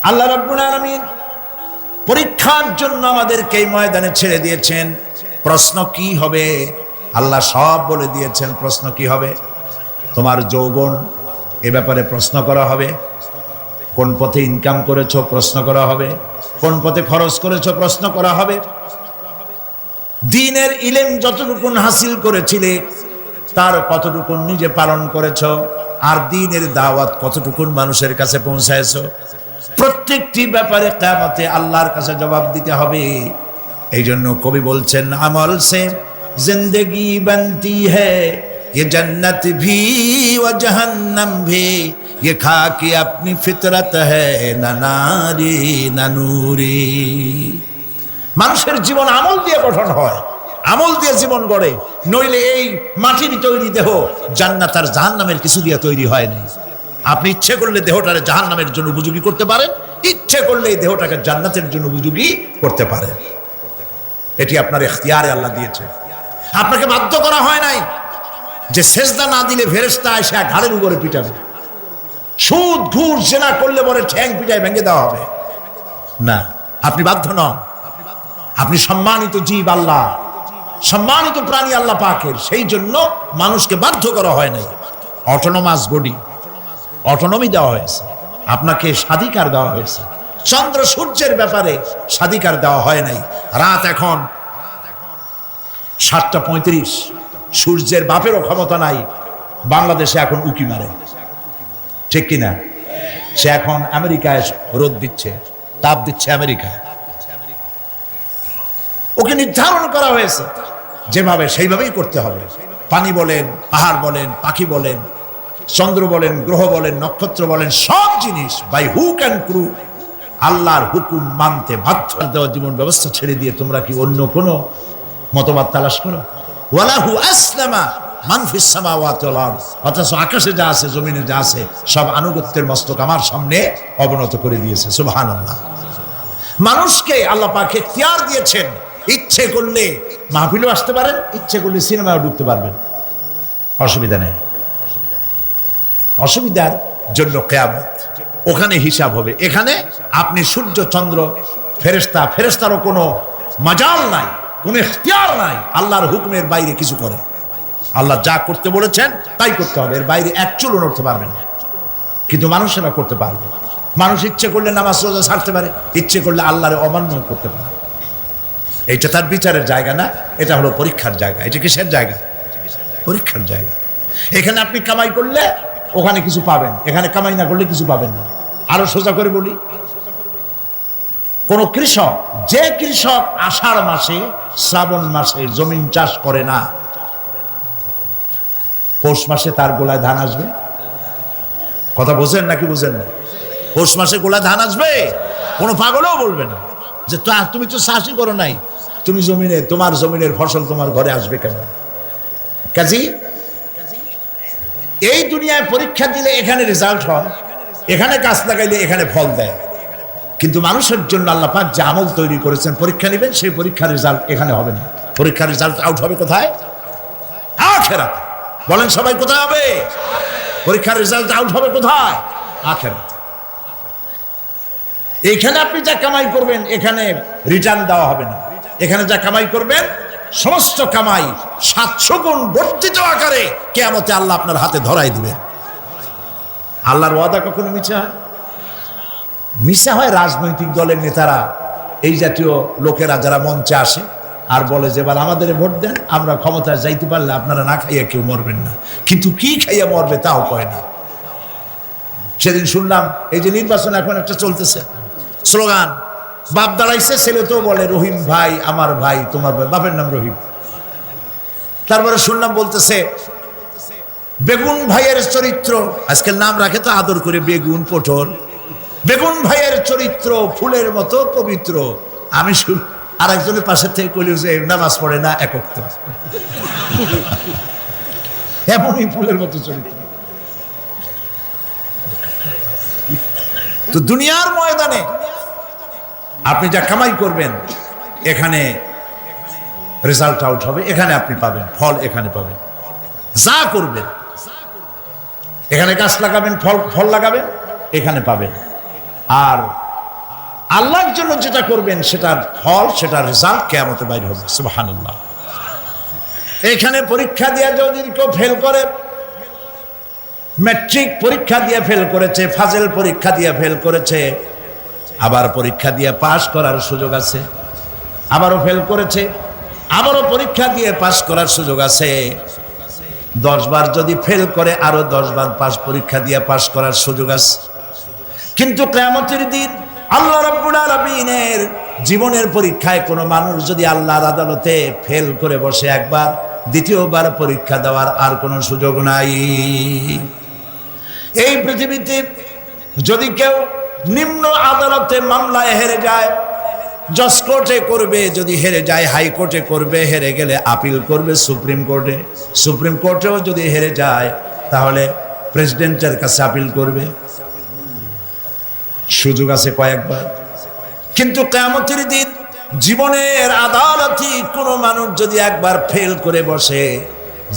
আল্লাহ রাব্বুল আলামিন পরীক্ষার জন্য আমাদেরকে এই ময়দানে ছেড়ে দিয়েছেন। প্রশ্ন কি হবে আল্লাহ সব বলে দিয়েছেন। প্রশ্ন কি হবে? তোমার যৌবন, এ ব্যাপারে প্রশ্ন করা হবে। কোন পথে ইনকাম করেছো প্রশ্ন করা হবে। কোন পথে খরচ করেছো প্রশ্ন করা হবে। দ্বীনের ইলম যতটুকু হাসিল করেছিলে তার কতটুকু নিজে পালন করেছো, আর দ্বীনের দাওয়াত কতটুকু মানুষের কাছে পৌঁছায়ছো, প্রত্যেকটি ব্যাপারে কিয়ামতে আল্লাহর কাছে জবাব দিতে হবে। এই জন্য কবি বলছেন, আমল সে জিন্দেগি বনতি হ্যায় ये जन्नत भी व जहन्नम भी ये खाकी अपनी फितरत है ना नारी ना नूरी। মানুষের জীবন আমল দিয়ে গঠন হয়, আমল দিয়ে জীবন গড়ে, নইলে এই মাটির তৈরি দেহ জান্নাত আর জাহান্নামের কিছু দিয়ে তৈরি হয় না। আপনি ইচ্ছে করলে দেহটারে জাহান্নামের জন্য উপযোগী করতে পারেন, ইচ্ছে করলে এই দেহটাকে জান্নাতের জন্য উপযোগী করতে পারেন। এটি আপনার ইখতিয়ারে আল্লাহ দিয়েছে, আপনাকে বাধ্য করা হয় নাই যে সেজদা না দিলে ফেরেশতা এসে ঘাড়ের উপরে পিটাবে, সুদ ঘুষ জেনা করলে পরে ঠ্যাং পিটায় ভেঙে দেওয়া হবে না। আপনি বাধ্য নন, আপনি সম্মানিত জীব, আল্লাহ সম্মানিত প্রাণী আল্লাহ পাকের, সেই জন্য মানুষকে বাধ্য করা হয় নাই। অটোনোমাস বডি, অটোনমি দেওয়া হয়েছে, আপনাকে স্বাধিকার দেওয়া হয়েছে। চন্দ্র সূর্যের ব্যাপারে স্বাধিকার দেওয়া হয় নাই। রাত এখন 7:35, সূর্যের বাপেরও ক্ষমতা নাই বাংলাদেশে এখন উকি মারে, ঠিক কিনা? সে এখন আমেরিকায় রোদ দিচ্ছে, তাপ দিচ্ছে আমেরিকায়। ওকে নির্ধারণ করা হয়েছে যেভাবে, সেইভাবেই করতে হবে। পানি বলেন, পাহাড় বলেন, পাখি বলেন, চন্দ্র বলেন, গ্রহ বলেন, নক্ষত্র বলেন, সব জিনিস বাই হুক অ্যান্ড ক্রুক আল্লাহর হুকুম মানতে বাধ্য। দেওয়া জীবন ব্যবস্থা ছেড়ে দিয়ে তোমরা কি অন্য কোনো মতবাদ তালাশ করো? ওয়ালাহু আসলামা মান ফিস সামাওয়াতি ওয়াল আরদ, অথচ আকাশে যা আছে জমিনে যা আছে সব আনুগত্যের মস্তক আমার সামনে অবনত করে দিয়েছে। সুবহানাল্লাহ। মানুষকে আল্লাহ পাক ইখতিয়ার দিয়েছেন, ইচ্ছে করলে মাহফিলেও আসতে পারেন, ইচ্ছে করলে সিনেমাও ঢুকতে পারবেন, অসুবিধা নেই। অসুবিধার জন্য কিয়ামত, ওখানে হিসাব হবে। এখানে আপনি সূর্য চন্দ্র ফেরেশতারও কোনো মাজাল নাই, কোনো ইখতিয়ার নাই আল্লাহর হুকুমের বাইরে কিছু করে। আল্লাহ যা করতে বলেছেন তাই করতে হবে, এর বাইরে এক চুলও নড়তে পারবে না। কিন্তু মানুষেরা করতে পারবে। মানুষ ইচ্ছে করলে নামাজ রোজা ছাড়তে পারে, ইচ্ছে করলে আল্লাহর অমান্য করতে পারে। এইটা তার বিচারের জায়গা না, এটা হলো পরীক্ষার জায়গা। এটা কিসের জায়গা? পরীক্ষার জায়গা। এখানে আপনি কামাই করলে ওখানে কিছু পাবেন, এখানে কামাই না করলে কিছু পাবেন না। আরো সোজা করে বলি, কোন কৃষক, যে কৃষক আষাঢ় মাসে শ্রাবণ মাসে জমিন চাষ করে না, পৌষ মাসে তার গোলায় ধান আসবে? কথা বোঝেন নাকি বোঝেন না? পৌষ মাসে গোলায় ধান আসবে? কোনো পাগলও বলবে না যে তুমি তো চাষই করো নাই, তুমি জমিনে, তোমার জমিনের ফসল তোমার ঘরে আসবে কেন? কাজী এই দুনিয়ায় পরীক্ষা দিলে এখানে রেজাল্ট হয়, এখানে গাছ লাগাইলে এখানে ফল দেয়। কিন্তু মানুষের জন্য আল্লাহ পাক যে আমল তৈরি করেছেন, পরীক্ষা নেবেন, সেই পরীক্ষার রেজাল্ট এখানে হবে না। পরীক্ষার রেজাল্ট আউট হবে কোথায়? আখিরাতে। বলেন সবাই, কোথায় হবে? পরীক্ষার রেজাল্ট আউট হবে কোথায়? আখিরাতে। এখানে আপনি যা কামাই করবেন এখানে রিটার্ন দেওয়া হবে না। এখানে যা কামাই করবেন সমস্ত কামাই 700 গুণ বর্ধিত আকারে কিয়ামতে আল্লাহ আপনার হাতে ধরাই দিবেন। আল্লাহর ওয়াদা কখনো মিথ্যা হয়? মিথ্যা হয় রাজনৈতিক দলের নেতারা, এই জাতীয় লোকেরা যারা মঞ্চে আসে আর বলে যে এবার আমাদের ভোট দেন, আমরা ক্ষমতায় যাইতে পারলে আপনারা না খাইয়া কেউ মরবেন না। কিন্তু কি খাইয়া মরবে তাও কয় না। সেদিন শুনলাম এই যে নির্বাচন এখন একটা চলতেছে, স্লোগান বাপ দাঁড়াইছে, ছেলে তো বলে রহিম ভাই আমার ভাই, তোমার ভাই, বাপের নাম রহিম। তারপরে শুনলাম বলতেছে বেগুন ভাইয়ের চরিত্র, আজকাল নাম রাখে তো আদর করে, বেগুন পটল, বেগুন ভাইয়ের চরিত্র ফুলের মতো পবিত্র। আমি আর একজনের পাশে থেকে কইল যে নামাজ পড়ে না, একক তো এমনই ফুলের মতো চরিত্র। তো দুনিয়ার ময়দানে আপনি যা কামাই করবেন এখানে রেজাল্ট আউট হবে, এখানে আপনি পাবেন ফল, এখানে পাবেন। যা করবেন এখানে গাছ লাগাবেন, ফল লাগাবেন, এখানে পাবেন। আর আল্লাহর জন্য যেটা করবেন সেটার ফল, সেটার রেজাল্ট কিয়ামতে বাইর হবে। সুবহানাল্লাহ। এখানে পরীক্ষা দিয়ে যদি কেউ ফেল করে, ম্যাট্রিক পরীক্ষা দিয়ে ফেল করেছে, ফাজেল পরীক্ষা দিয়ে ফেল করেছে, আবার পরীক্ষা দিয়ে পাশ করার সুযোগ আছে, আবারও ফেল করেছে, আবারও পরীক্ষা দিয়ে পাশ করার সুযোগ আছে। 10 বার যদি ফেল করে আরো 10 বার পাশ পরীক্ষা দিয়ে পাশ করার সুযোগ আছে। কিন্তু কিয়ামতের দিন আল্লাহ রাব্বুল আলামিনের জীবনের পরীক্ষায় কোনো মানুষ যদি আল্লাহর আদালতে ফেল করে বসে একবার, দ্বিতীয়বার পরীক্ষা দেওয়ার আর কোনো সুযোগ নাই। এই পৃথিবীতে যদি কেউ নিম্ন আদালতে মামলায় হেরে যায়, জজ কোর্টে করবে, যদি হেরে যায় হাইকোর্টে করবে, হেরে গেলে আপিল করবে সুপ্রিম কোর্টে, সুপ্রিম কোর্টেও যদি হেরে যায় তাহলে প্রেসিডেন্টের কাছে আপিল করবে, সুযোগ আছে কয়েকবার। কিন্তু কিয়ামতের দিন জীবনের আদালতে কোনো মানুষ যদি একবার ফেল করে বসে,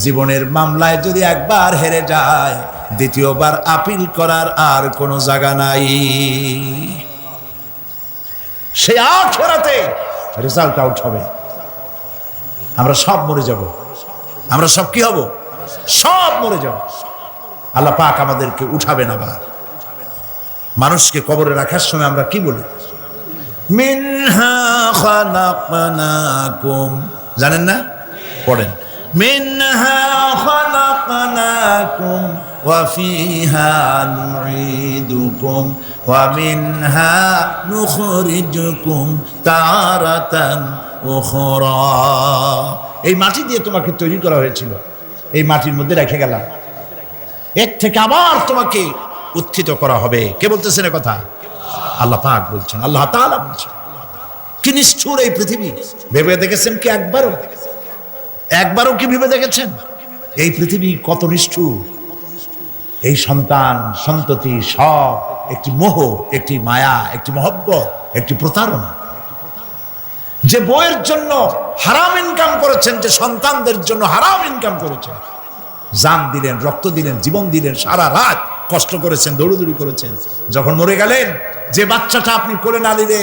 জীবনের মামলায় যদি একবার হেরে যায়, দ্বিতীয়বার আপিল করার আর কোনো জায়গা নাই। সেই আখিরাতে রেজাল্ট আউট হবে। আমরা সব মরে যাব, আমরা সব কি হব? সব মরে যাব। আল্লাহ পাক আমাদেরকে উঠাবেন আবার। মানুষকে কবরে রাখার সময় আমরা কি বলি? মিনহা খালাকনাকুম, জানেন না? পড়েন, মিনহা খালাকনাকুম ওয়া ফিহা নুঈদুকুম ওয়া মিনহা নুখরিজুকুম তারাতান উখরা। এই মাটি দিয়ে তোমাকে তৈরি করা হয়েছিল, এই মাটির মধ্যে রেখে গেলাম, এর থেকে আবার তোমাকে উত্থিত করা হবে। কে বলতেছেন কথা? আল্লাহ পাক বলছেন, আল্লাহ তাআলা বলছেন। কি নিষ্ঠুর এই পৃথিবী! ভেবে দেখেছেন কি একবারও কি ভেবে দেখেছেন এই পৃথিবী কত নিষ্ঠুর? এই সন্তান সন্ততি সব একটি মোহ, একটি মায়া, একটি মহব্বত, একটি প্রতারণা। যে বইয়ের জন্য হারাম ইনকাম করেছেন, যে সন্তানদের জন্য হারাম ইনকাম করেছেন, জান দিলেন, রক্ত দিলেন, জীবন দিলেন, সারা রাত কষ্ট করেছেন, দৌড়দৌড়ি করেছেন, যখন মরে গেলেন, যে বাচ্চাটা আপনি কোলে না নিলে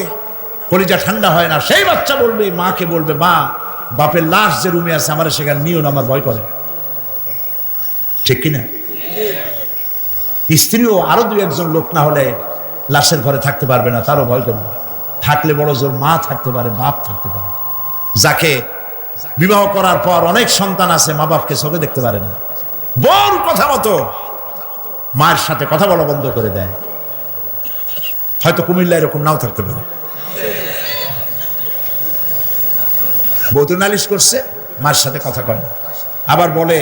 কলিজা ঠান্ডা হয় না, সেই বাচ্চা বলবে, মাকে বলবে, মা বাপের লাশ যে রুমে আছে আমার সেখানে নিও না, আমার ভয় করে। ঠিক কিনা? স্ত্রীও আরো 2-1 লোক না হলে লাশের ঘরে থাকতে পারবে না, তারও ভয় করবে। থাকলে বড় জোর মা থাকতে পারে, বাপ থাকতে পারে। যাকে বিবাহ করার পর অনেক সন্তান আছে, মা বাপকে চোখে দেখতে পারে না, বড় কথা মতো মায়ের সাথে কথা বলা বন্ধ করে দেয়। হয়তো কুমিল্লা এরকম নাও থাকতে পারে। বউ তো নালিশ করছে, মার সাথে কথা কয় না, আবার বলে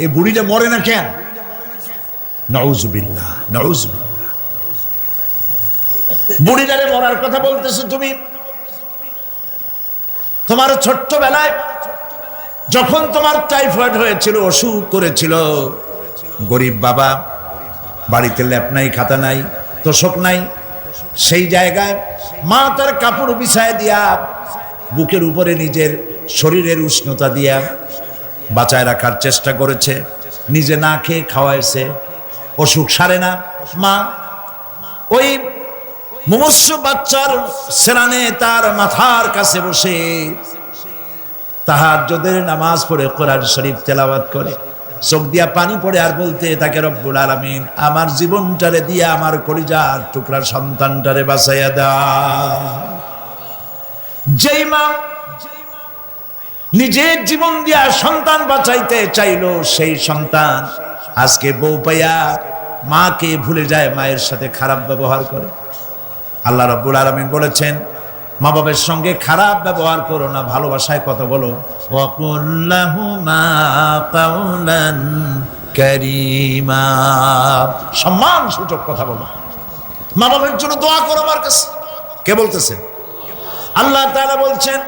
এই বুড়িটা মরে না কেন? নাউযুবিল্লাহ, নাউযুবিল্লাহ। বুড়িটারে মরার কথা বলতেছো তুমি। তোমার ছোট্টবেলায় যখন তোমার টাইফয়েড হয়েছিল, অসুখ করেছিল, গরিব বাবা, বাড়িতে ল্যাপ নাই, খাতা নাই, তোষক নাই, সেই জায়গায় মা তার কাপড় বিছায় দিয়া, বুকের উপরে নিজের শরীরের উষ্ণতা দিয়া বাঁচায় রাখার চেষ্টা করেছে, নিজে না খেয়ে খাওয়াইছে, অসুখ সারে না। মা ওই মুমূর্ষু বাচ্চার সেরানে তার মাথার কাছে বসে তাহাজ্জুদের নামাজ পড়ে কোরআন শরীফ তেলাওয়াত করে, চোখ দিয়া পানি পড়ে, আর বলতে থাকে, রব্বুল আলামিন আমার জীবনটারে দিয়া আমার কলিজার টুকরা সন্তানটারে বাঁচাইয়া দাও। যেই মা নিজের জীবন দিয়া সন্তান বাঁচাইতে চাইলো, সেই সন্তান আজকে বউ পাইয়া মাকে ভুলে যায়, মায়ের সাথে খারাপ ব্যবহার করে। আল্লাহ রাব্বুল আলামিন বলেছেন, মা বাবার সঙ্গে খারাপ ব্যবহার করো না, ভালোবাসায় কথা বলো। ওয়াকুল লাহুমা কাওলান কারীমা, সম্মান সূচক কথা বলো। মা বাবার জন্য দোয়া করো আমার কাছে। কে বলতেছেন? আল্লাহ তাআলা বলছেন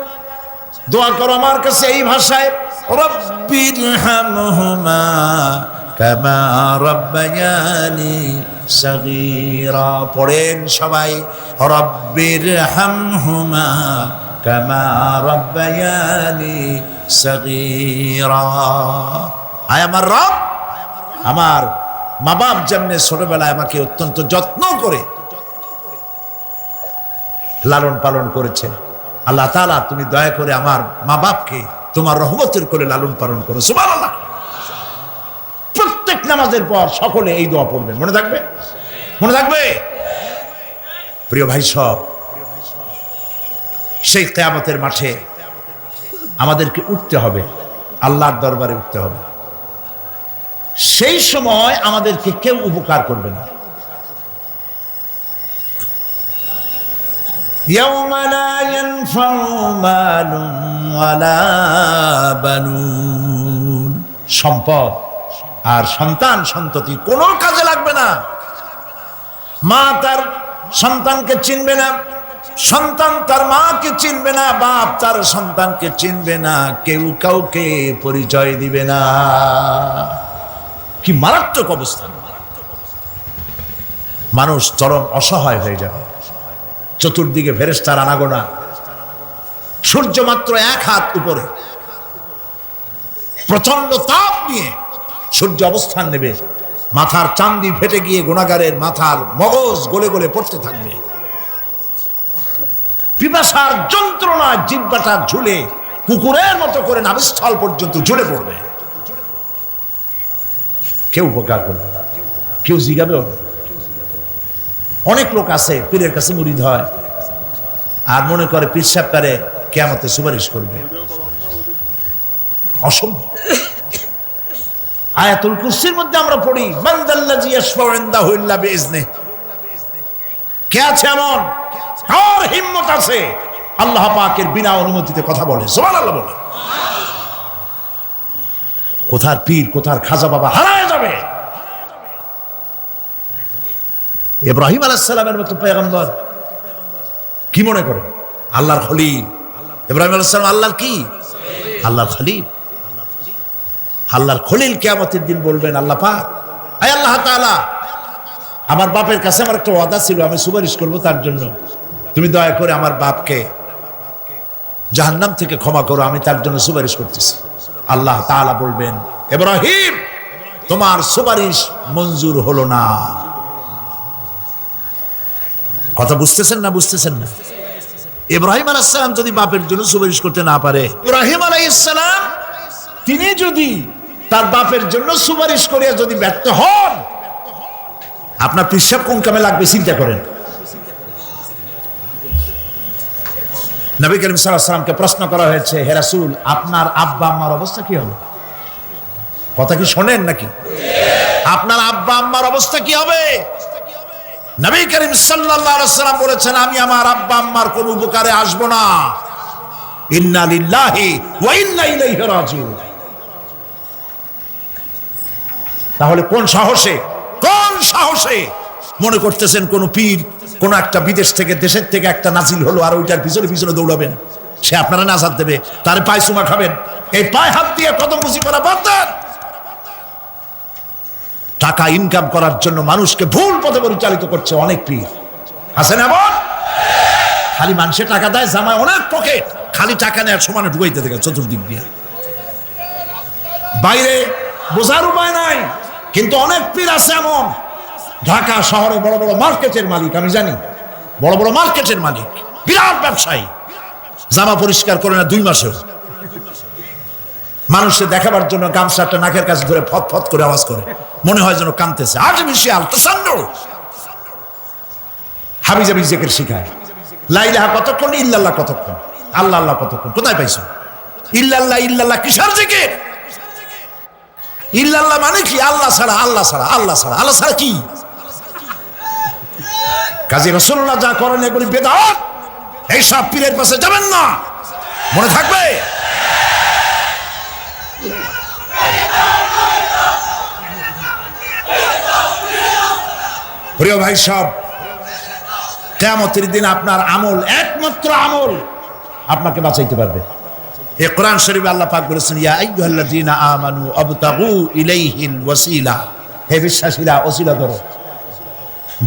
দোয়া করো আমার কাছে এই ভাষায়, রব্বিরহামহুমা কামা রাব্বায়ানি সাগীরা। পড়েন সবাই, রব্বিরহামহুমা কামা রাব্বায়ানি সাগীরা। আয় আমার রব, আমার মা বাপ যেমনি ছোটবেলায় আমাকে অত্যন্ত যত্ন করে লালন পালন করেছে। আল্লাহ তাআলা তুমি দয়া করে আমার মা বাপকে তোমার রহমতের করে লালন পালন করো। সুবহানাল্লাহ। প্রত্যেক নামাজের পর সকলে এই দোয়া পড়বেন, মনে থাকবে? মনে থাকবে? প্রিয় ভাই সব, সেই কিয়ামতের মাঠে আমাদেরকে উঠতে হবে, আল্লাহর দরবারে উঠতে হবে। সেই সময় আমাদেরকে কেউ উপকার করবে না। ইয়াওমা লা ইয়ানফাউ মালুন ওয়ালা বানুন, সম্পদ আর সন্তান সন্ততি কোনো কাজে লাগবে না। মা তার সন্তানকে চিনবে না, সন্তান তার মাকে চিনবে না, বাপ তার সন্তানকে চিনবে না, কেউ কাউকে পরিচয় দিবে না। কি মারাত্মক অবস্থা! মানুষ চরম অসহায় হয়ে যাবে। চতুর্দিকে ফেরেশতার আনাগোনা, সূর্য মাত্র 1 হাত উপরে, প্রচন্ড তাপ নিয়ে সূর্য অবস্থান নেবে। মাথার চান্দি ফেটে গিয়ে গুনাহগারের মাথার মগজ গলে গলে পড়তে থাকবে। পিপাসার যন্ত্রণায় জিহ্বাটা ঝুলে কুকুরের মতো করে নাভিস্থল পর্যন্ত ঝুলে পড়বে। কেউ উপকার করবে না, কেউ জিগাবেও না। অনেক লোক আছে পীরের কাছে মুরিদ হয় আর মনে করে পীর সাহেব তারে কিয়ামতে সুপারিশ করবে। অসম্ভব। আয়াতুল কুরসির মধ্যে আমরা পড়ি, মান যাল্লাযী ইয়াশফাউ ইনদাহু ইল্লা বিইজনিহি। কে আছে এমন, কার হিম্মত আছে আল্লাহ পাকের বিনা অনুমতিতে কথা বলে? সুবহানাল্লাহ বলে। কোথার পীর, কোথার খাজা বাবা হারায় যাবে। ইব্রাহিম আলাইহিস সালামের মতো পয়গম্বর কি মনে করে? আল্লাহর খলিল। ইব্রাহিম আলাইহিস সালাম আল্লাহর কি? আল্লাহর খলিল। আল্লাহর খলিল কিয়ামতের দিন বলবেন, আল্লাহ পাক, আয় আল্লাহ তাআলা, আমার বাপের কাছে আমার একটা ওয়াদা ছিল, আমি সুপারিশ করব তার জন্য, তুমি দয়া করে আমার বাপকে জাহান্নাম থেকে ক্ষমা করো, আমি তার জন্য সুপারিশ করতেছি। আল্লাহ তাআলা বলবেন, ইব্রাহিম, তোমার সুপারিশ মঞ্জুর হলো না। কথা বুঝতেছেন না? বুঝতেছেন না? ইব্রাহিম আলাইহিস সালাম যদি বাপের জন্য সুপারিশ করতে না পারে, ইব্রাহিম আলাইহিস সালাম তিনি যদি তার বাপের জন্য সুপারিশ করিয়া যদি ব্যর্থ হন, আপনার পিসাব কোন কামে লাগবে চিন্তা করেন। নবী করিম সাল্লাল্লাহু আলাইহি ওয়াসাল্লামকে প্রশ্ন করা হয়েছে, হে রাসূল, আপনার আব্বা আম্মার অবস্থা কি হবে? কথা কি শোনেন নাকি? আপনার আব্বা আম্মার অবস্থা কি হবে? নবী করিম সাল্লাল্লাহু আলাইহি ওয়াসাল্লাম বলেছেন, আমি আমার আব্বা আম্মার কোন উপকারে আসব না। ইন্না লিল্লাহি ওয়া ইন্না ইলাইহি রাজিউন। তাহলে কোন সাহসে মনে করতেছেন কোন পীর কোন একটা বিদেশ থেকে, দেশের থেকে একটা নাজিল হলো আর ওইটার পিছনে পিছনে দৌড়াবেন, সে আপনারা নাজাত দেবে, তার পায়ে চুমা খাবেন? এই পায়ে হাত দিয়ে কদম বুঝি করা বাদ দেন। টাকা ইনকাম করার জন্য মানুষকে ভুল পথে পরিচালিত করছে অনেক পীর। আছেন এমন? খালি মানুষে টাকা দেয়, জামায় অনেক পকেট, খালি টাকা নেয় সমানে ঢুকাইতে থাকে চতুর্দিক দিয়ে। বাইরে বোঝার উপায় নাই, কিন্তু অনেক পীর আছে এমন, ঢাকা শহরে বড় বড় মার্কেটের মালিক, আমি জানি, বড় বড় মার্কেটের মালিক, বিরাট ব্যবসায়ী, জামা পরিষ্কার করে না 2 মাসেও। মানুষের দেখাবার জন্য গামছাটা নাকের কাছে ধরে ফত ফত করে আওয়াজ করে, মনে হয় যেন কাঁদতেছে। আর্টিফিশিয়াল তাসান্নুর, হাবিজাবি জিকির শিখায়। লা ইলাহা কতক্ষণ, ইল্লাল্লাহ কতক্ষণ, আল্লাহ আল্লাহ কতক্ষণ, কোথায় পাইছো? ইল্লাল্লাহ ইল্লাল্লাহ কিসের জিকির? ইল্লাল্লাহ মানে কি? আল্লাহ ছাড়া, আল্লাহ ছাড়া, আল্লাহ ছাড়া, আল্লাহ ছাড়া কি? কাজী রাসূলুল্লাহ যা করেন এগুলি বেদাত। এইসব পীরের পাশে যাবেন না, মনে থাকবে। প্রিয় ভাই সব, কিয়ামতের দিন আপনার আমল, একমাত্র আমল আপনাকে বাঁচাইতে পারবে। এই কোরআন শরীফে আল্লাহ পাক বলেছেন, ইয়া আইয়ুহাল্লাযীনা আমানু আবতাগু ইলাইহিল ওয়াসিলা, হে বিশ্বাসীরা ওসিলা ধরো।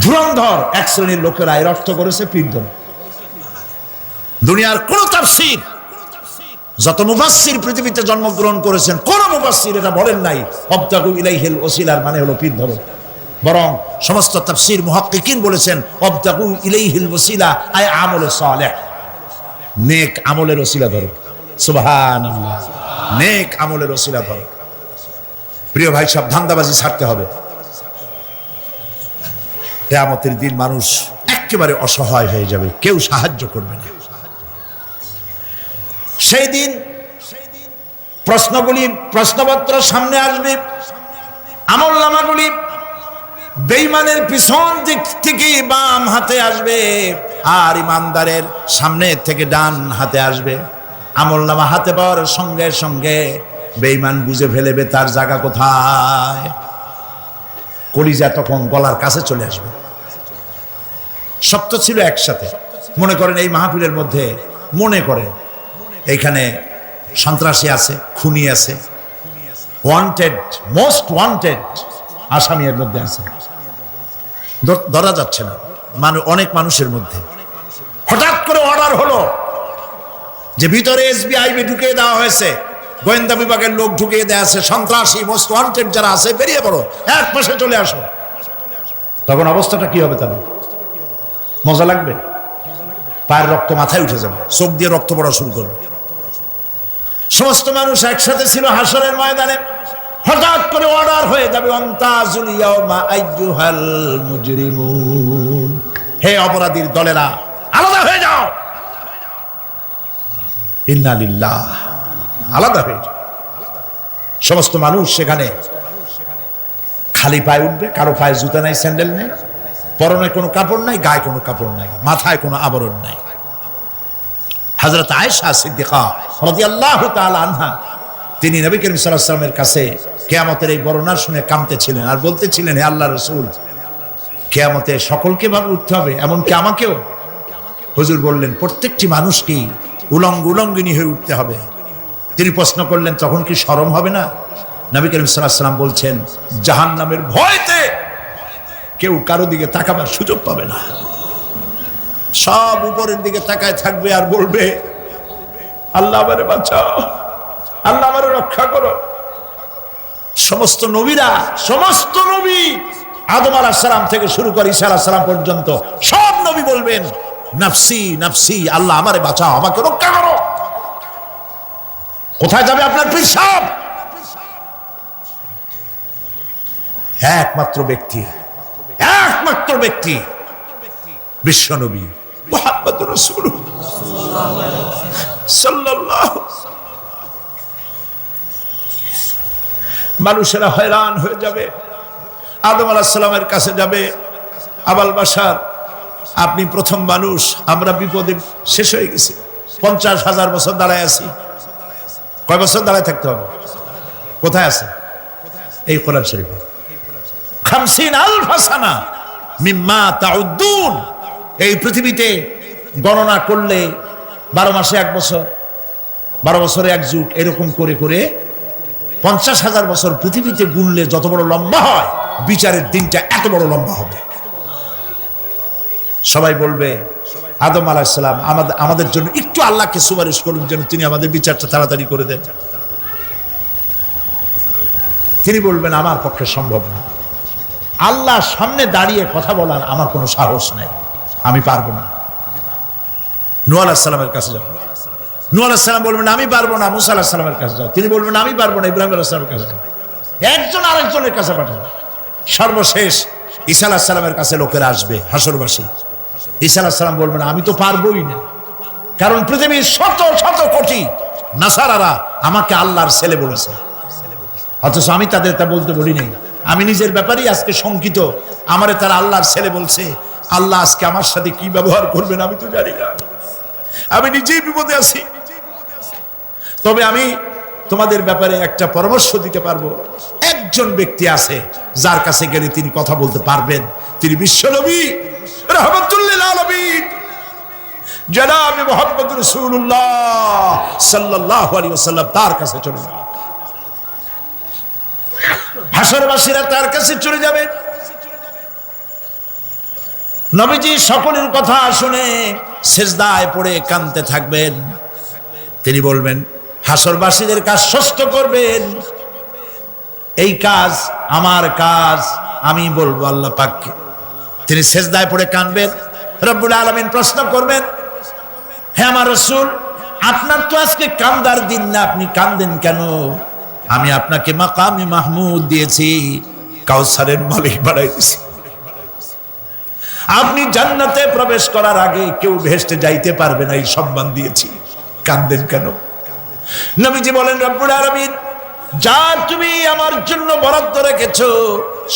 ধুরন্ধর এক শ্রেণীর লোকেরা এর অর্থ করেছে পীর ধরো। দুনিয়ার কোন তাফসীর, যত মুফাসসির পৃথিবীতে জন্মগ্রহণ করেছেন, কোন মুফাসসির এটা বলেন নাই আবতাগু ইলাইহিল ওসিলার মানে হলো পীর ধরো। বরং সমস্ত তাফসীর মুহাক্কিকিন বলেছেন অবতাগু ইলাইহিল ওসিলা আই আমলে সালেহ, নেক আমলের ওসিলা ধরো। সুবহানাল্লাহ, নেক আমলের ওসিলা ধরো। প্রিয় ভাই সব ধান্দাবাজি ছাড়তে হবে। কিয়ামতের দিন মানুষ একেবারে অসহায় হয়ে যাবে, কেউ সাহায্য করবে না। সেই দিন প্রশ্নপত্র সামনে আসবে, আমলনামাগুলি বেঈমানের পিছন দিক থেকে বাম হাতে আসবে, আর ইমানদারের সামনে থেকে ডান হাতে আসবে। আমলনামা হাতে পাওয়ার সঙ্গে সঙ্গে বেঈমান বুঝে ফেলবে তার জায়গা কোথায়। কলিজা তখন গলার কাছে চলে আসবে। সত্য ছিল একসাথে। মনে করেন এই মাহফিলের মধ্যে, মনে করেন এইখানে সন্ত্রাসী আছে, খুনি আছে, ওয়ান্টেড, মোস্ট ওয়ান্টেড আসামি এর মধ্যে আছে, ধরা যাচ্ছে না। অনেক মানুষের মধ্যে হঠাৎ করে অর্ডার হলো যে ভিতরে এসবিআই ঢুকিয়ে দেওয়া হয়েছে, গোয়েন্দা বিভাগের লোক ঢুকিয়ে দেওয়া আছে, সন্ত্রাসী মোস্ট ওয়ান্টেড যারা আছে বেরিয়ে পড়ো, এক পাশে চলে আসো। তখন অবস্থাটা কি হবে তাদের? মজা লাগবে? পায়ের রক্ত মাথায় উঠে যাবে, চোখ দিয়ে রক্ত পড়া শুরু করবে। সমস্ত মানুষ একসাথে ছিল হাসরের ময়দানে, হঠাৎ করে অর্ডার হয়ে যাবে অন্তাজুল ইয়াউমা আইয়ুহাল মুজরিমুন, হে অপরাধীর দলেরা আলাদা হয়ে যাও। ইন্না লিল্লাহ, আলাদা হয়ে যাও। সমস্ত মানুষ সেখানে খালি পায়ে উঠবে, কারো পায়ে জুতা নাই, স্যান্ডেল নেই, পরনে কোনো কাপড় নাই, গায়ে কোনো কাপড় নাই, মাথায় কোনো আবরণ নাই। হযরত আয়েশা সিদ্দিকা রাদিয়াল্লাহু তাআলা আনহা, তিনি নবী করিম সাল্লাল্লাহু আলাইহি ওয়াসাল্লামের কাছে কিয়ামতের এই বর্ণনা শুনে কাঁদতেছিলেন আর বলতেছিলেন, হে আল্লাহর রাসূল, কিয়ামতে সকলকে ভাবে উঠতে হবে, এমনকি আমাকেও? হুজুর বললেন, প্রত্যেকটি মানুষকেই উলঙ্গিনী হয়ে উঠতে হবে। তিনি প্রশ্ন করলেন, তখন কি শরম হবে না? নবী করিম সাল্লাল্লাহু আলাইহি ওয়াসাল্লাম বলছেন, জাহান্নামের ভয়তে কেউ কারো দিকে তাকাবার সুযোগ পাবে না। সব উপরের দিকে তাকায় থাকবে আর বলবে, আল্লাহ আমারে বাঁচাও, আল্লাহ আমারে রক্ষা করো। সমস্ত নবীরা, সমস্ত নবী আদম আলাইহিস সালাম থেকে শুরু করে ঈসা আলাইহিস সালাম পর্যন্ত সব নবী বলবেন, নাফসি নাফসি, আল্লাহ আমারে বাঁচাও, আমাকে রক্ষা করো। কোথায় যাবে আপনার পীর সাহেব? একমাত্র ব্যক্তি বিশ্বনবী মুহাম্মদুর রাসূলুল্লাহ সাল্লাল্লাহু। মানুষেরা হয়রান হয়ে যাবে, আদম আলাইহিস সালামের কাছে যাবে, আবাল বাশার, আপনি প্রথম মানুষ, আমরা বিপদে শেষ হয়ে গেছি, 50,000 বছর দাঁড়ায় আছি। কয় বছর দাঁড়ায় থাকতে হবে? কোথায় আছে? এই কোরআন শরীফে 50,000 সানা মিম্মা তাউদ্দুন। এই পৃথিবীতে গণনা করলে 12 মাসে 1 বছর, 12 বছরে 1 যুগ, এরকম করে করে 50,000 বছর পৃথিবীতে গুনলে যত বড় লম্বা হয়, বিচারের দিনটা এত বড় লম্বা হবে। সবাই বলবে, আদম আলাইহিস সালাম আমাদের জন্য একটু আল্লাহকে সুপারিশ করুন যেন তিনি আমাদের বিচারটা তাড়াতাড়ি করে দেন। তিনি বলবেন, আমার পক্ষে সম্ভব না, আল্লাহর সামনে দাঁড়িয়ে কথা বলার আমার কোনো সাহস নাই, আমি পারবো না। নূহ আলাইহিস সালামের কাছে যাও, নূহ আলাইহিস সালাম বলবেন, আমি পারবো না। মুসা আলাইহিস সালামের কাছে যাও, তিনি বলবেন, আমি পারবো না। ইব্রাহিম আলাইহিস সালামের কাছে যাও, একজন আরেকজনের কাছে পাঠাবো। সর্বশেষ ঈসা আলাইহিস সালামের কাছে লোকেরা আসবে, হাসরবাসী। ঈসা আলাইহিস সালাম বলবেন, আমি তো পারবোই না, কারণ পৃথিবীর শত শত কোটি নাসারারা আমাকে আল্লাহর ছেলে বলেছে, অথচ আমি তাদের তা বলতে বলি নাই। আমি নিজের ব্যাপারেই আজকে শঙ্কিত, আমারে তারা আল্লাহর ছেলে বলছে। আল্লাহ আজকে আমার সাথে কি ব্যবহার করবেন আমি তো জানি না, আমি নিজেই বিপদে আছি। তবে আমি তোমাদের ব্যাপারে একটা পরামর্শ দিতে পারবো। একজন ব্যক্তি আছে যার কাছে গেলে তিনি কথা বলতে পারবেন, তিনি বিশ্বনবী রাহমাতুল লিল আলামিন জনাব মুহাম্মদ রাসূলুল্লাহ সাল্লাল্লাহু আলাইহি ওয়াসাল্লাম। তার কাছে চলে যান, হাসরবাসীরা তার কাছে চলে যাবে। নবীজি সকলের কথা শুনে সিজদায় পড়ে কাঁদতে থাকবেন। তিনি বলবেন, হাসরবাসীদের কাজ সুস্থ করবেন, এই কাজ আমার কাজ, আমি বলবো আল্লাহ পাককে। তিনি সেজদায় পড়ে কাঁদবেন, রব্বুল আলামিন প্রশ্ন করবেন, হে আমার রাসূল, আপনার তো আজকে কান্দার দিন না, আপনি কাঁদেন কেন? আমি আপনাকে মাকামে মাহমুদ দিয়েছি, কাউসারের মালিক বানাই দিয়েছি। আপনি জান্নাতে প্রবেশ করার আগে কেউ ভেস্টে যাইতে পারবে না, এই সম্মান দিয়েছি, কাঁদেন কেন? নবীজি বলেন, রব্বুল আলামিন, যা তুমি আমার জন্য বরাদ্দ রেখেছো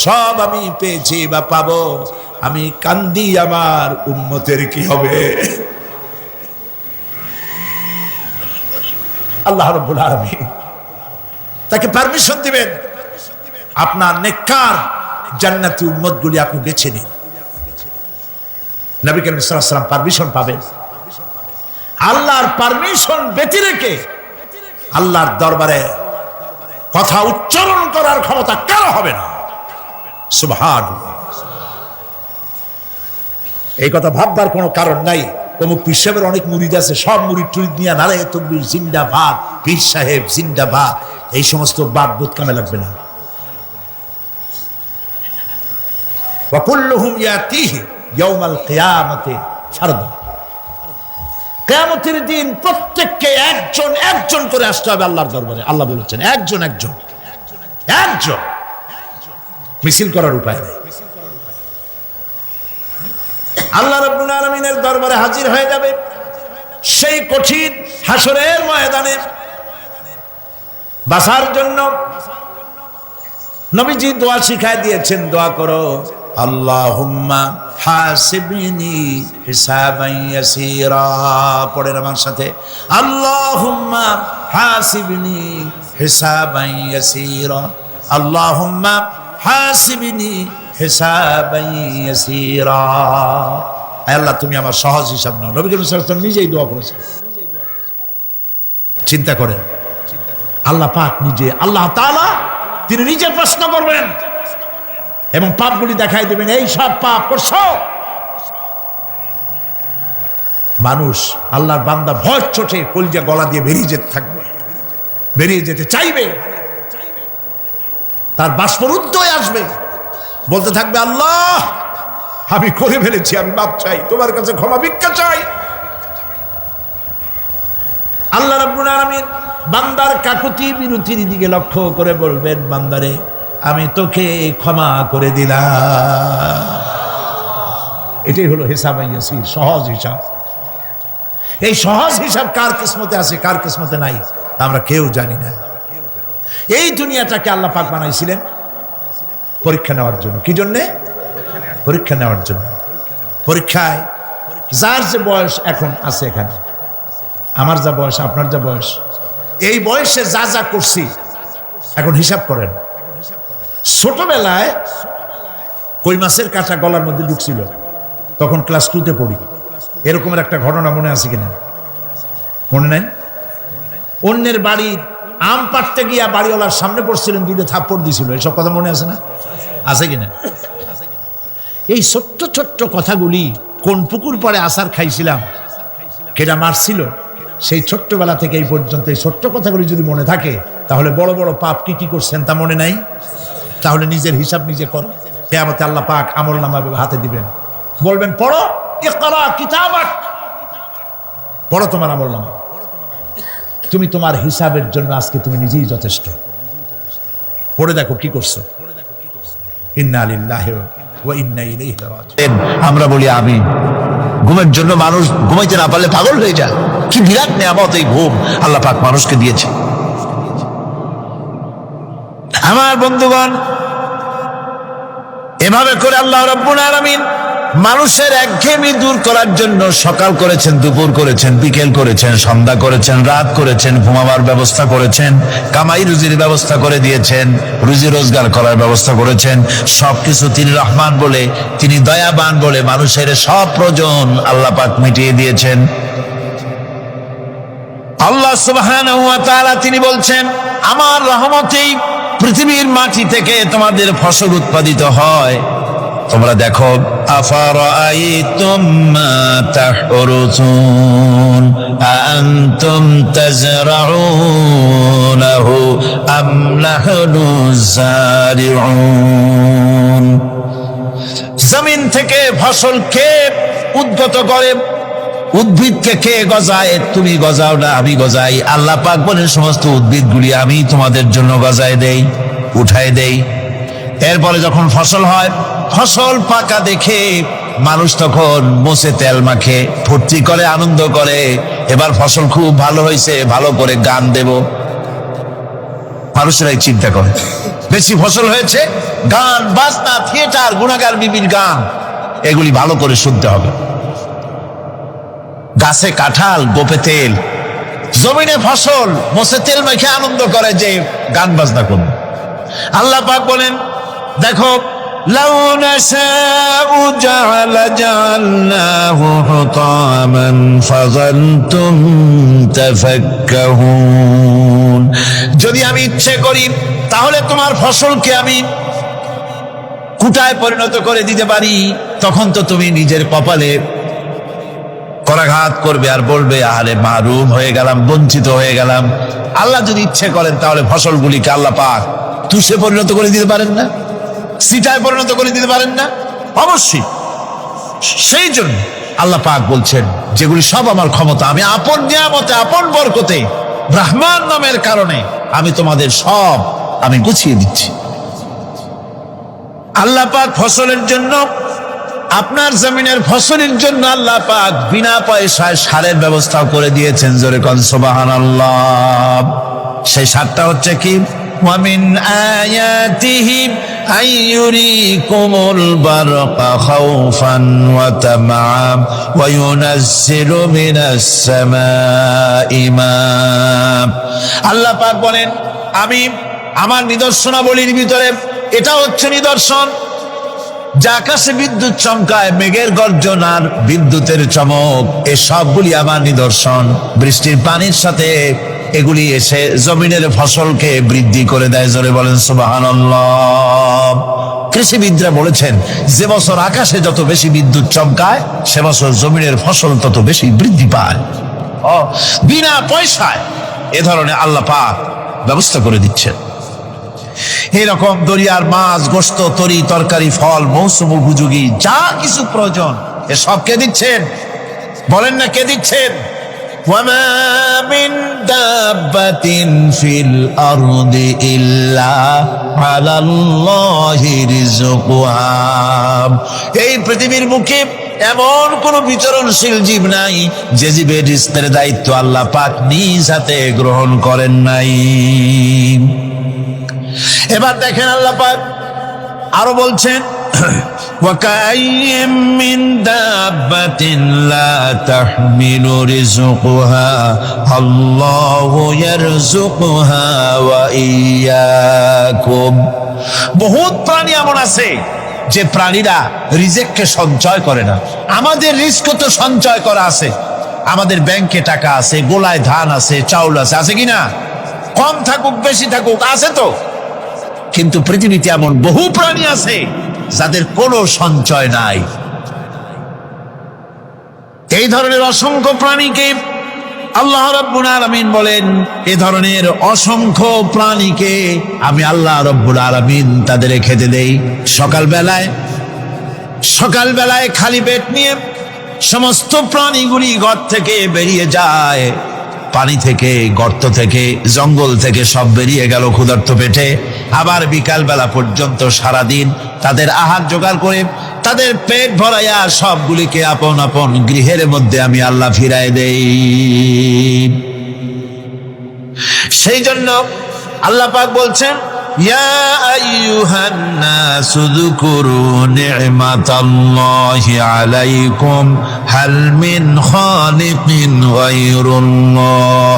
সব আমি পেয়েছি বা পাবো, আমি কান্দি আমার উম্মতের কি হবে? আল্লাহ রাব্বুল আলামিন তাকে পারমিশন দিবেন, আপনার নেককার জান্নাতি উম্মতগুলি আপনি বেছে নিন। নবী করিম সাল্লাল্লাহু আলাইহি ওয়াসাল্লাম পারমিশন পাবেন। আল্লাহর পারমিশন ব্যতি রেখে আল্লাহর দরবারে কথা উচ্চারণ করার ক্ষমতা কারো হবে না। সুবহানাল্লাহ। এই কথা ভাববার কোনো কারণ নাই। অমুক পীর সাহেবের অনেক মুরিদ আছে, সব মুরিদ টুরিদ নিয়ে নারে তকবীর জিন্দাবাদ, পীর সাহেব জিন্দাবাদ, এই সমস্ত বাদ বুদ কামে লাগবে না। ওয়া কুল্লুহুম ইয়াতিহি ইয়াউমাল কিয়ামাতি ফারদা। কিয়ামতের দিন প্রত্যেককে একজন একজন করে আসতে হবে আল্লাহর দরবারে। আল্লাহ বলেছেন একজন একজন একজন, মিছিল করার উপায় নেই। আল্লাহ রাব্বুল আলামিনের দরবারে হাজির হয়ে যাবে সেই কঠিন হাসরের ময়দানে বাঁচার জন্য। নবীজি দোয়া শিখায় দিয়েছেন, দোয়া করো, আল্লাহুম্মা হাসিবনি হিসাবান ইয়াসীরা। পড়েন আমার সাথে, আল্লাহুম্মা হাসিবনি হিসাবান ইয়াসীরা, আল্লাহুম্মা হাসিবনি হিসাবান ইয়াসীরা। আল্লাহ তুমি আমার সহজ হিসাব নাও। নবী করিম সাল্লাল্লাহু আলাইহি ওয়াসাল্লাম নিজেই দোয়া করেছেন। চিন্তা করেন, আল্লাহ পাক নিজে, আল্লাহ তাআলা তিনি নিজে প্রশ্ন করবেন এবং পাপগুলি দেখাই দেবেন, এই সব পাপ করছো। মানুষ, আল্লাহর বান্দা ভয় চোটে কলিজা গলা দিয়ে বেরিয়ে যেতে থাকবে, বেরিয়ে যেতে চাইবে, তার বাষ্পরুদ্ধ হয়ে আসবে, বলতে থাকবে, আল্লাহ আমি করে ফেলেছি, আমি মাপ চাই, তোমার কাছে ক্ষমা ভিক্ষা চাই। আল্লাহ রাব্বুল আলামিন বান্দার কাকুতি বিরতির দিকে লক্ষ্য করে বলবেন, বান্দারে আমি তোকে ক্ষমা করে দিলাম। এটাই হলো হিসাব ইয়াসির, সহজ হিসাব। এই সহজ হিসাব কার কিসমতে আছে, কার কিসমতে নাই, আমরা কেউ জানি না। এই দুনিয়াটাকে আল্লাহ পাক বানাইছিলেন পরীক্ষা নেওয়ার জন্য। কি জন্যে? পরীক্ষা নেওয়ার জন্য। পরীক্ষায় যার যে বয়স এখন আছে, এখানে আমার যা বয়স, আপনার যা বয়স, এই বয়সে যা যা করছি এখন হিসাব করেন। ছোটবেলায় কই মাছের কাঁটা গলার মধ্যে ঢুকছিল, তখন ক্লাস 2-তে পড়ি। এরকমের একটা ঘটনা মনে আছে কিনা? মনে নাই? অন্যের বাড়ির আম পাড়তে গিয়া বাড়িওয়ালার সামনে পড়ছিলেন, 2টা থাপ্পড় দিছিল, এসব কথা মনে আছে না? আছে কিনা? এই ছোট্ট ছোট্ট কথাগুলি, কোন পুকুর পাড়ে আসার খাইছিলাম, কেটা মারছিল, সেই ছোট্টবেলা থেকে এই পর্যন্ত এই ছোট্ট কথাগুলি যদি মনে থাকে, তাহলে বড় বড় পাপ কি কি করছেন তা মনে নাই। তাহলে নিজের হিসাব নিজে করো। কিয়ামতে আল্লাহ পাক আমলনামা হাতে দিবেন, বলবেন পড়ো, ইকরা কিতাবাক, পড়ো তোমার আমলনামা। তুমি তোমার হিসাবের জন্য আজকে তুমি নিজেই যথেষ্ট। পড়ে দেখো কি করছো। ইন্না লিল্লাহি ওয়া ইন্না ইলাইহি রাজিউন। আমরা বলি আমি। ঘুমের জন্য মানুষ ঘুমাইতে না পারলে পাগল হয়ে যায়। কি বিরাট নিয়ামত এই ঘুম আল্লাহ পাক মানুষকে দিয়েছে। আমার বন্ধুগণ, এভাবে করে আল্লাহ রাব্বুল আলামিন মানুষের একঘেয়েমি দূর করার জন্য সকাল করেছেন, দুপুর করেছেন, বিকেল করেছেন, সন্ধ্যা করেছেন, রাত করেছেন, ঘুমাবার ব্যবস্থা করেছেন, কামাই রুজির ব্যবস্থা করে দিয়েছেন, রুজি রোজগার করার ব্যবস্থা করেছেন। সবকিছু তিনি রহমান বলে, তিনি দয়াবান বলে মানুষের সব প্রয়োজন আল্লাহ পাক মিটিয়ে দিয়েছেন। আল্লাহ সুবহানাহু ওয়া তাআলা তিনি বলছেন, আমার রহমতেই পৃথিবীর মাটি থেকে তোমাদের ফসল উৎপাদিত হয়, তোমরা দেখো, আফারাআইতুম মা তাহরুসুন আনতুম তাজরাউনাহু আম নাহনু যারিউন। জমিন থেকে ফসল কে উদ্গত করে? উদ্ভিদকে কে গজায়? তুমি গজাও না, আমি গজাই। আল্লাহ পাক বলেন সমস্ত উদ্ভিদগুলি আমি তোমাদের জন্য গজায় দেই, উঠায় দেই। এরপরে যখন ফসল হয়, ফসল পাকা দেখে মানুষ তখন মোষে তেল মাখে, ফুর্তি করে, আনন্দ করে। এবার ফসল খুব ভালো হয়েছে, ভালো করে গান দেব। মানুষেরাই চিন্তা করে, বেশি ফসল হয়েছে, গান বাজনা, থিয়েটার, গুণাগার বিবির গান, এগুলি ভালো করে শুনতে হবে। গাছে কাঁঠাল, গোপে তেল, জমিনে ফসল, মোষে তেল মেখে আনন্দ করে যে গান বাজনা করবে। আল্লাহ পাক বলেন, দেখো, লাউ নাশাউ জাআলনাহু হুতামান ফাযালতুম তাফাক্কাহুন। যদি আমি ইচ্ছে করি তাহলে তোমার ফসলকে আমি কুটায় পরিণত করে দিতে পারি, তখন তো তুমি নিজের কপালে করাঘাত করবে আর বলবে, আরে মাহরুম হয়ে গেলাম, বঞ্চিত হয়ে গেলাম। আল্লাহ যদি ইচ্ছে করেন তাহলে ফসলগুলিকে আল্লাহ পাক তুষে পরিণত করে দিতে পারেন না? সিটায় পরিণত করে দিতে পারেন না? অবশ্যই। সেই জন্য আল্লাহ পাক বলছেন, যেগুলি সব আমার ক্ষমতা, আমি আপন নিয়ামতে, আপন বরকতে, রহমান নামের কারণে আমি তোমাদের সব আমি গুছিয়ে দিচ্ছি। আল্লাহ পাক ফসলের জন্য, আপনার জমিনের ফসলের জন্য আল্লাহ পাক বিনা পয়সায় সারের ব্যবস্থাও করে দিয়েছেন। জোরে কোন সুবহানাল্লাহ। সেই সারটা হচ্ছে কি? ওয়ামিন আয়াতিহি আইয়ুরিকুমুল বারকা খাউফান ওয়া তামাআম ওয়া ইউনাজ্জিলু মিনাস সামাই মা। আল্লাহ পাক বলেন, আমি আমার নিদর্শনাবলীর ভিতরে এটা হচ্ছে নিদর্শন, যে আকাশে বিদ্যুৎ চমকায়, মেঘের গর্জন আর বিদ্যুতের চমক, এ সবগুলি আমার নিদর্শন। বৃষ্টির পানির সাথে এগুলি এসে জমিনের ফসলকে বৃদ্ধি করে দেয়। জোরে বলেন সুবহানাল্লাহ। কৃষিবিদরা বলেছেন, যে বছর আকাশে যত বেশি বিদ্যুৎ চমকায়, সে বছর জমিনের ফসল তত বেশি বৃদ্ধি পায়। বিনা পয়সায় এ ধরনের আল্লাহ পাক ব্যবস্থা করে দিচ্ছেন। এরকম দরিয়ার মাছ, গোশত, তরি, তরকারি, ফল, মৌসুম উপযোগী যা কিছু প্রয়োজন, এ সব কে দিচ্ছেন? বলেন না, কে দিচ্ছেন? ওয়ামা মিন দাব্বাতিন ফিল আরদি ইল্লা আলাল্লাহি রিজকুহা। এই পৃথিবীর মুখে এমন কোন বিচরণশীল জীব নাই যে জীবের রিজকের দায়িত্ব আল্লাহ পাক নিজ হাতে গ্রহণ করেন নাই। এবার দেখেন আল্লাহ পাক আরো বলছেন, وَكَأَيِّن مِّن دَابَّةٍ لَّا تَحْمِلُ رِزْقَهَا اللَّهُ يَرْزُقُهَا وَإِيَّاكُمْ। বহুত প্রাণী এমন আছে যে প্রাণীরা রিজেককে সঞ্চয় করে না। আমাদের রিস্ক তো সঞ্চয় করা আছে, আমাদের ব্যাংকে টাকা আছে, গোলায় ধান আছে, চাউল আছে, আছে কিনা? কম থাকুক বেশি থাকুক, আছে তো। কিন্তু পৃথিবীতে এমন বহু প্রাণী আছে যাদের কোনো সঞ্চয় নাই। এই ধরনের অসংখ্য প্রাণীকে আল্লাহ রাব্বুল আলামিন বলেন, এই ধরনের অসংখ্য প্রাণীকে আমি আল্লাহ রাব্বুল আলামিন তাদের খেতে দেই। সকালবেলায় খালি পেট নিয়ে সমস্ত প্রাণীগুলি ঘর থেকে বেরিয়ে যায়, পানি থেকে, গর্ত থেকে, জঙ্গল থেকে সব বেরিয়ে গেল ক্ষুধার্ত পেটে। আবার বিকাল বেলা পর্যন্ত সারাদিন তাদের আহার জোগাড় করে তাদের পেট ভরাইয়া সবগুলিকে আপন আপন গৃহের মধ্যে আমি আল্লাহ ফিরায় দেই। সেই জন্য আল্লাহ পাক বলছেন, ইয়া আইয়ুহান নাসু যকুরু নি'মাতাল্লাহি আলাইকুম হাল মিন খালিকিন গায়রুল্লাহ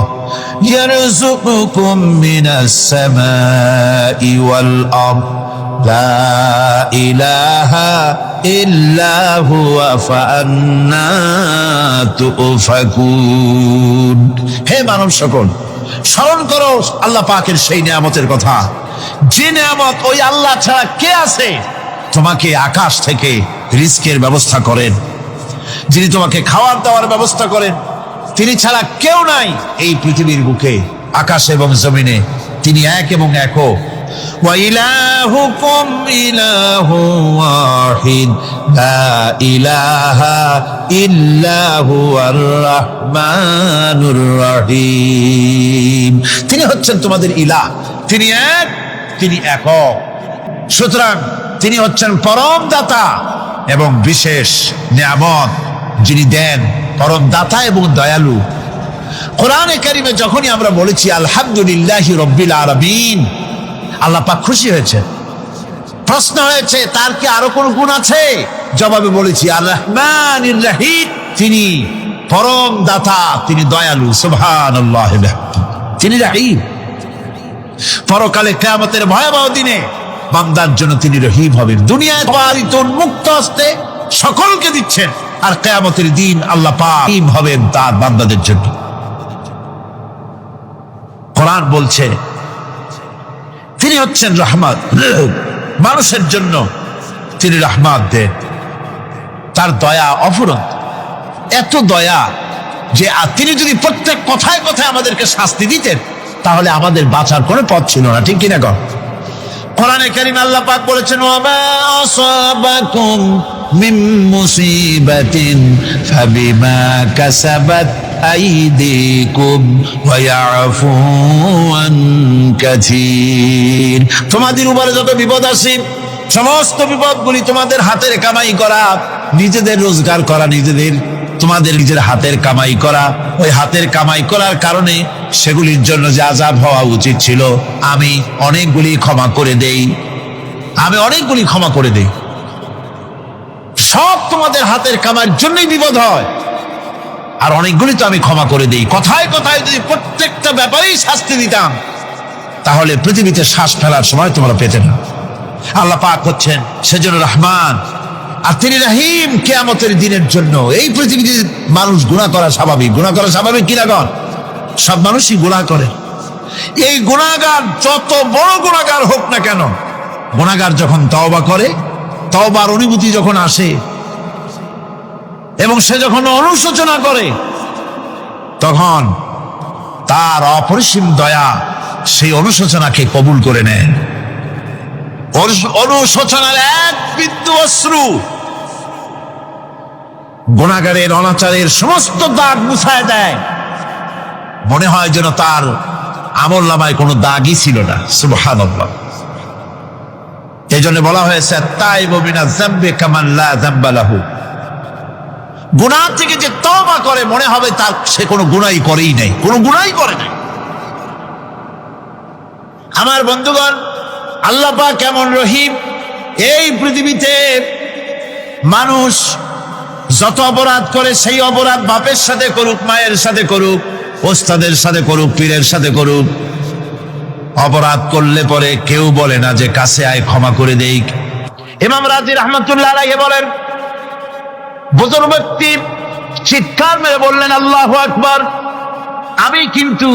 ইয়ারযুকুকুম মিনাস সামাই ওয়াল আরদ লা ইলাহা ইল্লা হুয়া ফাআন্না তুফাকুন। হে মানব সকল, স্মরণ করো আল্লাহ পাকের সেই নিয়ামতের কথা, যে নিয়ামত ওই আল্লাহ ছাড়া কে আছে তোমাকে আকাশ থেকে রিস্কের ব্যবস্থা করেন, যিনি তোমাকে খাওয়ার দাওয়ার ব্যবস্থা করেন, তিনি ছাড়া কেউ নাই এই পৃথিবীর বুকে, আকাশ এবং জমিনে। তিনি এক এবং একক। ওয়া ইলাহুকুম ইলাহু ওয়াহিদ লা ইলাহা ইল্লা হুয়ার রাহমানুর রহিম। তিনি হচ্ছেন তোমাদের ইলাহ, তিনি এক, তিনি একক। সুতরাং তিনি হচ্ছেন পরম দাতা এবং বিশেষ নিয়ামত যিনি দেন, পরম দাতা এবং দয়ালু। কোরআনে কারিমে যখনই আমরা বলেছি আলহামদুলিল্লাহি রাব্বিল আলামিন, আল্লাহ পাক খুশি হয়েছে। প্রশ্ন হয়েছে তার কি আরো কোন গুণ আছে? জবাবে বলেছি আর রহমানির রহিম, তিনি পরম দাতা, তিনি দয়ালু। সুবহানাল্লাহ, তিনি রহিম। পরকালে কিয়ামতের ভয়াবহ দিনে বান্দার জন্য তিনি রহিম হবেন। দুনিয়ায় পারিত উন্মুক্ত হস্তে সকলকে দিচ্ছেন, আর কিয়ামতের দিন আল্লাহ পাক রহিম হবেন তার বান্দাদের জন্য। কোরআন বলছে তিনি হচ্ছেন রহমত, মানুষের জন্য তিনি রহমত দেন। তার দয়া অফুরন্ত, এত দয়া যে তিনি যদি প্রত্যেক কথায় কথায় আমাদেরকে শাস্তি দিতেন তাহলে আমাদের বাঁচার কোনো পথ ছিল না, ঠিক কিনা গো? কোরআনে কারীমে আল্লাহ পাক বলেছেন ওয়া আসাবাকুম মিন মুসিবাতিন ফাবিমা কাসাবাত আইদিকুম ওয়া ইয়াফু আন কাসীর। তোমাদের উপরে যত বিপদ আসে, সমস্ত বিপদগুলি তোমাদের হাতের কামাই করা, নিজেদের রোজগার করা, তোমাদের নিজের হাতের কামাই করা। ওই হাতের কামাই করার কারণে সেগুলির জন্য যে আযাব হওয়া উচিত ছিল, আমি অনেকগুলি ক্ষমা করে দেই, সব তোমাদের হাতের কামাইয়ের জন্যই বিপদ হয়, আর অনেকগুলি তো আমি ক্ষমা করে দেই। কথায় কথায় যদি প্রত্যেকটা ব্যাপারেই শাস্তি দিতাম তাহলে পৃথিবীতে শ্বাস ফেলার সময় তোমরা পেতে না। আল্লাহ পাক হচ্ছেন সেজন্য রহমান, আর তিনি রহিম। কিয়ামতের দিনের জন্য এই পৃথিবীতে মানুষ গুনাহ করা স্বাভাবিক, কিনা গণ? সব মানুষই গুনাহ করে। এই গুনাহগার যত বড় গুনাহগার হোক না কেন, গুনাহগার যখন তওবা করে, তওবার অনুভূতি যখন আসে এবং সে যখন অনুশোচনা করে, তখন তার অপরিসীম দয়া সেই অনুশোচনাকে কবুল করে নেয়। অনুশোচনার এক বিন্দু অশ্রু গুনাহগারের অনাচারের সমস্ত দাগ মুছায় দেয়, মনে হয় যেন তার আমলনামায় কোনো দাগই ছিল না। সুবহানাল্লাহ। এই জন্য বলা হয়েছে তাইবু মিনাজ যামবি কামান লা যামবা লাহু। গুনাহ থেকে যে তওবা করে মনে হবে তার সে কোনো গুনাহই করেই নাই, আমার বন্ধুগণ, আল্লাহ পাক কেমন রহিম! এই পৃথিবীতে মানুষ যত অপরাধ করে, সেই অপরাধ বাপের সাথে করুক, মায়ের সাথে করুক, ওস্তাদের সাথে করুক, পীরের সাথে করুক, অপরাধ করলে পরে কেউ বলে না যে কাছে আয় ক্ষমা করে দেই। ইমাম রাজি রাহমাতুল্লাহ আলাইহি বলেন, বুজুর্গ ব্যক্তি চিৎকার মেরে বললেন আল্লাহু আকবার, আমি কিন্তু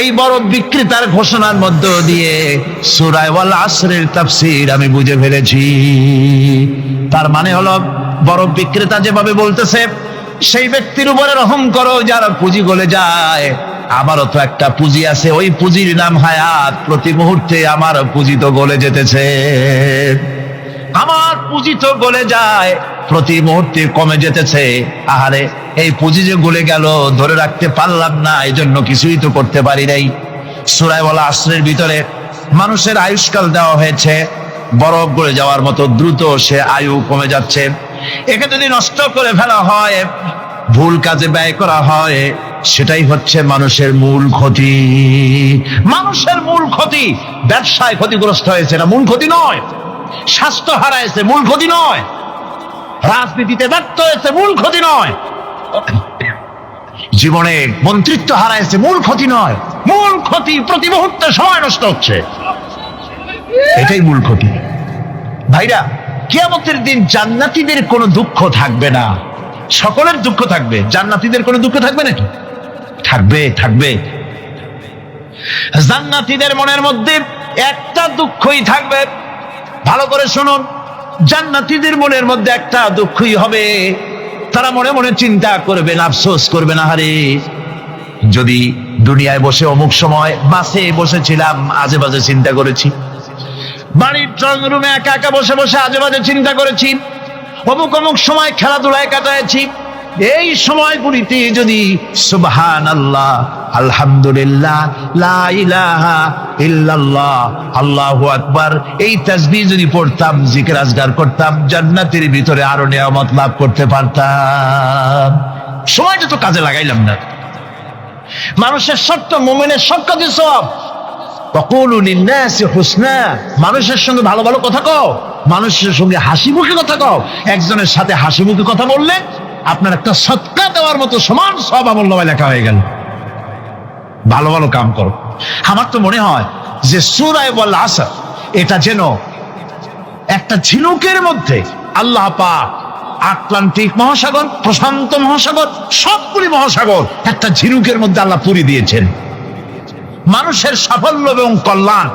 এই বড় বিক্রেতার ঘোষণার মধ্য দিয়ে সূরা ওয়াল আসরের তাফসীর আমি বুঝে ফেলেছি। তার মানে হলো, বড় বিক্রেতা যেভাবে বলতেছে, সেই ব্যক্তির উপরে রহম করো যার পুঁজি গলে যায়। আমারও তো একটা পুঁজি আছে, ওই পুঁজির নাম হায়াত। প্রতি মুহূর্তে আমার পুঁজি তো গলে যেতেছে, আমার পুঁজি তো গলে যায়, প্রতি মুহূর্তে কমে যেতেছে। আহারে, এই পুঁজি যে গলে গেল, ধরে রাখতে পারলাম না, এই জন্য কিছুই তো করতে পারি নাই। সূরা ওয়াল আসরের ভিতরে মানুষের আয়ুষ্কাল দেওয়া হয়েছে, বরফ গলে যাওয়ার মতো দ্রুত সে আয়ু কমে যাচ্ছে। একে যদি নষ্ট করে ফেলা হয়, ভুল কাজে ব্যয় করা হয়, সেটাই হচ্ছে মানুষের মূল ক্ষতি। মানুষের মূল ক্ষতি, ব্যবসায় ক্ষতিগ্রস্ত হয়েছে না, মূল ক্ষতি নয়। স্বাস্থ্য হারাইছে, মূল ক্ষতি নয়। রাজনীতিতে ব্যর্থ হয়েছে, মূল ক্ষতি নয়। জীবনে মন্ত্রিত্ব হারাইছে, মূল ক্ষতি নয়। মূল ক্ষতি প্রতি মুহূর্তে সময় নষ্ট হচ্ছে, এটাই মূল ক্ষতি। ভাইরা, কিয়ামতের দিন জান্নাতীদের কোনো দুঃখ থাকবে না, সকলের দুঃখ থাকবে। জান্নাতীদের কোনো দুঃখ থাকবে নাকি? থাকবে। জান্নাতীদের মনের মধ্যে একটা দুঃখই থাকবে। ভালো করে শুনুন, জান্নাতীদের মনের মধ্যে একটা দুঃখই হবে, তারা মনে মনে চিন্তা করবেন, আফসোস করবেন, আহারে যদি দুনিয়ায় বসে অমুক সময় বাসে বসেছিলাম, আজে বাজে চিন্তা করেছি, বাড়ির ড্রয়িং রুমে একা একা বসে বসে আজে বাজে চিন্তা করেছি, অমুক অমুক সময় খেলাধুলায় কাটাইছি, এই সময়গুলিতে যদি সুবহানাল্লাহ, আলহামদুলিল্লাহ, লা ইলাহা ইল্লাল্লাহ, আল্লাহু আকবার এই তাসবিহ যদি পড়তাম, জিকির আজগার করতাম, জান্নাতের ভিতরে আরো নিয়ামত লাভ করতে পারতাম। সময়টা তো কাজে লাগাইলাম না। মানুষের সত্য, মুমিনের সত্য সব ওয়াকুলু লিন-নাসি হুসনা, মানুষের সঙ্গে ভালো ভালো কথা কও, মানুষের সঙ্গে হাসি মুখে কথা কও। একজনের সাথে হাসি মুখে কথা বললে আপনার একটা সদকা দেওয়ার মতো সমান সব আমলনামায় লেখা হয়ে গেল। ভালো ভালো কাম করো। আমার তো মনে হয় যে সূরা ওয়াল আসর এটা যেন একটা ঝিনুকের মধ্যে আল্লাহ পাক আটলান্টিক মহাসাগর, প্রশান্ত মহাসাগর, সবগুলি মহাসাগর একটা ঝিনুকের মধ্যে আল্লাহ পুরি দিয়েছেন। মানুষের সাফল্য এবং কল্যাণ,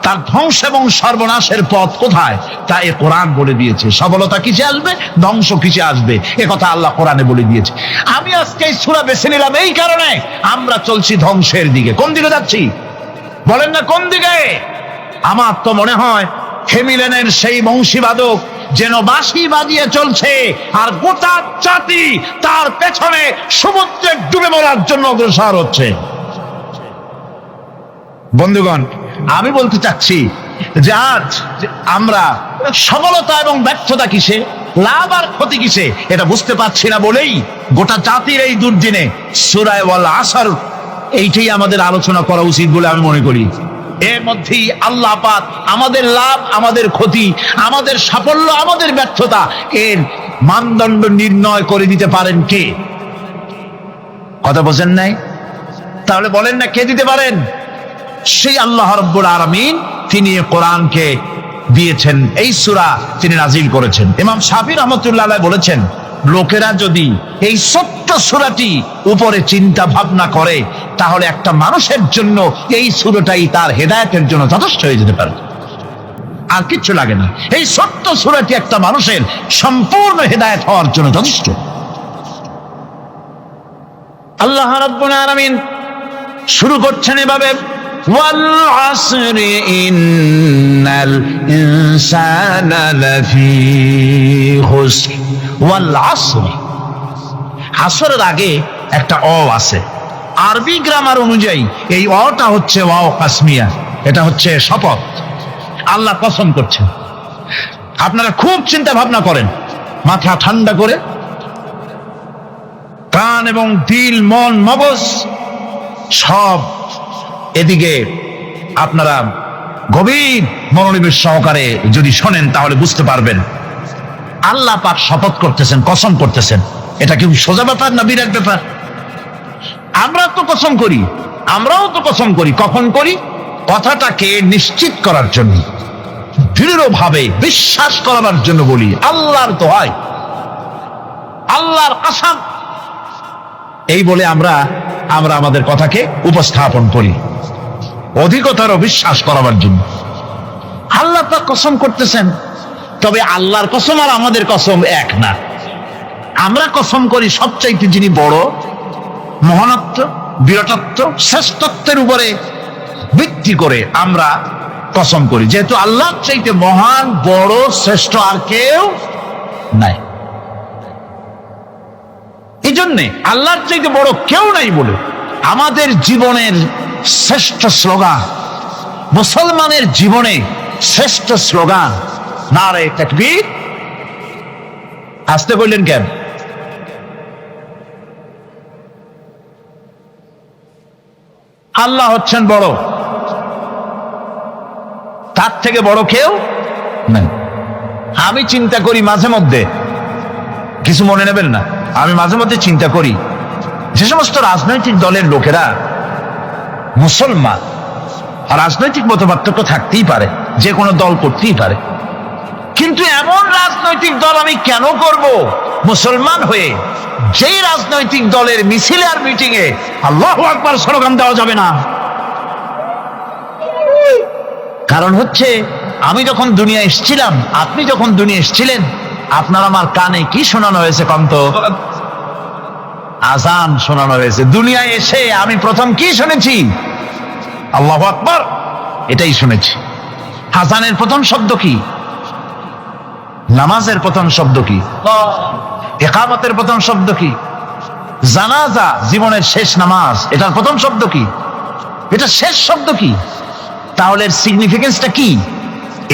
তার ধ্বংস এবং সর্বনাশের পথ কোথায় তা এ কোরআন বলে দিয়েছে। সফলতা কিসে আসবে, ধ্বংস কিসে আসবে, এ কথা আল্লাহ কোরআনে বলে দিয়েছে। আমি আজকে এই সূরা বেছে নিলাম এই কারণে, আমরা চলছি ধ্বংসের দিকে। কোন দিকে যাচ্ছি বলেন না, কোন দিকে? আমার তো মনে হয় হেমিলেনের সেই বংশীবাদক যেন বাঁশি বাজিয়ে চলছে, আর গোটা জাতি তার পেছনে সমুদ্রে ডুবে মরার জন্য অগ্রসর হচ্ছে। বন্ধুগণ, আমি বলতে চাচ্ছি যে আজ আমরা সফলতা এবং ব্যর্থতা কিসে, লাভ আর ক্ষতি কিসে এটা বুঝতে পারছি না বলেই গোটা জাতির এই দুর্দিনে সূরা ওয়াল আসর এইটাই আমাদের আলোচনা করা উচিত বলে আমি মনে করি। এর মধ্যেই আল্লাহ পাক আমাদের লাভ, আমাদের ক্ষতি, আমাদের সাফল্য, আমাদের ব্যর্থতা এর মানদণ্ড নির্ণয় করে দিতে পারেন কে? কথা বোঝেন নাই? তাহলে বলেন না কে দিতে পারেন? সেই আল্লাহ রাব্বুল আলামিন, তিনি কোরআনকে দিয়েছেন, এই সূরা তিনি নাজিল করেছেন। ইমাম শাফি রাহমাতুল্লাহ আলাইহি বলেছেন, লোকেরা যদি এই ছোট্ট সূরাটি উপরে চিন্তা ভাবনা করে তাহলে একটা মানুষের জন্য এই সূরাটাই তার হেদায়েতের জন্য যথেষ্ট হয়ে যেতে পারে, আর কিচ্ছু লাগে না। এই ছোট্ট সূরাটি একটা মানুষের সম্পূর্ণ হেদায়েত হওয়ার জন্য যথেষ্ট। আল্লাহ রাব্বুল আলামিন শুরু করছেন এভাবে, ওয়াল আসরি ইন্নাল ইনসানা লাফি খুসর। ওয়াল আসরি, আসরের আগে একটা অ আছে। আরবি গ্রামার অনুযায়ী এই অটা হচ্ছে ওয়াও কাসমিয়া, এটা হচ্ছে শপথ। আল্লাহ কসম করছেন। আপনারা খুব চিন্তা ভাবনা করেন, মাথা ঠান্ডা করে, কান এবং দিল, মন, মগজ সব এদিকে আপনারা গভীর মনোনিবেশ সহকারে যদি শোনেন তাহলে বুঝতে পারবেন আল্লাহ পাক শপথ করতেছেন, কসম করতেছেন। এটা কি সোজা ব্যাপার না বিরাট ব্যাপার? আমরাও তো কসম করি। কখন করি? কথাটাকে নিশ্চিত করার জন্য, দৃঢ়ভাবে বিশ্বাস করার জন্য বলি, আল্লাহর দোহাই, আল্লাহর কসম, এই বলে আমরা আমাদের কথাকে উপস্থাপন করি অধিকতর বিশ্বাস করার জন্য। আল্লাহ পাক কসম করতেছেন, তবে আল্লাহর কসম আর আমাদের কসম এক না। আমরা কসম করি সবচাইতে যিনি বড়, মহানত্ব, বিরাটত্ব, শ্রেষ্ঠত্বের উপরে ভিত্তি করে আমরা কসম করি, যেহেতু আল্লাহর চাইতে মহান, বড়, শ্রেষ্ঠ আর কেউ নাই। এই জন্যে আল্লাহর চাইতে বড় কেউ নাই বলে আমাদের জীবনের শ্রেষ্ঠ স্লোগান, মুসলমানের জীবনে শ্রেষ্ঠ স্লোগান নারে তাকবীর। আসতে বললেন কেন? আল্লাহ হচ্ছেন বড়, তার থেকে বড় কেউ নাই। আমি চিন্তা করি মাঝে মধ্যে, কিছু মনে নেবেন না, আমি মাঝে মধ্যে চিন্তা করি যে সমস্ত রাজনৈতিক দলের লোকেরা মুসলমান, রাজনৈতিক মতপার্থক্য থাকতেই পারে, যে কোনো দল করতেই পারে, কিন্তু এমন রাজনৈতিক দল আমি কেন করব মুসলমান হয়ে যেই রাজনৈতিক দলের মিছিলে আর মিটিং এ আল্লাহু আকবার স্লোগান দেওয়া যাবে না? কারণ হচ্ছে আমি যখন দুনিয়া এসেছিলাম, আপনি যখন দুনিয়া এসেছিলেন, আপনার আমার কানে কি শোনানো হয়েছে কন্ত? আজান শোনানো হয়েছে। দুনিয়ায় এসে আমি প্রথম কি শুনেছি? আল্লাহু আকবার, এটাই শুনেছি। আজানের প্রথম শব্দ কি? নামাজের প্রথম শব্দ কি? ইকামতের প্রথম শব্দ কি? জানাজা, জীবনের শেষ নামাজ, এটার প্রথম শব্দ কি? এটা শেষ শব্দ কি? তাহলে এর সিগনিফিকেন্সটা কি?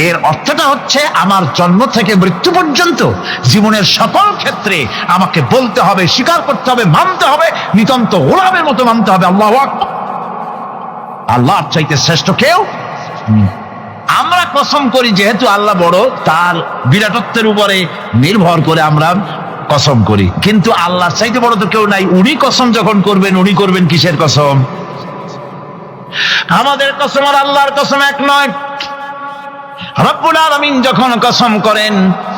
এর অর্থটা হচ্ছে আমার জন্ম থেকে মৃত্যু পর্যন্ত জীবনের সকল ক্ষেত্রে আমাকে বলতে হবে, স্বীকার করতে হবে, মানতে হবে, নিতান্ত গোলামের মতো মানতে হবে আল্লাহু আকবার। আল্লাহর চাইতে শ্রেষ্ঠ কেউ। আমরা কসম করি যেহেতু আল্লাহ বড়, তার বিরাটত্বের উপরে নির্ভর করে আমরা কসম করি, কিন্তু আল্লাহর চাইতে বড় তো কেউ নাই। উনি কসম যখন করবেন, উনি করবেন কিসের কসম? আমাদের কসম আর আল্লাহর কসম এক নয়। রব্বুল আলামিন যখন কসম করেন,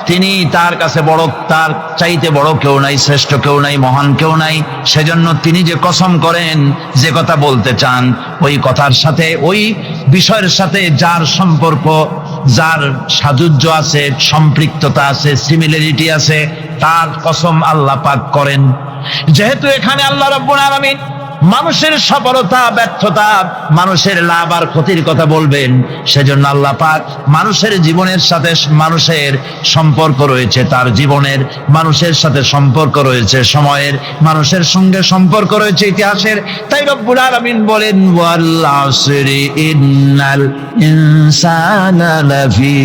তিনি তার কাছে বড়, তার চাইতে বড় কেউ নাই, শ্রেষ্ঠ কেউ নাই, মহান কেউ নাই। সেজন্য তিনি যে কসম করেন, যে কথা বলতে চান, ওই কথার সাথে, ওই বিষয়ের সাথে যার সম্পর্ক, যার সাযুজ্য আছে, সম্পৃক্ততা আছে, সিমিলারিটি আছে, তার কসম আল্লাহ পাক করেন। যেহেতু এখানে আল্লাহ রাব্বুল আলামিন মানুষের সফলতা, ব্যর্থতা, মানুষের লাভ আর ক্ষতির কথা বলবেন, সেজন্য আল্লাহ পাক মানুষের জীবনের সাথে, মানুষের সম্পর্ক রয়েছে তার জীবনের, মানুষের সাথে সম্পর্ক রয়েছে সময়ের, মানুষের সঙ্গে সম্পর্ক রয়েছে ইতিহাসের। তাই রব্বুল আলামিন বলেন, ওয়াল আসরি ইন্নাল ইনসানা লাফি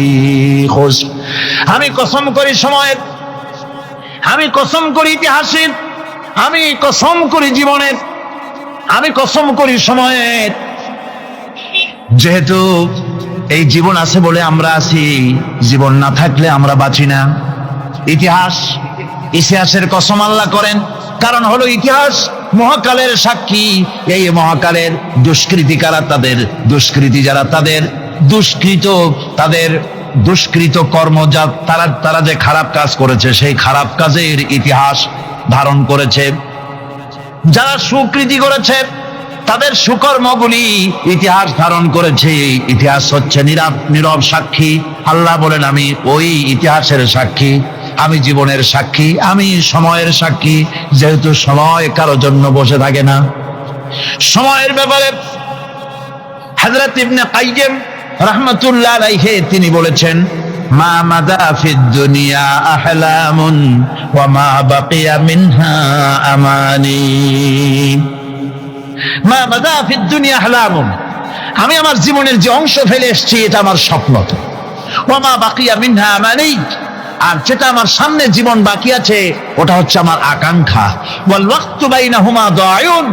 খুসর। আমি কসম করি সময়ের, আমি কসম করি ইতিহাসের, আমি কসম করি জীবনের, আমি কসম করি সময়ের। যেহেতু এই জীবন আছে বলে আমরা আছি, জীবন না থাকলে আমরা বাঁচি না। ইতিহাসের কসম আল্লাহ করেন, কারণ হলো ইতিহাস মহাকালের সাক্ষী। এই মহাকালের দুষ্কৃতিকারা, তাদের দুষ্কৃতি যারা, তাদের দুষ্কৃত, তাদের দুষ্কৃত কর্ম, যা তারা যে খারাপ কাজ করেছে, সেই খারাপ কাজের ইতিহাস ধারণ করেছে। যারা সুকৃতি করেছে, তাদের সুকর্মগুলি ইতিহাস ধারণ করেছে। ইতিহাস হচ্ছে নীরব সাক্ষী। আল্লাহ বলেন, আমি ওই ইতিহাসের সাক্ষী, আমি জীবনের সাক্ষী, আমি সময়ের সাক্ষী। যেহেতু সময় কারো জন্য বসে থাকে না। সময়ের ব্যাপারে হযরত ইবনে কাইয়িম রাহমাতুল্লাহ আলাইহি তিনি বলেছেন, মা মাদা ফিদ দুনিয়া আহলামুন ওয়া মা বাকিয়া মিনহা আমানি। মা মাদা ফিদ দুনিয়া আহলামুন, আমি আমার জীবনের যে অংশ ফেলে এসেছি এটা আমার স্বপ্ন। ওয়া মা বাকিয়া মিনহা আমানি, আর যেটা আমার সামনে জীবন বাকি আছে ওটা হচ্ছে আমার আকাঙ্ক্ষা। ওয়াল ওয়াক্তু বাইনাহুমা দায়ুন,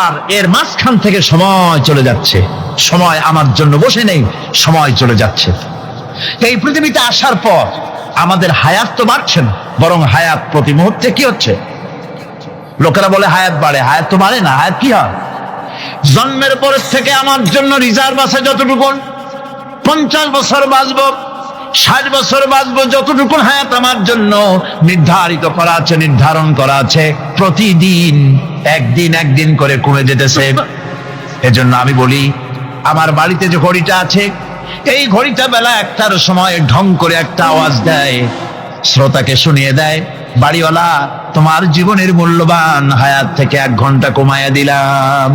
আর এর মাঝখান থেকে সময় চলে যাচ্ছে। সময় আমার জন্য বসে নেই, সময় চলে যাচ্ছে। এই পৃথিবীতে আসার পর আমাদের হায়াত তো বাড়ছে না, বরং হায়াত প্রতি মুহূর্তে কি হচ্ছে? লোকেরা বলে হায়াত বাড়ে, হায়াত তো বাড়ে না। হায়াত কি হয়? জন্মের পরের থেকে আমার জন্য রিজার্ভ আছে যতটুকু, 50 বছর বাঁচবো, 60 বছর বাঁচবো, যতটুকু হায়াত আমার জন্য নির্ধারিত করা আছে, নির্ধারণ করা আছে, প্রতিদিন একদিন করে কমে যেতেছে। এজন্য আমি বলি, আমার বাড়িতে যে ঘড়িটা আছে, এই ঘড়িটা বেলা 1টার সময় ঢং করে একটা আওয়াজ দেয়, শ্রোতাকে শুনিয়ে দেয়, বাড়িওয়ালা তোমার জীবনের মূল্যবান হায়াত থেকে 1 ঘন্টা কমায়া দিলাম।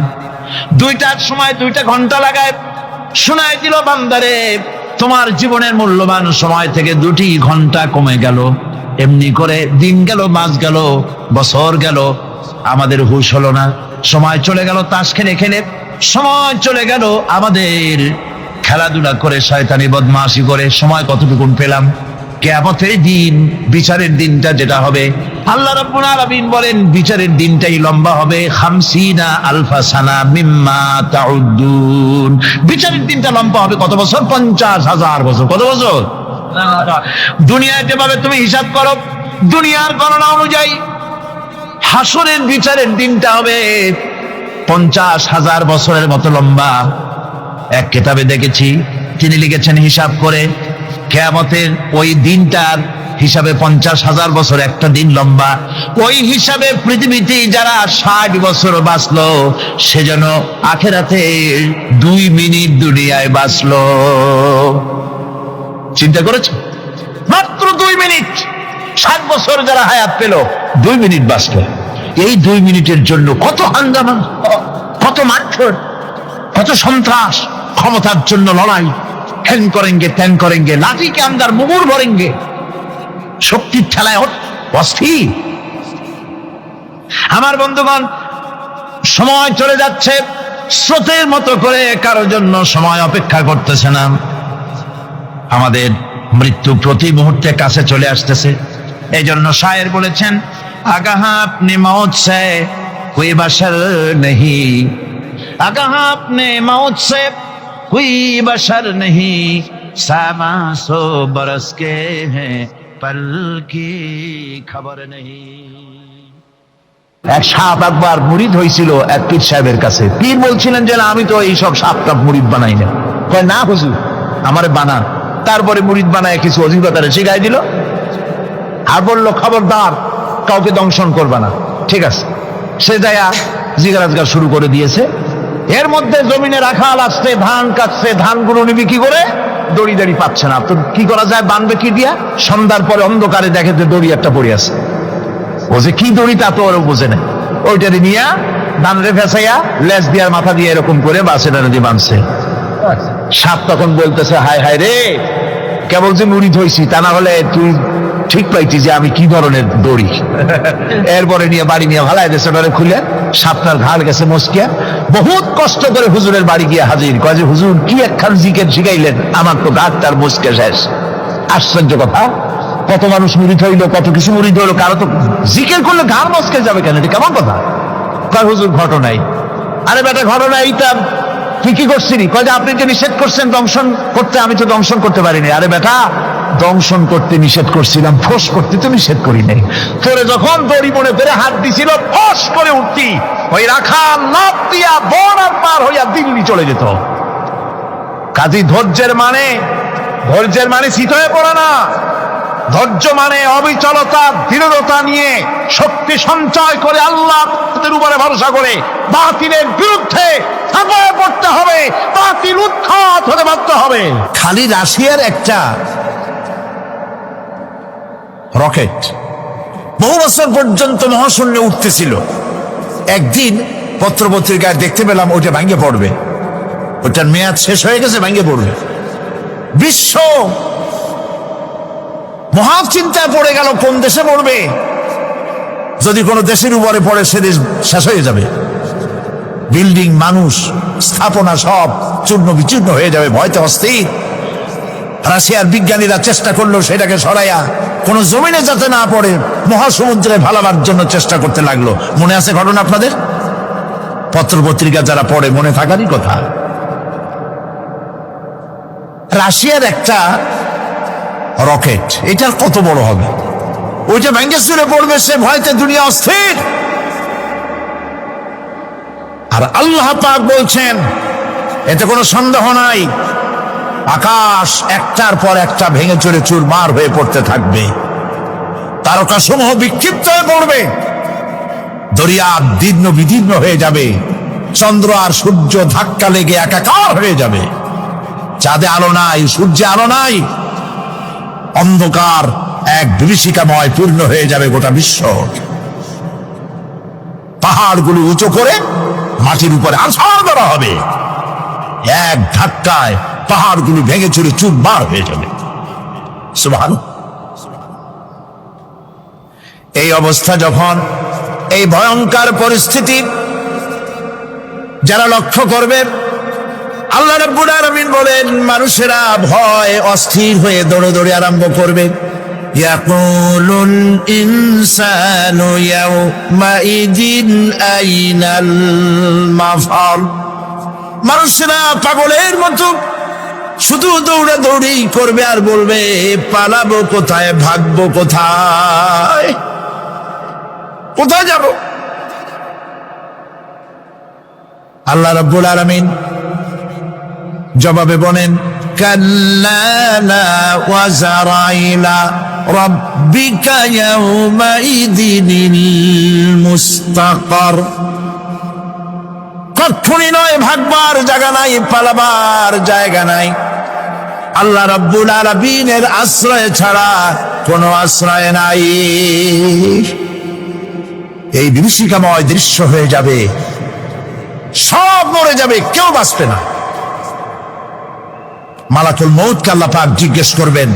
2টার সময় 2টা ঘন্টা লাগায় শোনায় দিল, বান্দারে তোমার জীবনের মূল্যবান সময় থেকে 2টি ঘন্টা কমে গেল। এমনি করে দিন গেল, মাস গেল, বছর গেল, আমাদের হুঁশ হলো না। সময় চলে গেল তাস খেলে খেলে, সময় চলে গেল আমাদের খেলাধুলা করে, শয়তানি বদমাশি করে। সময় কতটুকু পেলাম? কিয়ামতের দিন, বিচারের দিনটা যেটা হবে, আল্লাহ রাব্বুল আলামিন বলেন বিচারের দিনটাই লম্বা হবে 50 আলফা সানা মিম্মা তাউদ্দুন। বিচারের দিনটা লম্বা হবে কত বছর? 50,000 বছর। কত বছর? দুনিয়ায় যেভাবে তুমি হিসাব করো, দুনিয়ার গণনা অনুযায়ী হাসরের বিচারের দিনটা হবে 50,000 বছরের মতো লম্বা। এক কিতাবে দেখেছি, তিনি লিখেছেন হিসাব করে, কিয়ামতের ওই দিনটার হিসাবে 50,000 বছর একটা দিন লম্বা। ওই হিসাবে পৃথিবীতে যারা 60 বছর বাঁচলো, সেজন্য আখেরাতে 2 মিনিট দুনিয়ায় বাঁচলো। চিন্তা করেছে? মাত্র 2 মিনিট। 60 বছর যারা হায়াত পেল 2 মিনিট বাঁচল। এই 2 মিনিটের জন্য কত হাঙ্গামা, কত মারধর, কত সন্ত্রাস, ক্ষমতার জন্য লড়াই, হ্যান করেঙ্গে ত্যান করেঙ্গে, লাঠি কে আন্দার মুগুর ভরেঙ্গে, শক্তির ঠেলায় অস্থির। আমার বন্ধুগণ, সময় চলে যাচ্ছে, স্রোতের মতো করে কারোর জন্য সময় অপেক্ষা করতেছে না। আমাদের মৃত্যু প্রতি মুহূর্তে কাছে চলে আসতেছে। এই জন্য শায়ের বলেছেন, আগাহ আপনি মৌত সে কোই বশর নেহি, আগাহ আপনি মৌত সে কোই বশর নেহি, সামা সো বরস কে হ্যাঁ পল কি খবর নেহি। এক সাপ একবার মুরিদ হয়েছিল এক পীর সাহেবের কাছে। পীর বলছিলেন যে, আমি তো এইসব সাপ টাপ মুরিদ বানাই না। কয়, না হুজুর, আমারে বানান। তারপরে মুরিদ বানায় কিছু অভিজ্ঞতা শিখাই দিল, আর বললো, খবরদার কাউকে দংশন করবা না। ঠিক আছে, সে যায়া জিজ্ঞাসা শুরু করে দিয়েছে। এর মধ্যে জমিনে রাখাল আসছে, ধান কাটছে, ধানগুলো নিবি কি করে, দড়ি দাড়ি পাচ্ছে না। তো কি করা যায়, বানবে কি দিয়া? সন্ধ্যার পরে অন্ধকারে দেখে যে দড়ি একটা পড়ে আছে। ও যে কি দড়ি তা তো ওরা বোঝে না। ওইটারে নিয়া ধানরে ফেসাইয়া লেজ দিয়ার মাথা দিয়ে এরকম করে বাসে দিয়ে বাঁধছে। সাপ তখন বলতেছে, হায় হায় রে, কেবল যে মুরিদ হইছি, তা না হলে তুই ঠিক পাইতি যে আমি কি ধরনের দড়ি। এরপরে নিয়ে বাড়ি নিয়ে ভালাই দেশে খুলে সাপটার ঘাড় গেছে মস্কিয়া। বহুত কষ্ট করে হুজুরের বাড়ি গিয়ে হাজির। কয় যে, হুজুর কি একখান জিকের শিখাইলেন, আমার তো ঘাড়টার মস্কে শেষ। আশ্চর্য কথা, কত মানুষ মুরিদ হইলো, কত কিছু মুরিদ হইলো, কারো তো জিকের করলে ঘাড় মস্কে যাবে কেন? এটা কেমন কথা? কয়, হুজুর ঘটনাই। আরে বেটা, ঘটনা এইটা তুই কি করছিলি? কয় যে, আপনি যে নিষেধ করছেন দংশন করতে, আমি তো দংশন করতে পারিনি। আরে বেটা, দংশন করতে নিষেধ করছিলাম, ফোঁস করতে তো নিষেধ করি নাই। তোরে যখন দড়ি মনে করে হাত দিছিল, ফোঁস করে উঠতি, ওই রাখা লাফ দিয়া বর্ডার পার হইয়া দিল্লি চলে যেত। কাজী ধৈর্যের মানে শীত হয়ে পড়ে না। ধৈর্য মানে অবিচলতা, দৃঢ়তা নিয়ে শক্তি সঞ্চয় করে আল্লাহর উপরে ভরসা করে বাতিলের বিরুদ্ধে ঝাঁপিয়ে পড়তে হবে, বাতিল উৎখাত হতে বাধ্য হবে। খালি রাশিয়ার একটা রকেট বহু বছর পর্যন্ত মহাশূন্যে উঠতেছিল। একদিন পত্রপত্রিকায় দেখতে পেলাম ওইটা ভেঙে পড়বে, ওটার মেয়াদ শেষ হয়ে গেছে, ভেঙে পড়বে। বিশ্ব মহাচিন্তায় পড়ে গেল, কোন দেশে পড়বে? যদি কোনো দেশের উপরে পড়ে, সে দেশ শেষ হয়ে যাবে। বিল্ডিং, মানুষ, স্থাপনা সব চূর্ণ বিচূর্ণ হয়ে যাবে। ভয়তে অস্থির। রাশিয়ার বিজ্ঞানীরা চেষ্টা করলো সেটাকে সরাইয়া কোনো জমিনে যাতে না পড়ে মহাসমুদ্রে ভালাবার জন্য চেষ্টা করতে লাগলো। মনে আছে ঘটনা আপনাদের? পত্রপত্রিকা যারা পড়ে মনে থাকারই কথা। রাশিয়ার একটা রকেট, এটার কত বড় হবে, ওইটা ভেঙে চুরে পড়বে, সে ভয়তে দুনিয়া অস্থির। আর আল্লাহ পাক বলছেন, এতে কোনো সন্দেহ নাই, আকাশ একটার পর একটা ভেঙে চুরে চুরমার হয়ে পড়তে থাকবে, তারকাসমূহ বিক্ষিপ্ত হয়ে পড়বে, দরিয়া দীর্ণ বিদীর্ণ হয়ে যাবে, চন্দ্র আর সূর্য ধাক্কা লেগে একাকার হয়ে যাবে, চাঁদে আলো নাই, সূর্যে আলো নাই, অন্ধকার এক বিভীষিকাময় পূর্ণ হয়ে যাবে গোটা বিশ্ব। পাহাড়গুলো উঁচু করে মাটির উপরে আছাড় করা হবে, এক ধাক্কায় পাহাড়গুলো ভেঙে চুরে চুরমার হয়ে যাবে। সুবহানাল্লাহ। এই অবস্থা যখন, এই ভয়ঙ্কর পরিস্থিতি যারা লক্ষ্য করবে, আল্লাহ রাব্বুল আলামিন বলেন, মানুষেরা ভয় অস্থির হয়ে দৌড়াদৌড়ি আরম্ভ করবে। ইয়াকুলুল ইনসানু ইয়াউমাইদিন আইনাল মাফার। মানুষেরা পাগলের মতো শুধু দৌড়াদৌড়ি করবে আর বলবে, পালাবো কোথায়, ভাগবো কোথায়, কোথায় যাব? আল্লাহ রাব্বুল আলামিন জবাবে বলেন, কাল্লা লা ওয়াজারাইলা রাব্বিকা ইয়াউমাইদিনিল মুস্তাকার। কখনই নয়, ভাগবার জায়গা নাই, পালাবার জায়গা নাই। আল্লাহ রাব্বুল আলামিনের আশ্রয় ছাড়া কোনো আশ্রয় নাই। এই বিভীষিকাময় দৃশ্য হয়ে যাবে, সব মরে যাবে, কেউ বাঁচবে না। মালাকুল মউতকে আল্লাহ পাক জিজ্ঞেস করবেন,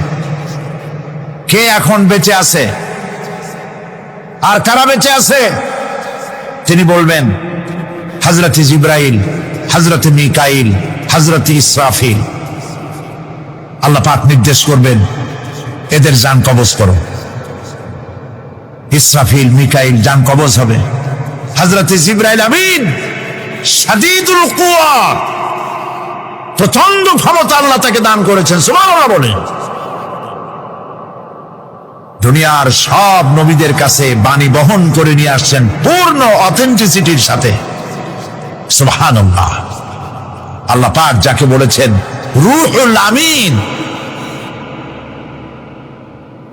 কে এখন বেঁচে আছে আর কারা বেঁচে আছে? তিনি বলবেন, হযরত জিবরাইল, হযরত মিকাইল, হযরত ইসরাফিল। আল্লাহ পাক নির্দেশ করবেন, এদের জান কবজ করো। ইসরাফিল, মিকাইল জান কবজ হবে। হযরত জিবরাইল আমিন শাদীদুল কুওয়া, প্রচন্ড ক্ষমতা আল্লাহ তাকে দান করেছেন, সুবহানাল্লাহ বলেন। দুনিয়ার সব নবীদের কাছে বাণী বহন করে নিয়ে আসছেন পূর্ণ অথেন্টিসিটির সাথে, সুবহানাল্লাহ। আল্লাহ পাক যাকে বলেছেন রূহুল আমিন,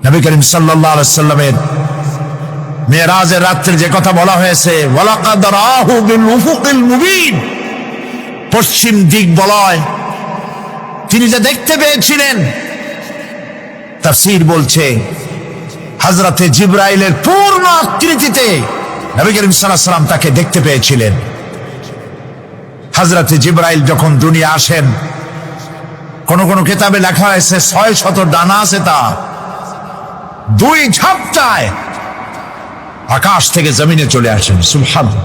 নবী করিম সাল্লাল্লাহু আলাইহি সাল্লামের মেরাজের রাত্রে যে কথা বলা হয়েছে, ওয়ালাকাদ রাহু বিল উফুকিল মুবিন, পশ্চিম দিক বলয় তিনি যা দেখতে পেয়েছিলেন, তাফসীর বলছে হযরতে জিবরাইলের পূর্ণ আকৃতিতে নবী করিম সাল্লাল্লাহু আলাইহি সাল্লাম তাকে দেখতে পেয়েছিলেন। হযরতে জিবরাইল যখন দুনিয়া আসেন, কোন কোন কিতাবে লেখা হয়েছে 600 ডানা আছে তার, 2 ঝাপটায় আকাশ থেকে জমিনে চলে আসেন, সুবহানাল্লাহ।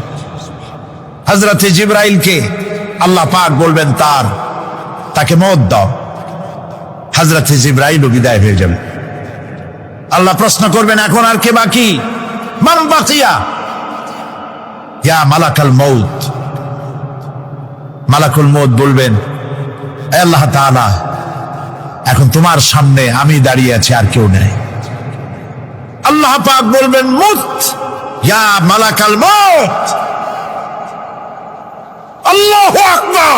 হযরতে জিবরাইলকে আল্লাহ পাক বলবেন তাকে মওত দাও, হযরতে জিবরাইলও বিদায় হয়ে যাবে। আল্লাহ প্রশ্ন করবেন, এখন আর কে বাকি? মান বাকিয়া ইয়া মালাকাল মউত। মালাকুল মউত বলবেন, হে আল্লাহ তাআলা, এখন তোমার সামনে আমি দাঁড়িয়ে আছি, আর কেউ নেই। আল্লাহ পাক বলবেন, মুত ইয়া মালাকাল মউত। আল্লাহু আকবার,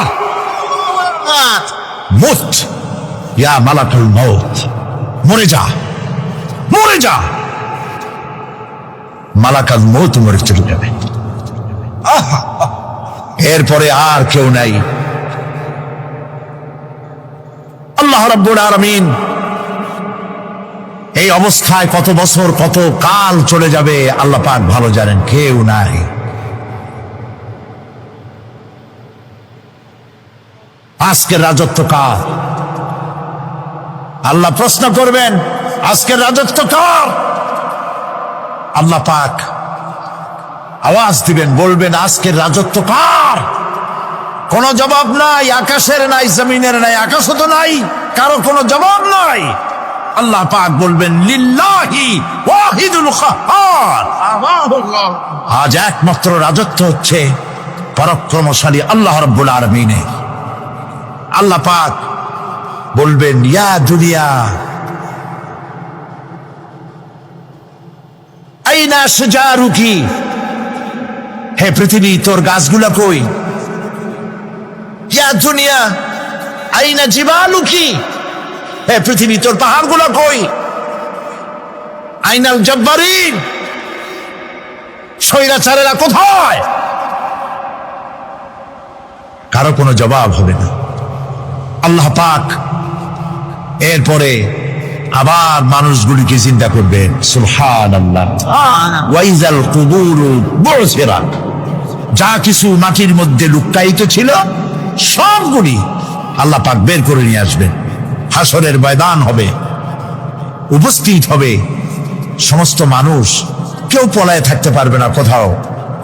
মুত ইয়া মালাকুল মউত, মরে যা, মরে যা। মালাকাল মউত মরে চলে যাবে। এরপরে আর কেউ নাই। আল্লাহ রাব্বুল আলামিন এই অবস্থায় কত বছর, কত কাল চলে যাবে আল্লাহ পাক ভালো জানেন, কেউ নাই। আজকের রাজত্ব কার? আল্লাহ প্রশ্ন করবেন, আজকের রাজত্ব কার? আল্লাহ পাক আওয়াজ দিবেন, বলবেন, আজকের রাজত্ব কার? কোন জবাব নাই, আকাশের নাই, জমিনের নাই, আকাশও তো নাই, কারো কোনো জবাব নাই। আল্লাহ পাক বলবেন, লিল্লাহি ওয়াহিদুল কাহ্হার। আজ একমাত্র রাজত্ব হচ্ছে পরাক্রমশালী আল্লাহ রাব্বুল আলামিনের। আল্লাহ পাক বলবেন, ইয়া দুনিয়া আইনা শাজারুকি, হে পৃথিবী তোর গাছগুলা কই? ইয়া দুনিয়া আইনা জিবালুকি, হে পৃথিবী তোর পাহাড়গুলা কই? আইনাল জব্বারিন, স্বৈরাচারেরা কোথায়? কারো কোনো জবাব হবে না। আল্লাহ পাক এরপরে আবার মানুষগুলিকে চিন্তা করবেন, সুবহানাল্লাহ। ওয়াইজাল কুবুরু বুসিরাত, যা কিছু মাটির মধ্যে লুকায়িত ছিল সবগুলি আল্লাহ পাক বের করে নিয়ে আসবেন। হাসরের ময়দান হবে, উপস্থিত হবে সমস্ত মানুষ, কেউ পলায় থাকতে পারবে না কোথাও।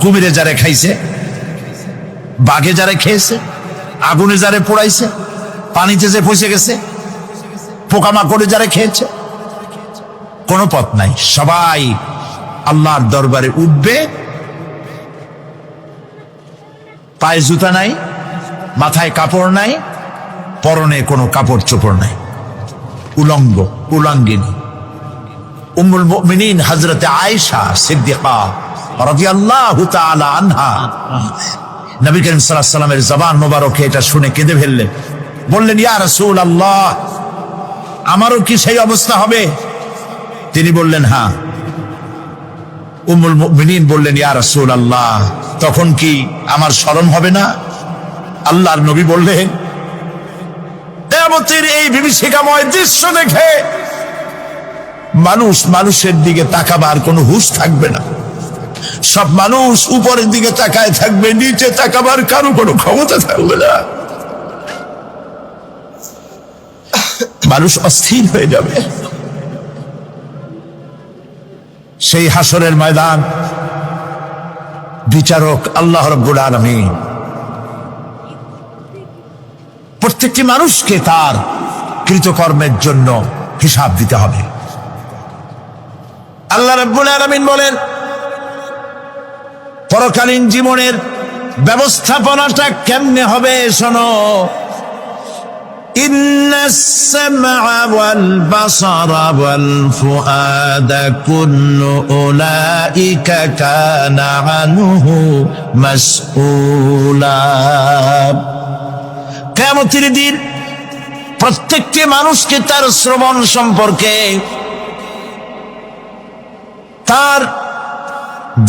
কুমিরে যারে খাইছে, বাঘে যারে খেয়েছে, আগুনে যারে পোড়াইছে, পানিতে যে পচে গেছে, পোকামাকড়ে যারা খেয়েছে, কোনো পথ নাই। সবাই আল্লাহর দরবারে উঠবে, পায়ে জুতা নাই, মাথায় কাপড় নাই, পরনে কোনো কাপড় চোপড় নাই, উলঙ্গ, উলঙ্গিনী। উম্মুল মুমিনিন হযরতে আয়েশা সিদ্দিকা রাদিয়াল্লাহু তাআলা আনহা, নবী করিম সাল্লাল্লাহু আলাইহি ওয়াসাল্লামের জবান মোবারকে এটা শুনে কেঁদে ফেললেন। বললেন, ইয়া রাসূলুল্লাহ, আমারও কি সেই অবস্থা হবে? তিনি বললেন, হ্যাঁ। উম্মুল মুমিনিন বললেন, ইয়া রাসূলুল্লাহ, তখন কি আমার শরম হবে না? আল্লাহর নবী বললেন, এ কিয়ামতের এই বিভীষিকাময় দৃশ্য দেখে মানুষ মানুষের দিকে তাকাবার কোনো হুঁশ থাকবে না। সব মানুষ উপরের দিকে তাকায় থাকবে, নিচে তাকাবার কারো কোনো ক্ষমতা থাকবে না। মানুষ অস্থির হয়ে যাবে। সেই হাসরের ময়দান বিচারক আল্লাহ রাব্বুল আলামিন প্রত্যেকটি মানুষকে তার কৃতকর্মের জন্য হিসাব দিতে হবে। আল্লাহ রাব্বুল আলামিন বলেন, পরকালীন জীবনের ব্যবস্থাপনাটা কেমনে হবে শোনো। ইন্নাস সামআ ওয়াল বাসারা ওয়াল ফুআদা কুল্লু উলাইকা কানা আনহু মাসউলা। কিয়ামতের দিন প্রত্যেকটি মানুষকে তার শ্রবণ সম্পর্কে, তার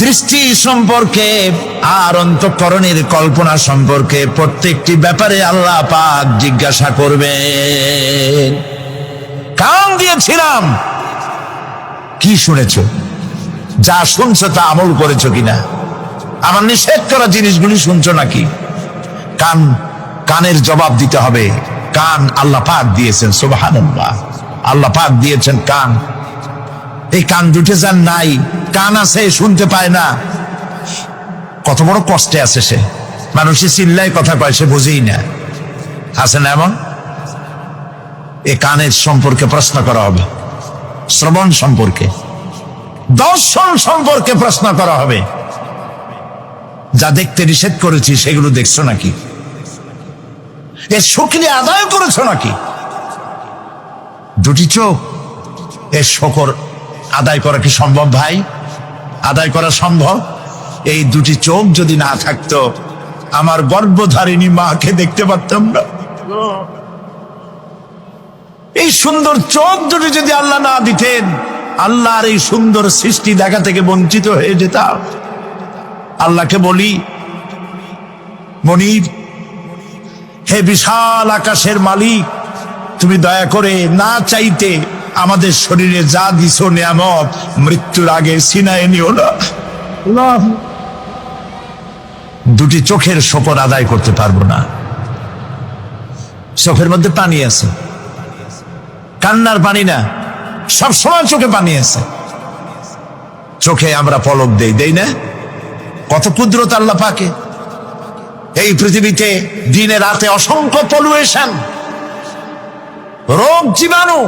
দৃষ্টি সম্পর্কে আর অন্তঃকরণের কল্পনা সম্পর্কে প্রত্যেকটি ব্যাপারে আল্লাহ পাক জিজ্ঞাসা করবেন। কান দিয়েছিলাম, কি শুনেছো? যা শুনছো তা আমল করেছো কিনা? আমার নিষেধ করা জিনিসগুলি শুনছো নাকি? কানের জবাব দিতে হবে। কান আল্লাহ পাক দিয়েছেন, সুবহানাল্লাহ। আল্লাহ পাক দিয়েছেন কান। এই কান দুটো যার নাই, কান আছে শুনতে পায় না, কত বড় কষ্টে আছে সে। মানুষের চিল্লায় কথা কয়, সে বুঝেই না। আছে না এমন? এই কানের সম্পর্কে প্রশ্ন করা হবে, শ্রবণ সম্পর্কে, দর্শন সম্পর্কে প্রশ্ন করা হবে। যা দেখতে নিষেধ করেছি সেগুলো দেখছো নাকি? এর শুকরিয়া আদায় করেছো নাকি? দুটি চোখ, এর শকর আদায় করা কি সম্ভব ভাই? আদায় করা সম্ভব? এই দুটি চোখ যদি না থাকতো, আমার গর্ভধারিণী মাকে দেখতে পারতাম না। এই সুন্দর চোখ দুটি যদি আল্লাহ না দিতেন, আল্লাহর এই সুন্দর সৃষ্টি দেখা থেকে বঞ্চিত হয়ে যেতাম। আল্লাহকে বলি, মনির, হে বিশাল আকাশের মালিক, তুমি দয়া করে না চাইতে আমাদের শরীরে যা দিছো নিয়ামত, মৃত্যুর আগে সিনায় নিও না। দুটি চোখের শকর আদায় করতে পারবো না। চোখের মধ্যে পানি আছে, কান্নার পানি না, সবসময় চোখে পানি আছে। চোখে আমরা পলক দেই না? কত কুদরত আল্লাহ পাকে। এই পৃথিবীতে দিনে রাতে অসংখ্য পলুয়েশন, রোগ জীবাণু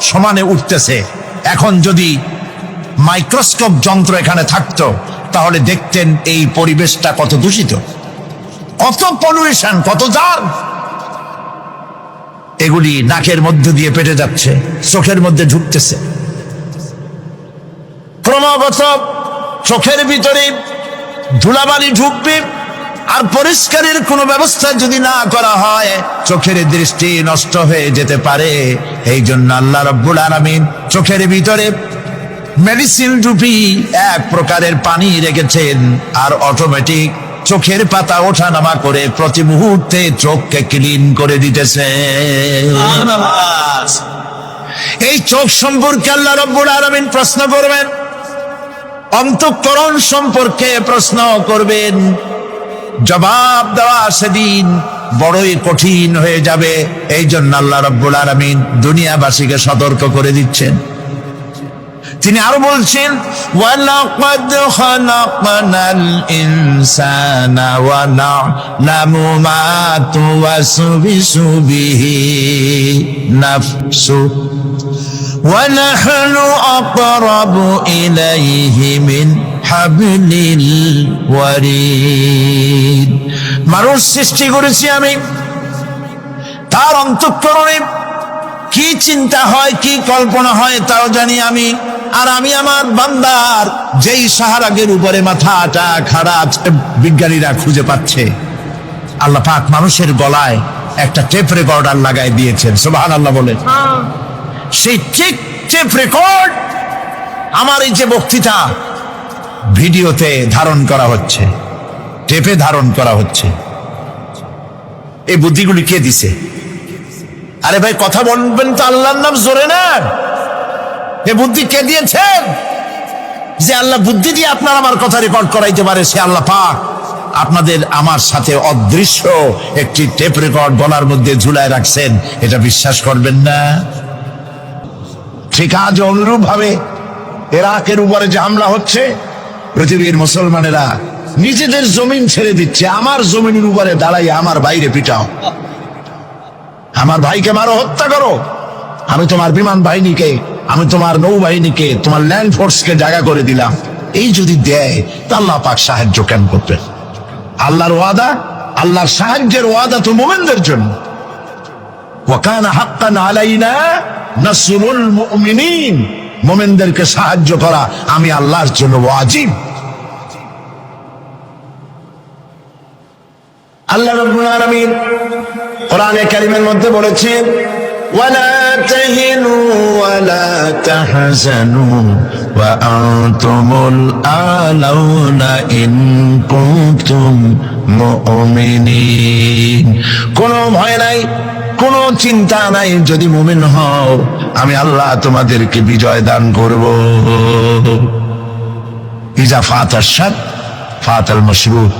সমানে উঠতেছে। এখন যদি মাইক্রোস্কোপ যন্ত্র এখানে থাকতো, তাহলে দেখতেন এই পরিবেশটা কত দূষিত, কত পলুয়েশন, কত জার। এগুলি নাকের মধ্যে দিয়ে পেটে যাচ্ছে, চোখের মধ্যে ঢুকতেছে। ক্রমাগত চোখের ভিতরে ধুলাবালি ঢুকবে, আর পরিষ্কারের কোনো ব্যবস্থা যদি না করা হয়, চোখের দৃষ্টি নষ্ট হয়ে যেতে পারে। এই জন্য আল্লাহ রাব্বুল আলামিন চোখের ভিতরে মেডিসিন রূপী এক প্রকারের পানি রেখেছেন, আর অটোমেটিক চোখের পাতা ওঠানামা করে প্রতি মুহূর্তে চোখকে ক্লিন করে দিতেছে। এই চোখ সম্পর্কে আল্লাহ রাব্বুল আলামিন প্রশ্ন করবেন, অন্তঃকরণ সম্পর্কে প্রশ্ন করবেন। জবাব দেওয়া সেদিন বড়ই কঠিন হয়ে যাবে। এই জন্য আল্লাহ রাব্বুল আলামিন দুনিয়াবাসীকে সতর্ক করে দিচ্ছেন। তিনি আরো বলছেন, ওয়ালাকাদ খালাকনাল ইনসানা ওয়া না'লামু মা তুওয়াসবিসু বিহি নাফসু ওয়া নাহনু আকরাবু ইলাইহি মিন হাবলিল ওয়ারিদ। মানুষ সৃষ্টি করেছি আমি, তার অন্তঃকরণে কি চিন্তা হয়, কি কল্পনা হয় তাও জানি আমি। আর আমি আমার বান্দার যেই সাহারাগের উপরে মাথাটা খাড়া আছে, বিজ্ঞানীরা খুঁজে পাচ্ছে। আল্লাহ পাক মানুষের গলায় একটা টেপ রেকর্ডার লাগাই দিয়েছেন, সুবহানাল্লাহ বলে। সেই ঠিক টেপ রেকর্ড আমার এই যে বক্তৃতা ভিডিওতে ধারণ করা হচ্ছে, টেপে ধারণ করা হচ্ছে। এই বুদ্ধিগুলি কে দিছে? আরে ভাই, কথা বলবেন তো আল্লাহর নাম জোরে না। এ বুদ্ধি কে দিয়েছেন? যে আল্লাহ বুদ্ধি দিয়ে আপনার আমার কথা রেকর্ড করাইতে পারে, সে আল্লাহ পাক আপনাদের আমার সাথে অদৃশ্য একটি টেপ রেকর্ড গলার মধ্যে ঝুলায় রাখছেন। এটা বিশ্বাস করবেন না? ঠিক আজ অনুরূপ ভাবে ইরাকের উপরে যে হামলা হচ্ছে, পৃথিবীর মুসলমানেরা নিজেদের জমিন ছেড়ে দিচ্ছে। আমার জমিনের উপরে দাঁড়াই আমার বাইরে পিটাও, আমার ভাইকে মারো, হত্যা করো। আমি তোমার বিমান বাহিনীকে, আমি তোমার নৌবাহিনীকে, তোমার ল্যান্ড ফোর্সকে জায়গা করে দিলাম। এই যদি দেয় তা আল্লাহ পাক সাহায্য কেন করবেন? আল্লাহর ওয়াদা, আল্লাহর সাহায্যের ওয়াদা তো মুমিনদের জন্য। ওয়া কানা হাক্কান আলাইনা নাসরুল মুমিনিন, মুমিনদেরকে সাহায্য করা আমি আল্লাহর জন্য ওয়াজিব। আল্লাহ রাব্বুল আলামিন কোরআনে কারীমের মধ্যে বলেছেন, ওয়ালা তাহিনু ওয়ালা তাহজানু ওয়া আনতুমুল আলাউনা ইন কুনতুম মুমিনিন। কোনো ভয় নাই, কোনো চিন্তা নাই, যদি মুমিন হও আমি আল্লাহ তোমাদেরকে বিজয় দান করব। ইজা ফাতাশ শাত ফাতাল মাশরুত।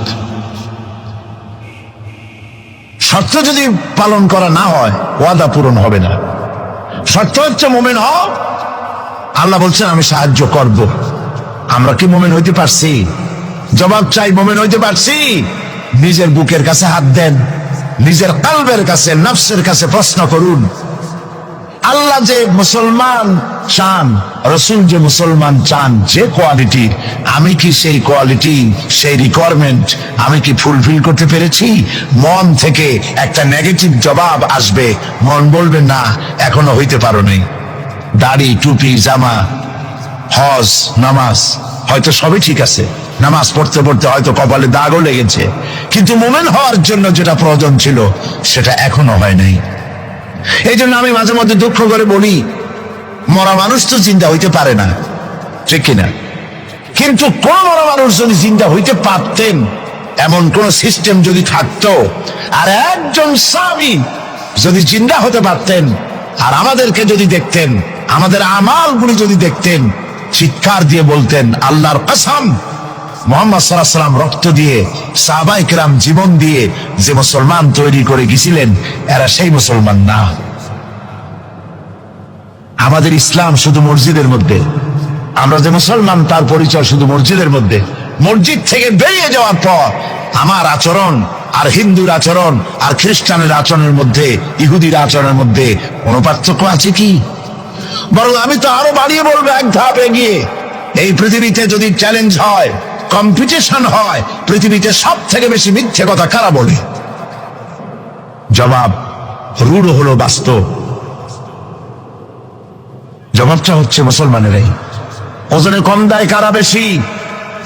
শর্ত যদি পালন করা না হয় ওয়াদা পূরণ হবে না। শর্ত হচ্ছে মুমিন হও, আল্লাহ বলছেন আমি সাহায্য করব। আমরা কি মুমিন হইতে পারছি? জবাব চাই, মুমিন হইতে পারছি? নিজের বুকের কাছে হাত দেন, নিজের কলবের কাছে, নফসের কাছে প্রশ্ন করুন। আল্লাহ যে মুসলমান চান, রাসূল যে মুসলমান চান, যে কোয়ালিটি, আমি কি সেই কোয়ালিটি, সেই রিকোয়ারমেন্ট আমি কি ফুলফিল করতে পেরেছি? মন থেকে একটা নেগেটিভ জবাব আসবে, মন বলবে না এখনো হইতে পারো নাই। দাড়ি, টুপি, জামা, হজ, নামাজ হয়তো সবই ঠিক আছে, নামাজ পড়তে পড়তে হয়তো কপালে দাগও লেগেছে, কিন্তু মুমিন হওয়ার জন্য যেটা প্রয়োজন ছিল সেটা এখনো হয় নাই। এই জন্য আমি মাঝে মধ্যে দুঃখ করে বলি, মরা মানুষ তো জিন্দা হইতে পারে না, ঠিক কিনা? কিন্তু কোন মরা মানুষ যদি জিন্দা হইতে পারতেন, এমন কোন সিস্টেম যদি থাকতো, আর একজন সাহাবী যদি জিন্দা হতে পারতেন, আর আমাদেরকে যদি দেখতেন, আমাদের আমালগুলি যদি দেখতেন, চিৎকার দিয়ে বলতেন আল্লাহর কসম, মুহাম্মদ সাল্লাল্লাহু আলাইহি ওয়াসাল্লাম রক্ত দিয়ে, সাহাবায়ে কেরাম জীবন দিয়ে যে মুসলমান তৈরি করে গেছিলেন, এরা সেই মুসলমান না। আমাদের ইসলাম শুধু মসজিদের মধ্যে, আমরা যে মুসলমান তার পরিচয় শুধু মসজিদের মধ্যে। মসজিদ থেকে বেরিয়ে যাওয়ার পর আমার আচরণ আর হিন্দুর আচরণ আর খ্রিস্টানের আচরণের মধ্যে, ইহুদির আচরণের মধ্যে কোনো পার্থক্য আছে কি? বরং আমি তো আরো বাড়িয়ে বলবো, এক ধাপ এগিয়ে। এই পৃথিবীতে যদি চ্যালেঞ্জ হয়, কম্পিটিশন হয়, পৃথিবীতে সব থেকে বেশি মিথ্যে কথা কারা বলে? জবাব রূঢ় হলো বাস্তব। জবাবটা হচ্ছে মুসলমানেরাই। ওজনে কম দেয় কারা বেশি?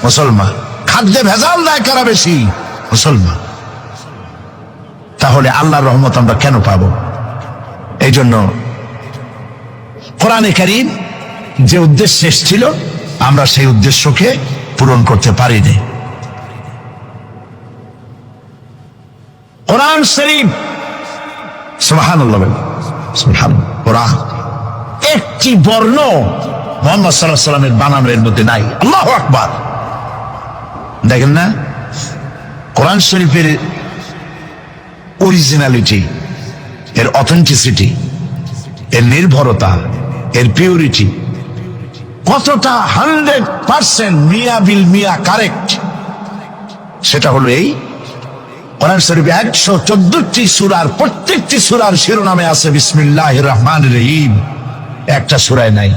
মুসলমান। খাদ্যে ভেজাল দেয় কারা বেশি? মুসলমান। তাহলে আল্লাহর রহমত আমরা কেন পাবো? এই জন্য কোরআনে কারীম যে উদ্দেশ্য শেষ ছিল, আমরা সেই উদ্দেশ্যকে পূরণ করতে পারিনি। কোরআন শরীফ, সুবহানাল্লাহ, সুবহানাল্লাহ, কোরআন একটি বর্ণ মুহাম্মদ সাল্লাল্লাহু আলাইহি ওয়াসাল্লামের বানানোর মধ্যে নাই। আল্লাহু আকবার। দেখেন না, কোরআন শরীফের অরিজিনালিটি, এর অথেন্টিসিটি, এর নির্ভরতা, এর পিউরিটি কতটা 100% মিয়া বিল মিয়া কারেক্ট, সেটা হলো এই কোরআন শরীফে 114টি সূরার প্রত্যেকটি সূরার শিরোনামে আছে বিসমিল্লাহির রহমানির রহিম। একটা সূরায় নাই।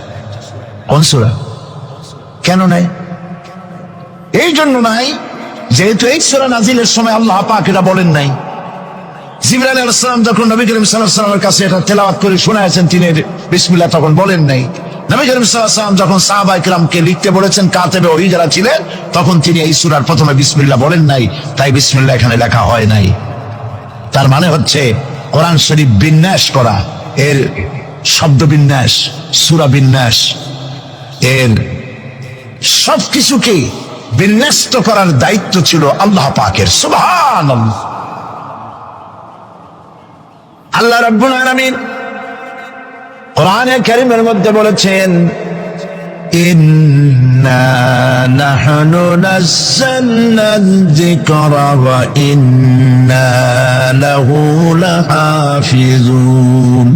কোন সূরা? কেন নাই? এই জন্য নাই যেহেতু এই সূরা নাজিলের সময় আল্লাহ পাক এটা বলেন নাই। জিবরাইল আলাইহিস সালাম যখন নবী করিম সাল্লাল্লাহু আলাইহি ওয়াসাল্লামের কাছে এটা তেলাওয়াত করে শোনায়েছেন, তিনি বিসমিল্লাহ তখন বলেন নাই। নবী করিম সাল্লাল্লাহু আলাইহি ওয়াসাল্লাম যখন সাহাবায়ে কেরামকে লিখতে বলেছেন, কাতেবে ওহী যারা ছিলেন, তখন তিনি এই সূরার প্রথমে বিসমিল্লাহ বলেন নাই, তাই বিসমিল্লাহ এখানে লেখা হয় নাই। তার মানে হচ্ছে কোরআন শরীফ বিন্যাস করা, এর শব্দ বিন্যাস, সূরা বিন্যাস, এর সবকিছুকে বিন্যস্ত করার দায়িত্ব ছিল আল্লাহ পাকের। সুবহানাল্লাহ। আল্লাহ রাব্বুল আলামিন কোরআনে কারীমের মধ্যে বলেছেন, ইন্না নাহনু নাযালনা যিকরা ওয়া ইন্না লাহু লাহাফিজুন।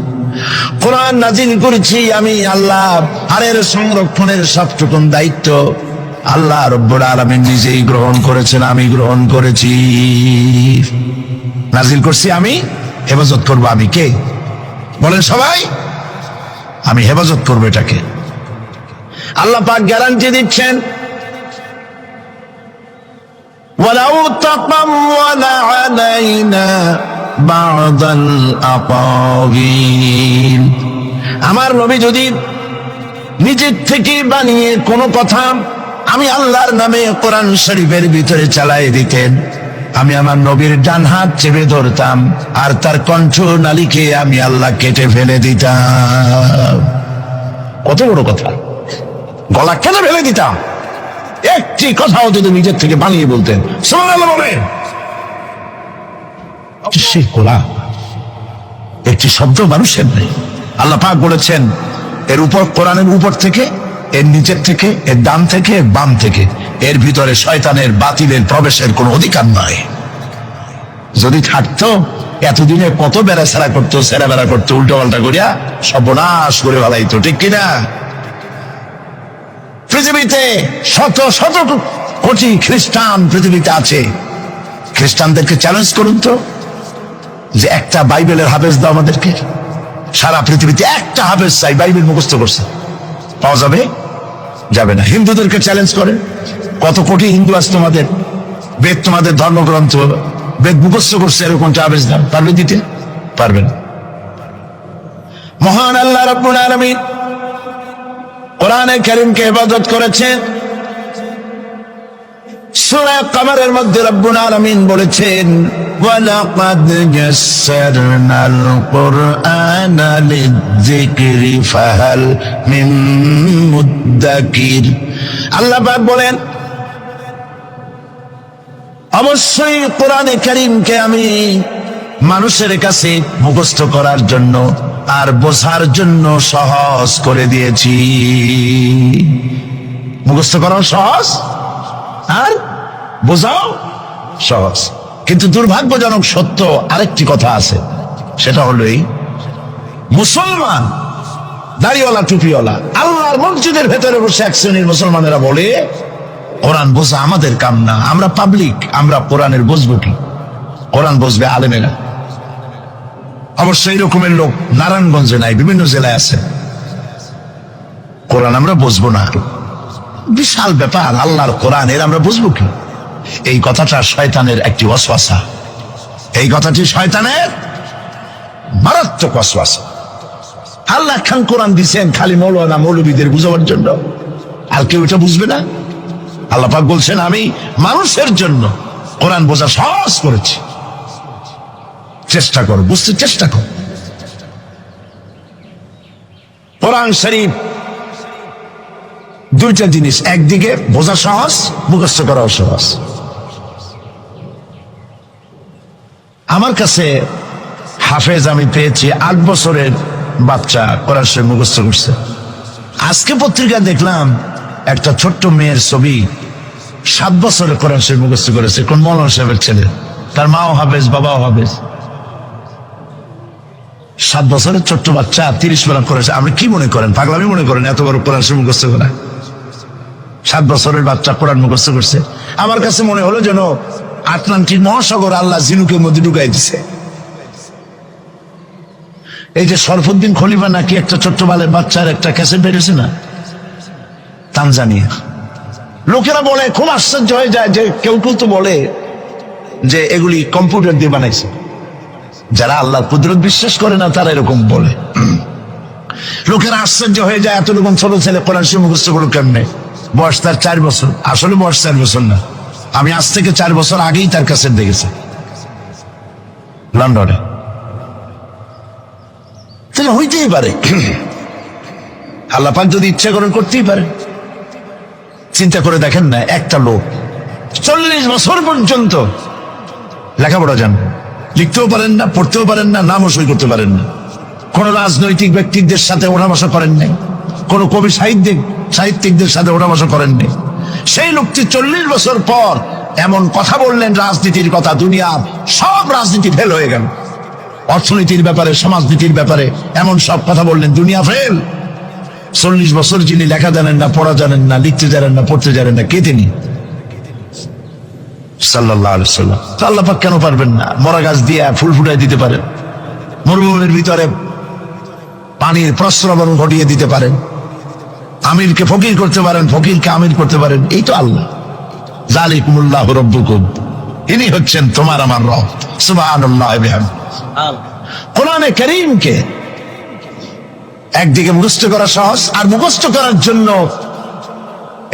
কোরআন নাযিল করেছি আমি আল্লাহ, আর এর সংরক্ষণের সবটুকুন দায়িত্ব আল্লাহ রাব্বুল আলামিন নিজেই গ্রহণ করেছেন, আমি গ্রহণ করেছি। নাযিল করছি আমি, হেফাজত করব আমি। কে বলেন সবাই? আমি হেফাজত করবো এটাকে। আল্লাহ পাক গ্যারান্টি দিচ্ছেন, ওয়ালাউ তাকাওয়ালা আলাইনা বা'দাল আকাওয়িল। আমার নবী যদি নিজের থেকে বানিয়ে কোনো কথা আমি আল্লাহর নামে কোরআন শরীফের ভিতরে চালাই দিতেন, আমি আমার নবীর ডান হাত চেপে ধরতাম আর তার কণ্ঠ নালীকে আমি আল্লাহ কেটে ফেলে দিতাম। কত বড় কথা! গলা কেটে ফেলে দিতাম। একটি কথাও যদি নিজের থেকে বানিয়ে বলতেন, সুবহানাল্লাহ বলেন। সেই গোলা একটি শব্দ মানুষের নেই। আল্লাহ পাক বলেছেন, এর উপর, কোরআনের উপর থেকে, এর নিচের থেকে, এর ডান থেকে, এর বাম থেকে, এর ভিতরে শয়তানের বাতিলের প্রবেশের কোনো অধিকার নয়। যদি থাকতো এতদিনে কত বেড়া সেরা করতো, সেরা বেড়া করতো, উল্টো পাল্টা করিয়া সর্বনাশ করে ফেলাইতো, ঠিক কিনা? পৃথিবীতে শত শত কোটি খ্রিস্টান পৃথিবীতে আছে। খ্রিস্টানদেরকে চ্যালেঞ্জ করুন তো, যে একটা বাইবেলের হাফেজ দাও আমাদেরকে। সারা পৃথিবীতে একটা হাফেজ চাই, বাইবেল মুখস্থ করছে, পাওয়া যাবে? যাবে না। হিন্দুদেরকে চ্যালেঞ্জ করে, কত কোটি হিন্দু আছে তোমাদের, বেদ তোমাদের ধর্মগ্রন্থ, বেদ মুখস্থ করছে, এরকম হাফেজ দাও, পারবে দিতে? পারবেন। মহান আল্লাহ রাব্বুল আলামিন কোরআনে কারীমকে হেফাজত করেছেন। সূরা কমরের মধ্যে রব্বুল আলামিন বলেছেন, ওয়ালাকাদ ইয়াসসারনাল কুরআনা লিযিকরি ফাহাল মিন মুদ্দাকির। আল্লাহ পাক বলেন, অবশ্যই কোরআনে কারীমকে আমি মানুষের কাছে মুখস্থ করার জন্য আর বোঝার জন্য সহজ করে দিয়েছি। মুখস্থ করাও সহজ আর বোঝাও সহজ। কিন্তু দুর্ভাগ্যজনক সত্য আরেকটি কথা আছে, সেটা হলো এই, মুসলমান দাড়িওয়ালা টুপিওয়ালা আল্লাহর মসজিদের ভেতরে বসে এক শ্রেণীর মুসলমানেরা বলে, কোরআন বোঝা আমাদের কাম না, আমরা পাবলিক, আমরা কোরআনের বুঝবো কি? কোরআন বুঝবে আলেমেরা। অবশ্যই এই রকমের লোক নারায়ণগঞ্জে নাই, বিভিন্ন জেলায় আছে। কোরআন আমরা বুঝবো না, বিশাল ব্যাপার, আল্লাহর কোরআন, এর আমরা বুঝবো কি? এই কথাটা শয়তানের একটি ওয়াসওয়াসা। এই কথাটি শয়তানের মারাত্মক ওয়াসওয়াসা। আল্লাহ খান কোরআন দিচ্ছেন খালি মৌলানা মৌলবীদের বুঝাবার জন্য, আর কেউ এটা বুঝবে না। আল্লাহ পাক বলছেন, আমি মানুষের জন্য কোরআন বোঝা সহজ করেছি, চেষ্টা করো, বুঝতে চেষ্টা করো। কোরআন শরীফ দুইটা জিনিস, একদিকে বোঝা সহজ, মুখস্থ করাও সহজ। আমার কাছে হাফেজ আমি পেয়েছি 8 বছরের বাচ্চা কোরআন শরীফ মুখস্থ করছে। আজকে পত্রিকা দেখলাম একটা ছোট্ট মেয়ের ছবি, 7 বছরের কোরআন শরীফ মুখস্থ করেছে, কোন মৌলানা সাহেবের ছেলে, তার মাও হাফেজ, বাবাও হাফেজ। 7 বছরের ছোট্ট বাচ্চা 30 পারা করেছে। আপনি কি মনে করেন? পাগলামি মনে করেন এত বড় কোরআন শরীফ মুখস্থ করা? 7 বছরের বাচ্চা কোরআন মুখস্থ করছে। আমার কাছে মনে হলো যেন আটলান্টিক মহাসাগর আল্লাহ ঝিনুকের মধ্যে ঢুকাই দিছে। এই যে শরফুদ্দিন খলিফা নাকি একটা ছোট্ট বালের বাচ্চার একটা ক্যাসেট বেরিয়েছে না, তানজানিয়া। লোকেরা বলে, খুব আশ্চর্য হয়ে যায় যে কেউ কেউ তো বলে যে এগুলি কম্পিউটার দিয়ে বানাইছে। যারা আল্লাহর কুদরত বিশ্বাস করে না তারা এরকম বলে। লোকেরা আশ্চর্য হয়ে যায়, এত রকম ছোট ছেলে কোরআন শরীফ মুখস্থ করলো কেমনে? বয়স তার 4 বছর। আসলে বয়স 4 বছর না, আমি আজ থেকে 4 বছর আগেই তার কাছে দেখেছি লন্ডনে। তাহলে হইতেই পারে, আল্লাহ পাক যদি ইচ্ছা করেন করতেই পারে। চিন্তা করে দেখেন না, একটা লোক 40 বছর পর্যন্ত লেখাপড়া জানে, লিখতেও পারেন না, পড়তেও পারেন না, নামও সই করতে পারেন না। কোন রাজনৈতিক ব্যক্তিদের সাথে ওঠা বসা করেন নাই, কোন কবি সাহিত্যিকদের সাথে ওঠা বসা করেন নাই। সেই লোকটি 40 বছর পর এমন কথা বললেন রাজনীতির কথা, দুনিয়ার সব রাজনীতি ফেল হয়ে গেল। অর্থনীতির ব্যাপারে, সমাজনীতির ব্যাপারে এমন সব কথা বললেন, দুনিয়া ফেল। 40 বছর যিনি লেখা জানেন না, পড়া জানেন না, লিখতে জানেন না, পড়তে জানেন না, কে তিনি? সাল্লাল্লাহু আলাইহি ওয়াসাল্লাম। আল্লাহ পাক কেন পারবেন না? মরা গাছ দিয়ে ফুল ফুটাই দিতে পারেন, মরুভূমির ভিতরে পানির প্রস্রবণ ঘটিয়ে দিতে পারেন, আমিরকে ফকির করতে পারেন, ফকিরকে আমির করতে পারেন। এই তো আল্লাহ। যালিকুমুল্লাহু রাব্বুকুম, ইনি হচ্ছেন তোমার আমার রব। সুবহানাল্লাহি ওয়া বিহামদিহি। কোরআনে কারীমকে একদিকে মুখস্থ করা সহজ, আর মুখস্থ করার জন্য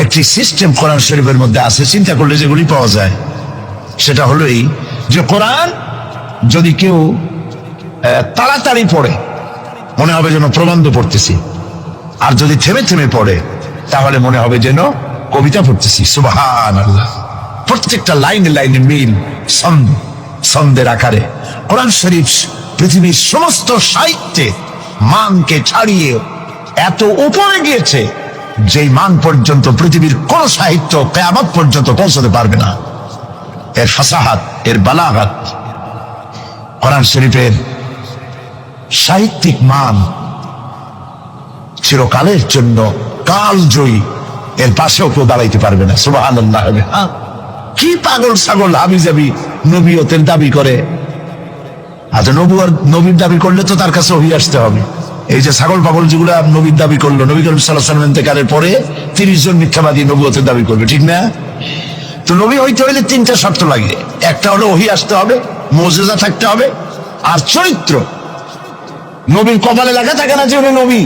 একটি সিস্টেম কোরআন শরীফের মধ্যে আছে, চিন্তা করলে যেগুলি পাওয়া যায়। সেটা হলো এই যে কোরআন যদি কেউ তাড়াতাড়ি পড়ে মনে হবে যেন প্রবন্ধ পড়তেছি, আর যদি থেমে থেমে পড়ে তাহলে মনে হবে যেন কবিতা পড়তেছি। সুবহানাল্লাহ। প্রত্যেকটা লাইনে লাইনে মিল, ছন্দের আকারে কোরআন শরীফ পৃথিবীর সমস্ত সাহিত্যে মানকে ছাড়িয়ে এত উপরে গিয়েছে যেই মান পর্যন্ত পৃথিবীর কোন সাহিত্য কিয়ামত পর্যন্ত পৌঁছতে পারবে না। এর ফাসাহাত, এর বালাগাত, কোরআন শরীফের সাহিত্যিক মান চিরকালের জন্য কালজয়ী, এর পাশেও কেউ দাঁড়াইতে পারবে না। সুবহানাল্লাহ। কি পাগল ছাগল হাবিজাবি নবীয়তের দাবি করে। আচ্ছা, নবীর দাবি করলে তো তার কাছে ওহী আসতে হবে। এই যে ছাগল পাগল যেগুলা নবীর দাবি করলো, নবী করিম সাল্লাল্লাহু আলাইহি ওয়াসাল্লাম ইন্তেকালের পরে 30 জন মিথ্যাবাদী নবুয়তের দাবি করবে, ঠিক না? তো নবী হইতে হইলে 3টা শর্ত লাগে। একটা হলো ওহী আসতে হবে, মুজিজা থাকতে হবে, আর চরিত্র। নবীর কপালে লেখা থাকে না যে উনি নবী,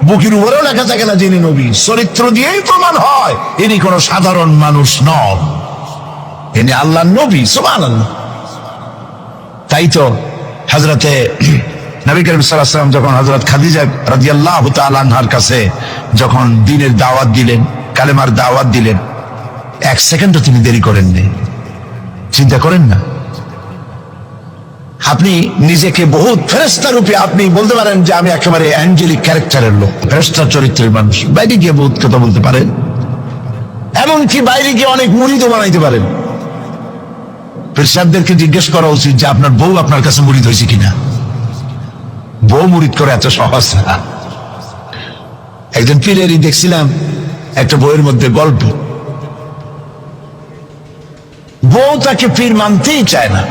বুকের উপরেও লেখা থাকে না যিনি নবী। চরিত্র দিয়েই প্রমাণ হয় ইনি কোনো সাধারণ মানুষ নন, ইনি আল্লাহর নবী। সুবহানাল্লাহ। তাই তো হযরতে নবী করিম সাল্লাল্লাহু আলাইহি ওয়াসাল্লাম যখন হযরত খাদিজা রাদিয়াল্লাহু তাআলা আনহার কাছে যখন দ্বীনের দাওয়াত দিলেন, কালেমার দাওয়াত দিলেন, 1 সেকেন্ডও তিনি দেরি করেননি। চিন্তা করেন না, আপনি নিজেকে বহুত ফেরেশতা রূপে আপনি বলতে পারেন যে আমি একেবারে অ্যাঞ্জেলিক ক্যারেক্টারের লোক, ফেরেশতা চরিত্রের মানুষ। বাইরে গিয়ে বহুত কথা বলতে পারেন, এমনকি বাইরে গিয়ে অনেক মুরিদও বানাইতে পারেন। পীরসাহেবদেরকে জিজ্ঞেস করা উচিত যে আপনার বউ আপনার কাছে মুরিদ হয়েছে কিনা। বউ মুরিদ করে এত সহজ না। একজন পীরেরই দেখছিলাম একটা বইয়ের মধ্যে গল্প, বউ তাকে পীর মানতেই চায় না,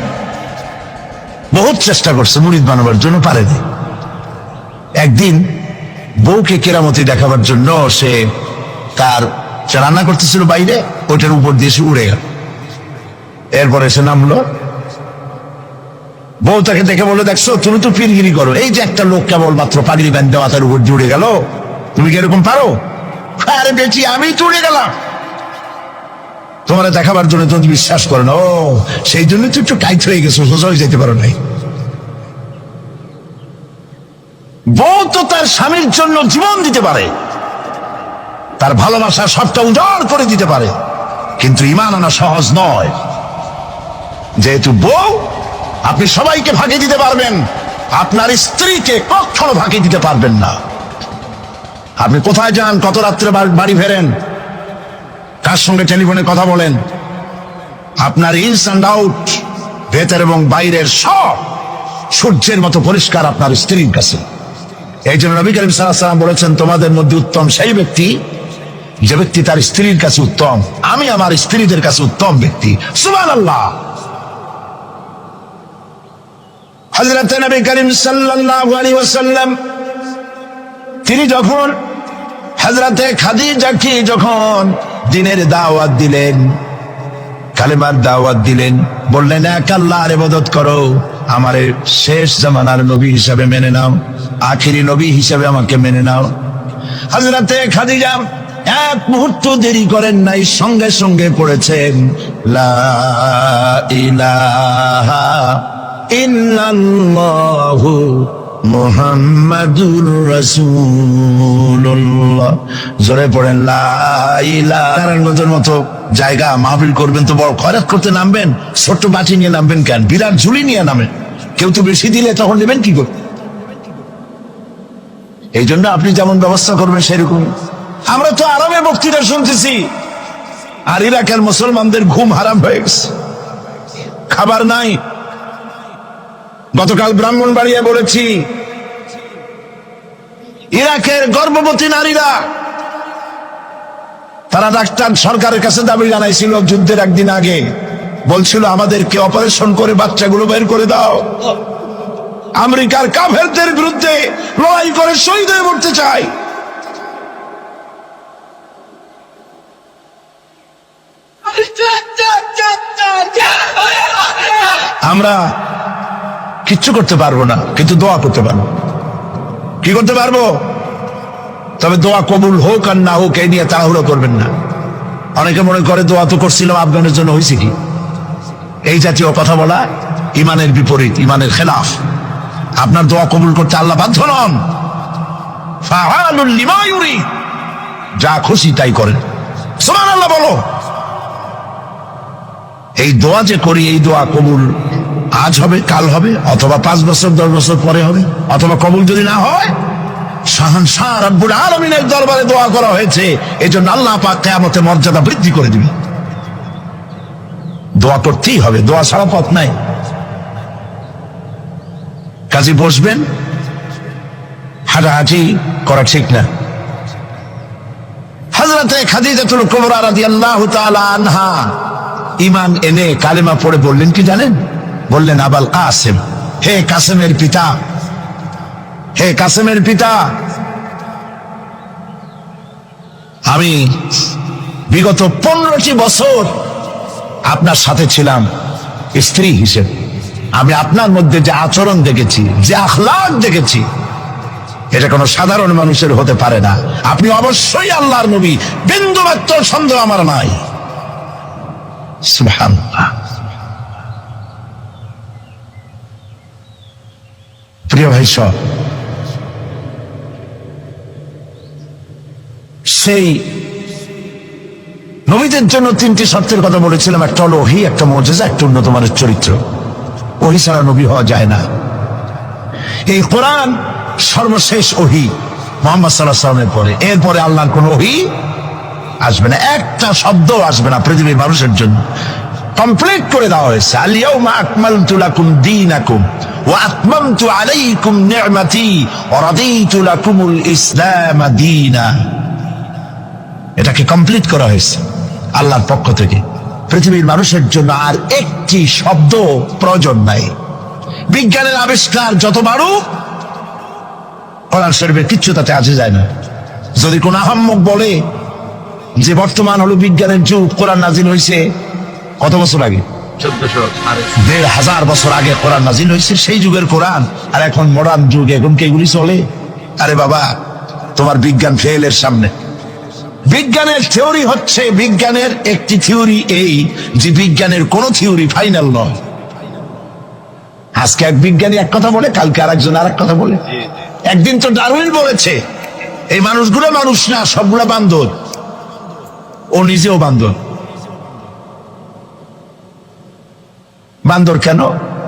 বহুত চেষ্টা করছে মুরিদ বানাবার জন্য, পারেনি। একদিন বউকে কেরামতি দেখাবার জন্য সে রান্না করতেছিল বাইরে, ওইটার উপর দিয়ে সে উড়ে গেল। এরপরে সে নামলো, বউ তাকে দেখে বললো, দেখছো তুমি তো পীরগিরি করো, এই যে একটা লোক কেবল মাত্র পাগড়ি বাঁধতে মাথার উপর দিয়ে উড়ে গেল, তুমি কি এরকম পারো? আরে বেটি, আমি তো উড়ে গেলাম, তোমার দেখাবার জন্য তুমি বিশ্বাস করো না। ও, সেই জন্য তো একটু টাইট হয়ে গেছো, সোজা হয়ে যেতে পারো নাই। বউ তো তার স্বামীর জন্য জীবন দিতে পারে, তার ভালোবাসা সবটা উজাড় করে দিতে পারে, কিন্তু ঈমান আনা সহজ নয়। যেহেতু বউ, আপনি সবাইকে ফাঁকি দিতে পারবেন, আপনার স্ত্রীকে কখনো ফাঁকি দিতে পারবেন না। আপনি কোথায় যান, কত রাত্রে বাড়ি ফেরেন, কার সঙ্গে টেলিফোনে কথা বলেন, আপনার ইনস অ্যান্ড আউট, ভেতর এবং বাইরের সব সূর্যের মতো পরিষ্কার আপনার স্ত্রীর কাছে। এই জন্য নবী করিম সাল্লাল্লাহু আলাইহি ওয়াসাল্লাম বলেছেন, তোমাদের মধ্যে উত্তম সেই ব্যক্তি যে ব্যক্তি তার স্ত্রীর কাছে উত্তম। আমি আমার স্ত্রীদের কাছে উত্তম ব্যক্তি। সুবহানাল্লাহ। হযরত নবী করিম সাল্লাল্লাহু আলাইহি ওয়াসাল্লাম তিনি যখন হযরতে খাদিজাকে যখন দ্বীনের দাওয়াত দিলেন, কালেমার দাওয়াত দিলেন, বললেন এক আল্লাহর ইবাদত করো, আমারে শেষ জামানার নবী হিসাবে মেনে নাও, আখিরি নবী হিসাবে আমাকে মেনে নাও। হযরতে খাদিজা এক মুহূর্ত দেরি করেন নাই, সঙ্গে সঙ্গে পড়েছেন লা ইলাহা ইল্লাল্লাহু মুহাম্মাদুর রাসূলুল্লাহ। জোরে পড়েন লা ইলাহা। নারায়ণগঞ্জের মতো জায়গা মাহফিল করবেন তো বড় খয়রাত করতে নামবেন, ছোট্ট বাটি নিয়ে নামবেন কেন? বিরাট ঝুলি নিয়ে নামেন। কেউ তো বেশি দিলে তখন নেবেন কি করে? এই জন্য আপনি যেমন ব্যবস্থা করবেন সেরকম। আমরা তো আরবে বক্তৃতা শুনতেছি, আর ইরাকের মুসলমানদের ঘুম হারাম হয়ে গেছে, খাবার নাই। গতকাল ব্রাহ্মণবাড়িয়া বলেছি, ইরাকের গর্ভবতী নারীরা তারা ডাক্তার সরকারের কাছে দাবি জানাইছিল যুদ্ধের একদিন আগে, বলছিল আমাদেরকে অপারেশন করে বাচ্চাগুলো বের করে দাও। আমেরিকার কাফেরদের বিরুদ্ধে লড়াই করে শহীদ হয়ে মরতে চায়। আমরা কিচ্ছু করতে পারবো না, কিন্তু দোয়া করতে পারবো। কি করতে পারবো? তবে দোয়া কবুল হোক আর না হোক এই নিয়ে তাড়াহুড়ো করবেন না। অনেকে মনে করে দোয়া তো করছিলাম, আফগানের জন্য হয়েছে কি? এই জাতীয় কথা বলা ইমানের বিপরীত, ইমানের খেলাফ। আপনার দোয়া কবুল করতে আল্লাহ বাধ্য নন। ফাআলুল লিমা ইউরিদ, যা খুশি তাই করেন। সুবহানাল্লাহ বলো। এই দোয়া যে করি, এই দোয়া কবুল আজ হবে, কাল হবে, অথবা 5 বছর 10 বছর পরে হবে, অথবা কবুল যদি না হয়, শাহনশাহ রব্বুল আলামিনের দরবারে দোয়া করা হয়েছে, এজন্য আল্লাহ পাক কিয়ামতে মর্যাদা বৃদ্ধি করে দিবেন। দোয়া করতেই হবে, দোয়া ছাড়া পথ নাই। কাজে বসবেন, হাঁটাহাঁটি করা ঠিক না। হযরতে খাদিজাতুল কুবরা রাদিয়াল্লাহু তাআলা আনহা ঈমান এনে কালেমা পড়ে বললেন কি জানেন? বললেন আবাল কাসেম, হে কাসেমের পিতা, হে কাসেমের পিতা, আমি বিগত 15টি বছর আপনার সাথে ছিলাম স্ত্রী হিসেবে। আমি আপনার মধ্যে যে আচরণ দেখেছি, যে আখলাক দেখেছি, এটা কোনো সাধারণ মানুষের হতে পারে না। আপনি অবশ্যই আল্লাহর নবী, বিন্দুমাত্র সন্দেহ আমার নাই। সুবহানাল্লাহ। প্রিয় ভাই সব, সেই নবীদের জন্য 3টি শর্তের কথা বলেছিলাম। একটা হলো ওহী, একটা মুজিজা, একটা উন্নত মানের চরিত্র। ওহী ছাড়া নবী হওয়া যায় না। এই কোরআন সর্বশেষ ওহী মুহাম্মদ সাল্লাল্লাহু আলাইহি ওয়াসাল্লামের পরে। এরপরে আল্লাহর কোন ওহী আসবে না, একটা শব্দ আসবে না পৃথিবীর মানুষের জন্য। কমপ্লিট করে দেওয়া হয়েছে। আল ইয়াউমা আকমালতু লাকুম দীনাকুম ওয়া আতমামতু আলাইকুম নি'মাতি ওয়া রাদিতু লাকুমুল ইসলাম দীনা। এটাকে কমপ্লিট করা হয়েছে আল্লাহর পক্ষ থেকে। পৃথিবীর মানুষের জন্য আর একটি শব্দ প্রয়োজন নাই। বিজ্ঞানের আবিষ্কার যত বাড়ুক, কোরআন শরীফের কিচ্ছু তাতে আসে যায় না। যদি কোন আহাম্মক বলে যে বর্তমান হলো বিজ্ঞানের যুগ, কোরআন নাজিল হয়েছে কত বছর আগে? 1400 বছর আগে কোরআন নাজিল হয়েছে। সেই যুগের কোরআন আর এখন মডার্ন যুগ, এখন কি এগুলি চলে? আরে বাবা, তোমার বিজ্ঞান ফেলের সামনে। বিজ্ঞানের থিওরি হচ্ছে, বিজ্ঞানের একটি থিওরি এই যে বিজ্ঞানের কোন থিওরি ফাইনাল নয়। আজকে এক বিজ্ঞানী এক কথা বলে, কালকে আরেকজন আরেক কথা বলে। একদিন তো ডারউইন বলেছে এই মানুষগুলো মানুষ না, সবগুলা বান্দর। ও নিজেও বান্দর। বান্দর কেন?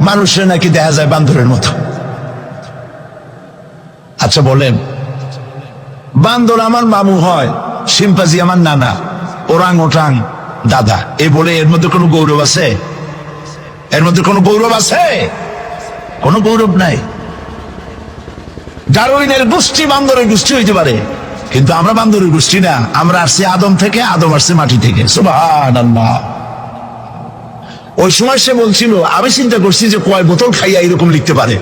মানুষের নাকি দেখা যায় বান্দরের মতো। আচ্ছা বলেন, বান্দর আমার মামু হয়, শিম্পাজি আমার নানা, ওরাং ওটাং দাদা, এ বলে এর মধ্যে কোনো গৌরব আছে? এর মধ্যে কোনো গৌরব আছে? কোনো গৌরব নাই। ডারউইনের গোষ্ঠী বান্দরের গোষ্ঠী হইতে পারে, কিন্তু আমরা বান্দরের গোষ্ঠী না। আমরা আসছি আদম থেকে, আদম আসছে মাটি থেকে। সুবহানাল্লাহ। ওই সময় সে বলছিল, আমি চিন্তা করছি যে কয় বোতল খাইয়া এরকম লিখতে পারে।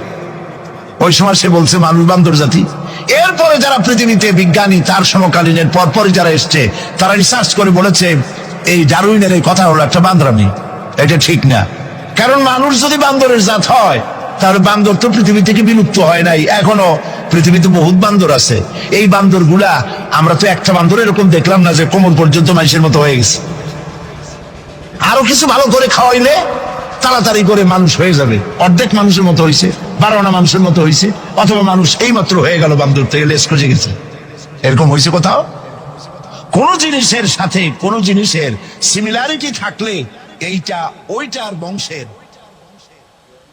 ওই সময় সে বলছে মানুষ বান্দর জাতি। এরপরে যারা পৃথিবীতে বিজ্ঞানী, তার সমকালীনের পরপরই যারা এসছে, তারা রিসার্চ করে বলেছে এই ডারউইনের এই কথা হলো একটা বান্দরামি। এটা ঠিক না। কারণ মানুষ যদি বান্দরের জাত হয়, তাহলে বান্দর তো পৃথিবী থেকে বিলুপ্ত হয় নাই। এখনো পৃথিবীতে বহুত বান্দর আছে। এই বান্দর গুলা, আমরা তো একটা বান্দর এরকম দেখলাম না যে কোমর পর্যন্ত মানুষের মতো হয়ে গেছে। আরো কিছু ভালো করে খাওয়াইলে তাড়াতাড়ি করে মানুষ হয়ে যাবে, অর্ধেক মানুষের মতো হয়েছে। 12 মানুষের মতো হয়েছে, অথবা মানুষ এই মাত্র হয়ে গেল বান্দর থেকে লেস খুঁজে গেছে। এরকম হয়েছে কোথাও? কোন জিনিসের সাথে কোন জিনিসের সিমিলারিটি থাকলে এইটা ওইটার বংশের,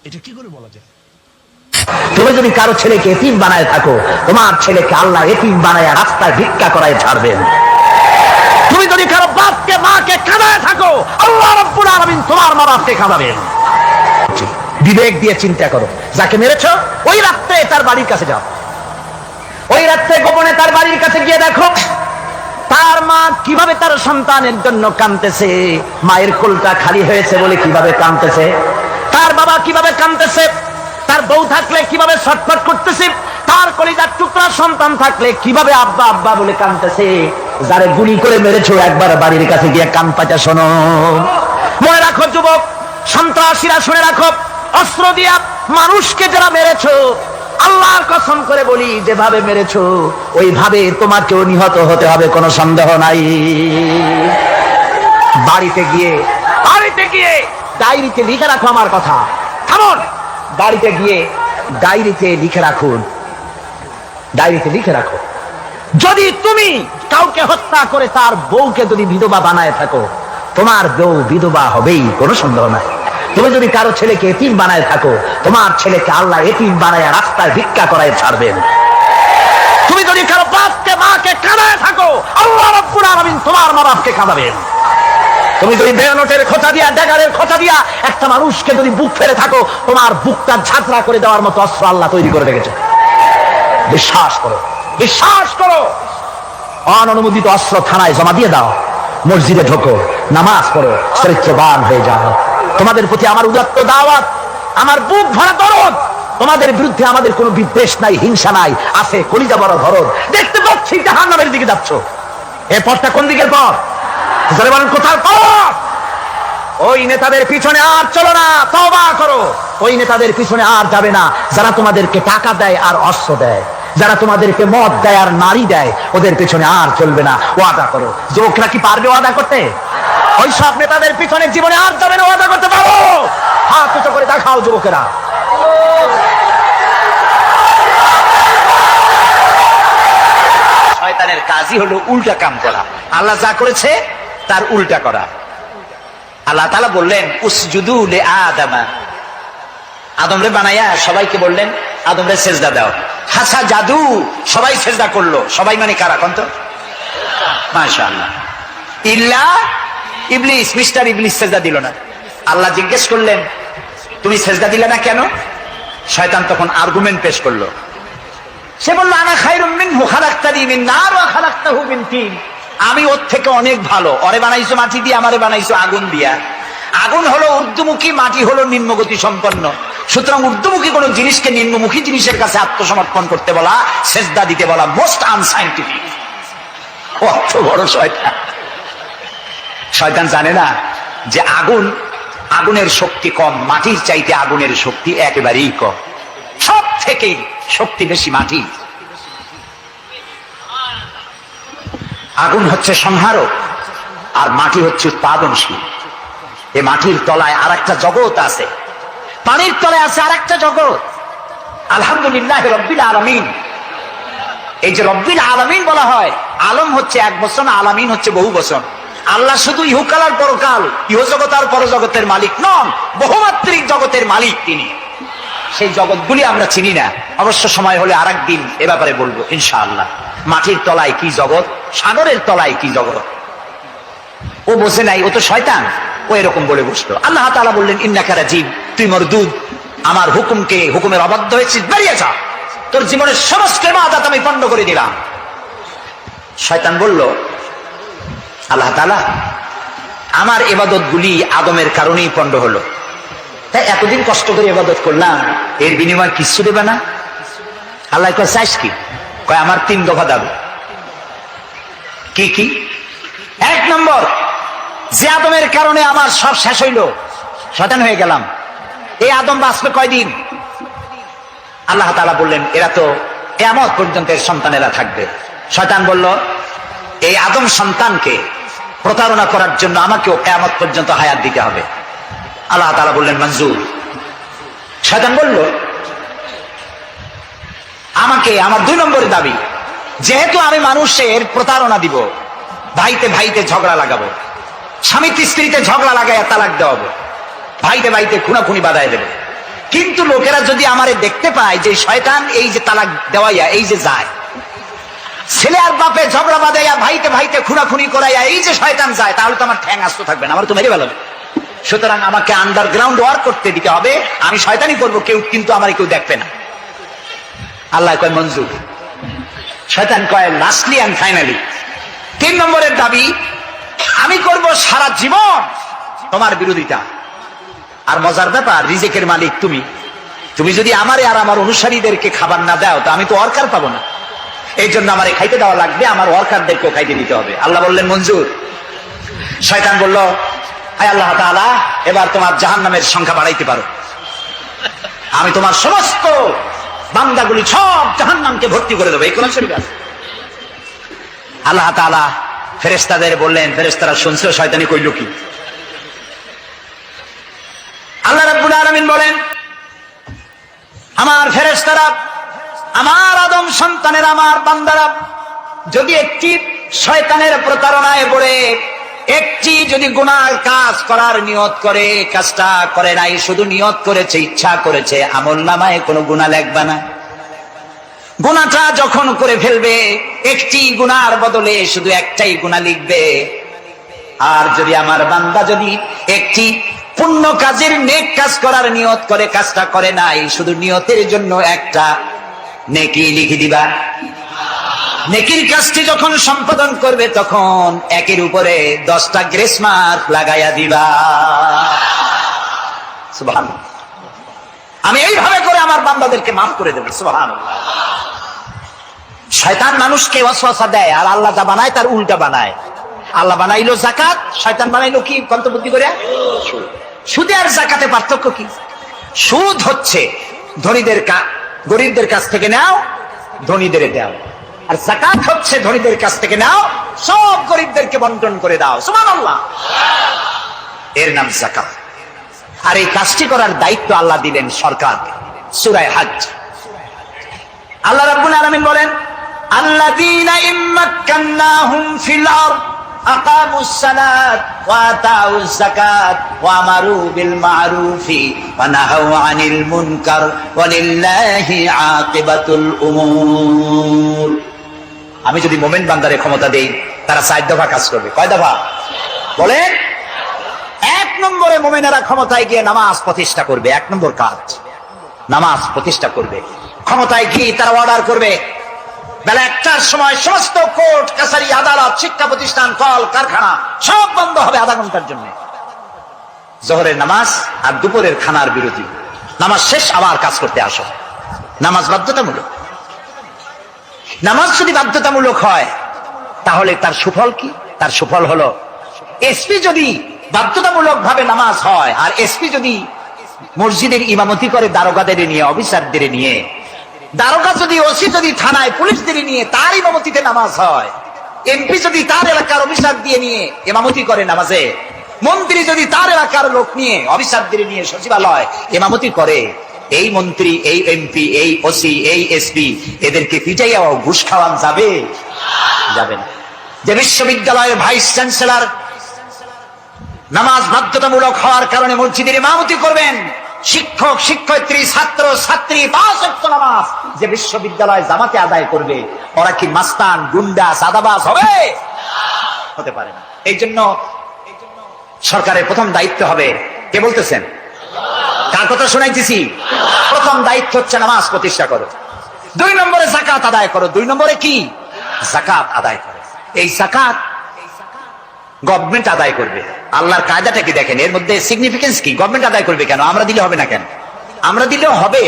এটা কি করে বলা যায়? তুমি যদি কারো ছেলেকে এতিম বানায় থাকো, তোমার ছেলেকে আল্লাহ এতিম বানায় রাস্তায় ভিক্ষা করায় ছাড়বেন। তুমি যদি কারো বাপকে মাকে কাঁদায় থাকো, আল্লাহ রাব্বুল আলামিন তোমার মা বাপকে কাঁদাবেন। বিবেক দিয়ে চিন্তা করো, যাকে মেরেছো ওই রাত্রে তার বাড়ির কাছে যাও, ওই রাত্রে গোপনে তার বাড়ির কাছে গিয়ে দেখো তার মা কিভাবে তার সন্তানের জন্য কাঁদতেছে, মায়ের কোলটা খালি হয়েছে বলে কিভাবে কাঁদতেছে, তার বাবা কিভাবে কাঁদতেছে, তার বউ থাকলে কিভাবে ছটফট করতেছে, তার কলিজার টুকরা সন্তান থাকলে কিভাবে আব্বা আব্বা বলে কাঁদতেছে। যারে গুলি করে মেরেছো একবার বাড়ির কাছে গিয়ে কান পাচা শোনো। মনে রাখো যুবক, সন্ত্রাসীরা শুনে রাখো, অস্ত্র দিয়া মানুষকে যারা মেরেছো, আল্লাহর কসম করে বলি যেভাবে মেরেছো ওইভাবে তোমাকেও নিহত হতে হবে, কোনো সন্দেহ নাই। বাড়িতে গিয়ে ডায়েরিতে লিখে রাখো আমার কথা। থামুন, বাড়িতে গিয়ে ডায়েরিতে লিখে রাখুন, ডায়েরিতে লিখে রাখো, যদি তুমি কাউকে হত্যা করে তার বউকে যদি বিধবা বানায় থাকো, তোমার বউ বিধবা হবেই, কোনো সন্দেহ নাই। তুমি যদি কারো ছেলেকে এতিম বানায় থাকো, তোমার ছেলেকে আল্লাহ এতিম বানায় রাস্তায় ভিক্ষা করায় ছাড়বেন। তুমি যদি কারো বাপকে মাকে কাঁদায় থাকো, আল্লাহ রাব্বুল আলামিন তোমার মা বাপকে কাঁদাবেন। তুমি যদি বেয়নটের খোঁচা দিয়া, ড্যাগারের খোঁচা দিয়া একটা মানুষকে যদি বুক ফেলে থাকো, তোমার বুকটা ঝাঁঝরা করে দেওয়ার মতো অস্ত্র আল্লাহ তৈরি করে রেখেছে। বিশ্বাস করো, বিশ্বাস করো। অননুমোদিত অস্ত্র থানায় জমা দিয়ে দাও, মসজিদে ঢোকো, নামাজ পড়ো, চরিত্রবান হয়ে যাও। তোমাদের প্রতি আমার উদাত্ত দাওয়াত, আমার বুক ভরা দরদ। তোমাদের বিরুদ্ধে আমাদের কোনো বিদ্বেষ নাই, হিংসা নাই, আছে কলিজা বড় দরদ। দেখতে পাচ্ছি জাহান্নামের দিকে যাচ্ছ, এই পথটা কোন দিকের পথ? কোথার পথ? ওই নেতাদের পিছনে আর চলো না, তওবা করো। ওই নেতাদের পিছনে আর যাবে না যারা তোমাদেরকে টাকা দেয় আর অস্ত্র দেয়, যারা তোমাদেরকে মদ দেয় আর নারী দেয়, ওদের পিছনে আর চলবে না। ওয়াদা করো। যুবকরা কি পারবে ওয়াদা করতে? ওই সব নেতাদের পিছনে জীবনে আর যাবে না, ওয়াদা করতে পারো? হাত উঁচু করে দেখাও যুবকেরা। শয়তানের কাজই হলো উল্টা কাম করা, আল্লাহ যা করেছে তার উল্টা করা। আল্লাহ তাআলা বললেন উসজুদু লি আদামা, আদমরে বানায়া সবাইকে বললেন আদমরে সেজদা দাও। হাসা জাদু, সবাই সেজদা করলো। সবাই মানে কারা কোন তো? মাশাআল্লাহ। ইল্লা ইবলিস, মিস্টার ইবলিস সেজদা দিল না। আল্লাহ জিজ্ঞেস করলেন তুমি সেজদা দিলে না কেন? শয়তান তখন আর্গুমেন্ট পেশ করলো। সে বলল আনা খায়রুম মিনহু খালাকতানি মিন নার ওয়া খালাকতাহু মিন তিন, আমি ওর থেকে অনেক ভালো। ওরে বানাইছো মাটি দিয়ে, আমারে বানাইছো আগুন দিয়া। আগুন হলো ঊর্ধ্বমুখী, মাটি হলো নিম্নগতি সম্পন্ন। সুতরাং ঊর্ধ্বমুখী কোন জিনিসকে নিম্নমুখী জিনিসের কাছে আত্মসমর্পণ করতে বলা, সেজদা দিতে বলা মোস্ট আনসাইন্টিফিক। কত বড় শয়তান! শয়তান জানে না যে আগুনের শক্তি কম, মাটির চাইতে আগুনের শক্তি একেবারেই কম। সব থেকে শক্তি বেশি মাটি। আগুন হচ্ছে সংহারক আর মাটি হচ্ছে উৎপাদনশীল। এই মাটির তলায় আর একটা জগৎ আছে, পানির তলায় আছে আর একটা জগৎ। আলহামদুলিল্লাহ রব্বিল আলামিন। এই যে রব্বিল আলামিন বলা হয়, আলম হচ্ছে এক বচন, আলামিন হচ্ছে বহু বচন। আল্লাহ শুধু ইহকাল আর পরকাল, ইহজগৎ আর পরজগতের মালিক নন, বহুমাত্রিক জগতের মালিক তিনি। সেই জগৎগুলি আমরা চিনি না, অবশ্য সময় হলে আর একদিন এ ব্যাপারে বলবো ইনশাআল্লাহ। মাটির তলায় কি জগৎ, সাগরের তলায় কি জগৎ, ও বোঝে নাই, ও তো শয়তান, ও এরকম বলে বসলো। আল্লাহ তাআলা বললেন ইন্নাকা রাজিম, তুই মরদুদ, আমার হুকুমের অবাধ্য হয়েছিস, বেরিয়ে যা, তোর জীবনের সমস্ত ইবাদত আমি পণ্ড করে দিলাম। শয়তান বলল আল্লাহ তাআলা, আমার ইবাদত গুলি আদমের কারণেই পণ্ড হলো, তাই এতদিন কষ্ট করে ইবাদত করলাম, এর বিনিময় কিছু দেবে না? আল্লাহ কয় চাইস কি? কয় আমার 3 দফা দাবি। কি কি? 1 নম্বর, যে আদমের কারণে আমার সব শেষ হইল, শয়তান হয়ে গেলাম, এই আদম বাঁচবে কয়দিন? আল্লাহ তাআলা বললেন এরা তো কিয়ামত পর্যন্ত এর সন্তানেরা থাকবে। শয়তান বলল এই আদম সন্তানকে প্রতারণা করার জন্য আমাকেও কিয়ামত পর্যন্ত হায়াত দিতে হবে। আল্লাহ তাআলা বললেন মঞ্জুর। শয়তান বলল আমাকে আমার 2 নম্বরের দাবি, যেহেতু আমি মানুষের প্রতারণা দিব, ভাইতে ভাইতে ঝগড়া লাগাবো, স্বামী স্ত্রীতে ঝগড়া লাগাইয়া তালাক দেওয়াবো, ভাইতে ভাইতে খুনাখুনি বাধায় দেবে। কিন্তু লোকেরা যদি আমারে দেখতে পায় যে শয়তান এই যে তালাক দেওয়াইয়া এই যে যায়, ছেলে আর বাপে ঝগড়া বাঁধাইয়া ভাইতে ভাইতে খুনাখুনি করাইয়া এই যে শয়তান যায়, তাহলে তো আমার ঠ্যাং আস্ত থাকবে না, আমার তো মেরে ফেলবে। সুতরাং আমাকে আন্ডারগ্রাউন্ড ওয়ার্ক করতে দিতে হবে, আমি শয়তানি করবো কেউ, কিন্তু আমার কেউ দেখবে না। আল্লাহ কয় মঞ্জুর, শয়তান কয় লাস্টলি এন্ড ফাইনালি। 3 নম্বরের দাবি, আমি করব সারা জীবন তোমার বিরোধিতা। আর মজার ব্যাপার, রিজেকের মালিক তুমি, তুমি যদি আমারে আর আমার অনুসারীদেরকে খাবার না দাও তো আমি তো ওয়ার্কার পাবো না, এই জন্য আমারে খাইতে দেওয়া লাগবে, আমার ওয়ার্কারদেরকেও খাইতে দিতে হবে। আল্লাহ বললেন মঞ্জুর। শয়তান বলল, হায় আল্লাহ তাআলা, এবার তোমার জাহান্নামের সংখ্যা বাড়াইতে পারো, আমি তোমার সমস্ত বান্দাগুলি সব জাহান্নামকে ভর্তি করে দেবো। এই কোরআন শরীফে আছে। আল্লাহ তাআলা ফেরেশতাদের বললেন, ফেরেশতারা শুনছে শয়তানি কইল কি। আল্লাহ রাব্বুল আলামিন বলেন, আমার ফেরেশতারা, আমার আদম সন্তানের, আমার বান্দারা যদি একটি শয়তানের প্রতারণায় পড়ে একটি যদি গুনার কাজ করার নিয়ত করে, কাজটা করে নাই, শুধু নিয়ত করেছে, ইচ্ছা করেছে, আমলনামায় কোনো গুনাহ লিখবে না। গুনাহটা যখন করে ফেলবে, একটি গুনার বদলে শুধু একটাই গুনাহ লিখবে। আর যদি আমার বান্দা যদি একটি পুণ্য কাজের, নেক কাজ করার নিয়ত করে, কাজটা করে নাই, শুধু নিয়তের জন্য একটা নেকি লিখে দিবা। নেকির কাজটি যখন সম্পাদন করবে তখন একের উপরে 10টা গ্রেস মার্ক লাগাইয়া দিবা। সুবহানাল্লাহ। আমি এইভাবে করে আমার বান্দাদেরকে মাফ করে দেব। সুবহানাল্লাহ। শয়তান মানুষকে ওয়াসওয়াসা দেয়, আর আল্লাহ যা বানায় তার উল্টা বানায়। আল্লাহ বানাইলো যাকাত, শয়তান বানাইলো কি কন্তবুদ্ধি করে? সুদে আর যাকাতে পার্থক্য কি? সুদ হচ্ছে গরিবদের কাছ থেকে নাও, ধনীদের দাও, আর যাকাত হচ্ছে ধনীদের কাছ থেকে নাও, সব গরিবদেরকে বন্টন করে দাও। সুবহানাল্লাহ। এর নাম যাকাত। আর এই কাজটি করার দায়িত্ব আল্লাহ দিলেন সরকারকে। সূরা হজ। আল্লাহ রাব্বুল আলামিন বলেন, আল্লাযীনা ইম্মাক্কান্নাহুম ফিল আরদ আকামুস সালাত ওয়া আতাউজ যাকাত ওয়া আমারু বিল মা'রুফি ওয়া নাহাউ আনিল মুনকার ওয়া লিল্লাহি আকিবাতুল উমুর। আমি যদি মুমিন বান্দারে ক্ষমতা দেই, তারা 4 দফা কাজ করবে। কয় দফা বলেন? 1 নম্বরে মুমিনেরা ক্ষমতায় গিয়ে নামাজ প্রতিষ্ঠা করবে। 1 নম্বর কাজ নামাজ প্রতিষ্ঠা করবে। ক্ষমতায় গিয়ে তারা অর্ডার করবে, বেলা 1টার সময় সমস্ত কোর্ট কাছারি, আদালত, শিক্ষা প্রতিষ্ঠান, কল কারখানা সব বন্ধ হবে আধা ঘন্টার জন্য। জোহরের নামাজ আর দুপুরের খানার বিরতি। নামাজ শেষ, আবার কাজ করতে আসো। নামাজ বাধ্যতামূলক। নামাজ যদি বাধ্যতামূলক হয় তাহলে তার সুফল কি? তার সুফল হলো, এসপি যদি বাধ্যতামূলক ভাবে নামাজ হয়, আর এসপি যদি মসজিদের ইমামতি করে দারোগাদের নিয়ে, অফিসারদের নিয়ে, দারোগা যদি, ওসি যদি থানায় পুলিশদের নিয়ে তার ইমামতিতে নামাজ হয়, এমপি যদি তার এলাকার অফিসার দিয়ে নিয়ে ইমামতি করে নামাজে, মন্ত্রী যদি তার এলাকার লোক নিয়ে, অফিসারদের নিয়ে সচিবালয় ইমামতি করে, এই মন্ত্রী, এই এমপি, এই ওসি, এই এসপি এদেরকে পিটাইয়া ঘুষ খাওয়ান যাবে? যাবে না। যে বিশ্ববিদ্যালয়ের ভাইস চ্যান্সেলর নামাজ বাধ্যতামূলক হওয়ার কারণে মসজিদের ইমামতি করবেন, শিক্ষক, শিক্ষয়িত্রী, ছাত্র, ছাত্রী 5 ওয়াক্ত নামাজ যে বিশ্ববিদ্যালয় জামাতে আদায় করবে, ওরা কি মাস্তান, গুন্ডা, সাদাবাজ হবে? হতে পারে না। এই জন্য সরকারের প্রথম দায়িত্ব হবে, কে বলতেছেন? কার কথা শোনাইতেছি? প্রথম দায়িত্ব হচ্ছে নামাজ প্রতিষ্ঠা করো। 2 নম্বরে যাকাত আদায় করো। 2 নম্বরে কি? যাকাত আদায় করো। এই যাকাত গভর্নমেন্ট আদায় করবে। আল্লাহর কায়দাটা কি দেখেন, এর মধ্যে সিগনিফিকেন্স কি? গভর্নমেন্ট আদায় করবে কেন? আমরা দিলে হবে না কেন? আমরা দিলেও হবে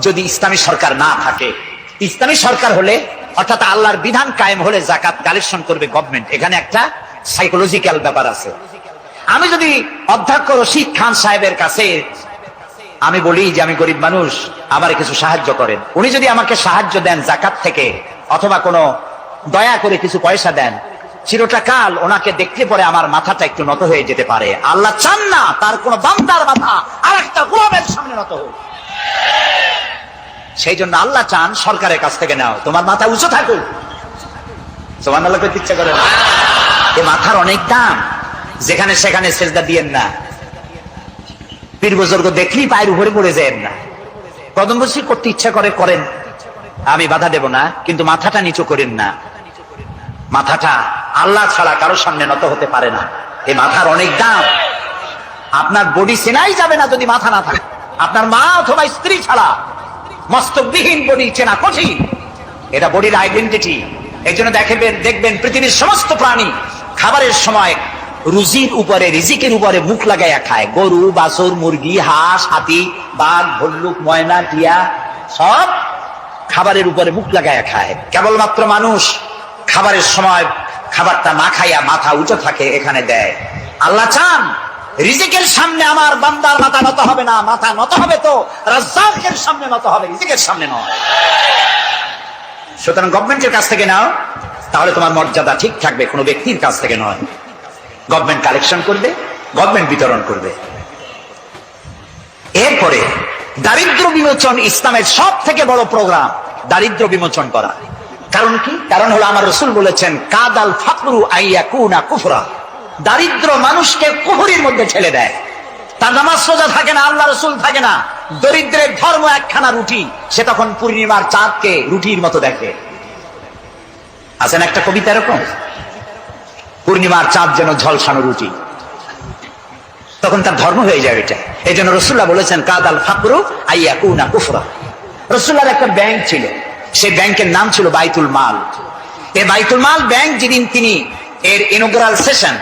যদি ইসলামী সরকার না থাকে। ইসলামী সরকার হলে, অর্থাৎ আল্লাহর বিধান কায়েম হলে যাকাত কালেকশন করবে গভর্নমেন্ট। এখানে একটা সাইকোলজিক্যাল ব্যাপার আছে। আমি যদি অধ্যক্ষ রশিদ খান সাহেবের কাছে আমি বলি যে আমি গরিব মানুষ, আমার কিছু সাহায্য করেন, উনি যদি আমাকে সাহায্য দেন যাকাত থেকে, অথবা কোনো দয়া করে কিছু পয়সা দেন, চিরটা কাল ওনাকে দেখতে পরে আমার মাথাটা একটু নত হয়ে যেতে পারে। আল্লাহ চান না তার কোন বান্দার মাথা আর একটা গোলামের সামনে নত হোক। সেই জন্য আল্লাহ চান সরকারের কাছ থেকে নাও, তোমার মাথা উঁচু থাকুক। সুবহানাল্লাহ করতে ইচ্ছা করে না? এ মাথার অনেক দাম, যেখানে সেখানে সেজদা দিয়েন না। পীর বুজুর্গ দেখলেই পায়ের উপরে পড়ে যায়েন না। কদম বসি করতে ইচ্ছা করে করেন, আমি বাধা দেব না, কিন্তু মাথাটা নিচু করেন না। মাথাটা আল্লাহ ছাড়া কারোর সামনে নত হতে পারে না। এই মাথার অনেক দাম। আপনার বডি চেনাই যাবে না যদি মাথা না থাকে। আপনার মা অথবা স্ত্রী ছাড়া মস্তকবিহীন বডি চেনা কঠিন। এটা বডির আইডেন্টিটি। এই জন্য দেখবেন পৃথিবীর সমস্ত প্রাণী খাবারের সময় রুজির উপরে, রিজিকের উপরে মুখ লাগাইয়া খায়। গরু, বাছুর, মুরগি, হাঁস, হাতি, বাঘ, ভল্লুক, ময়না, টিয়া সব খাবারের উপরে মুখ লাগাইয়া খায়। কেবলমাত্র মানুষ খাবারের সময় খাবারটা না খাইয়া মাথা উঁচু থাকে, এখানে দেয়। আল্লাহ চান রিজিকের সামনে আমার বান্দার মাথা নত হবে না। মাথা নত হবে তো রাজ্জাকের সামনে নত হবে, রিজিকের সামনে নয়। সুতরাং গভর্নমেন্টের কাছ থেকে নাও, তাহলে তোমার মর্যাদা ঠিক থাকবে, কোনো ব্যক্তির কাছ থেকে নয়। গভর্নমেন্ট কালেকশন করবে, গভর্নমেন্ট বিতরণ করবে। এরপরে দারিদ্র বিমোচন ইসলামের সব থেকে বড় প্রোগ্রাম, দারিদ্র বিমোচন করা। কারণ কি? কারণ হলো আমার রাসূল বলেছেন, কাদাল ফাকরু আইয়াকুনা কুফরা। দারিদ্র মানুষকে কুফরির মধ্যে ঠেলে দেয়। তার নামাজ রোজা থাকে না, আল্লাহ রাসূল থাকে না। দরিদ্রের ধর্ম একখানা রুটি, সে তখন পূর্ণিমার চাঁদকে রুটির মতো দেখে। আছেন একটা কবিতা এরকম, পূর্ণিমার চাঁদ যেন ঝলসানো রুটি, তখন তার ধর্ম হয়ে যায় এটা। এই জন্য রাসূলুল্লাহ বলেছেন, কাদাল ফাকরু আইয়াকুনা কুফরা। রাসূলুল্লাহর একটা ব্যাংক ছিল, সেই ব্যাংকের নাম ছিল বাইতুল মাল। এই বাইতুল মাল ব্যাংক যেদিন তিনি এর ইনগ্রাল সেশন,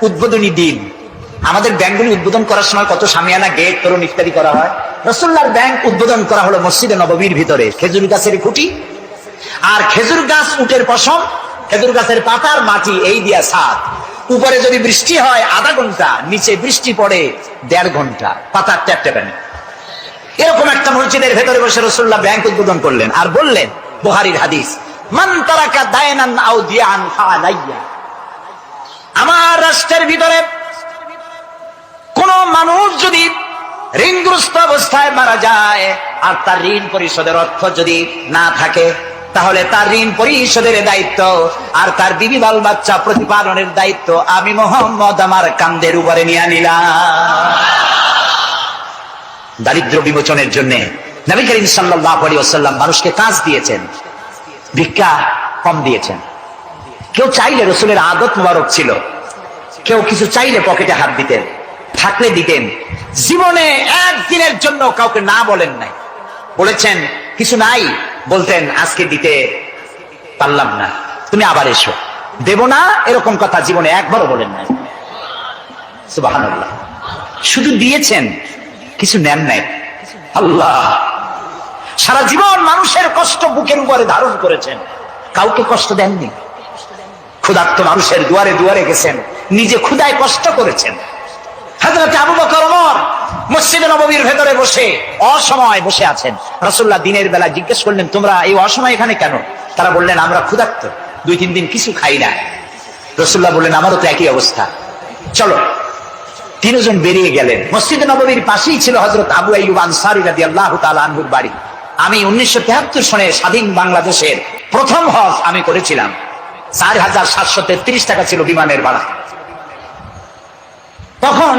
উদ্বোধনী দিন, আমাদের ব্যাংকগুলি উদ্বোধন করার সময় কত সামিয়ানা, গেট, তোরণ ইত্যাদি করা হয়। রাসূলুল্লাহর ব্যাংক উদ্বোধন করা হলো মসজিদে নববীর ভিতরে। খেজুর গাছের খুঁটি আর খেজুর গাছ, উটের পশম, খেজুর গাছের পাতার মাটি, এই দিয়া ছাদ। উপরে যদি বৃষ্টি হয় আধা ঘন্টা, নিচে বৃষ্টি পড়ে 1.5 ঘন্টা, পাতার ট্যাপট্যাপানি। এরকম একটা মসজিদের ভেতরে বসে রাসূলুল্লাহ ব্যাংক উদ্বোধন করলেন আর বললেন, বুখারীর হাদিস, মান তারাকা দায়নান আও দিয়ান ফালাইয়া। আমার রাষ্ট্রের ভিতরে কোন মানুষ যদি ঋণগ্রস্ত অবস্থায় মারা যায় আর তার ঋণ পরিশোধের অর্থ যদি না থাকে, তাহলে তার ঋণ পরিশোধের দায়িত্ব আর তার বিবি বাল বাচ্চা প্রতিপালনের দায়িত্ব আমি মুহাম্মদ আমার কাঁধের উপরে নিয়ে নিলাম। দারিদ্র বিমোচনের জন্য নবী করিম সাল্লাল্লাহু আলাইহি ওয়াসাল্লাম মানুষকে কাজ দিয়েছেন, ভিক্ষা কম দিয়েছেন। কেউ চাইলে, রাসূলের আদত মোবারক ছিল, কেউ কিছু চাইলে পকেটে হাত দিতেন, থাকলে দিতেন। জীবনে একদিনের জন্য কাউকে না বলেন নাই। বলেছেন কিছু নাই, বলতেন আজকে দিতে পারলাম না, তুমি আবার এসো, দেব না, এরকম কথা জীবনে একবারও বলেন নাই। সুবহানাল্লাহ। শুধু দিয়েছেন, কিছু নেন নাই। আল্লাহ, সারা জীবন মানুষের কষ্ট বুকের উপরে ধারণ করেছেন, কাউকে কষ্ট দেননি। ক্ষুধার্ত মানুষের দুয়ারে দুয়ারে গেছেন, নিজে ক্ষুধায় কষ্ট করেছেন। হযরত আবু বকর, ওমর মসজিদে নববীর ভেতরে বসে অসময় বসে আছেন। রাসূলুল্লাহ দিনের বেলা জিজ্ঞেস করলেন, তোমরা এই অসময় এখানে কেন? তারা বললেন, আমরা ক্ষুধার্ত, 2-3 দিন কিছু খাই না। রাসূলুল্লাহ বললেন, আমারও তো একই অবস্থা, চলো। 3 জন বেরিয়ে গেলেন। মসজিদে নববীর পাশেই ছিল হযরত আবু আইয়ুব আনসারী রাদিয়াল্লাহু তাআলা আনহুর বাড়ি। আমি 1973 সনে স্বাধীন বাংলাদেশের প্রথম হজ আমি করেছিলাম। 4733 টাকা ছিল বিমানের ভাড়া। তখন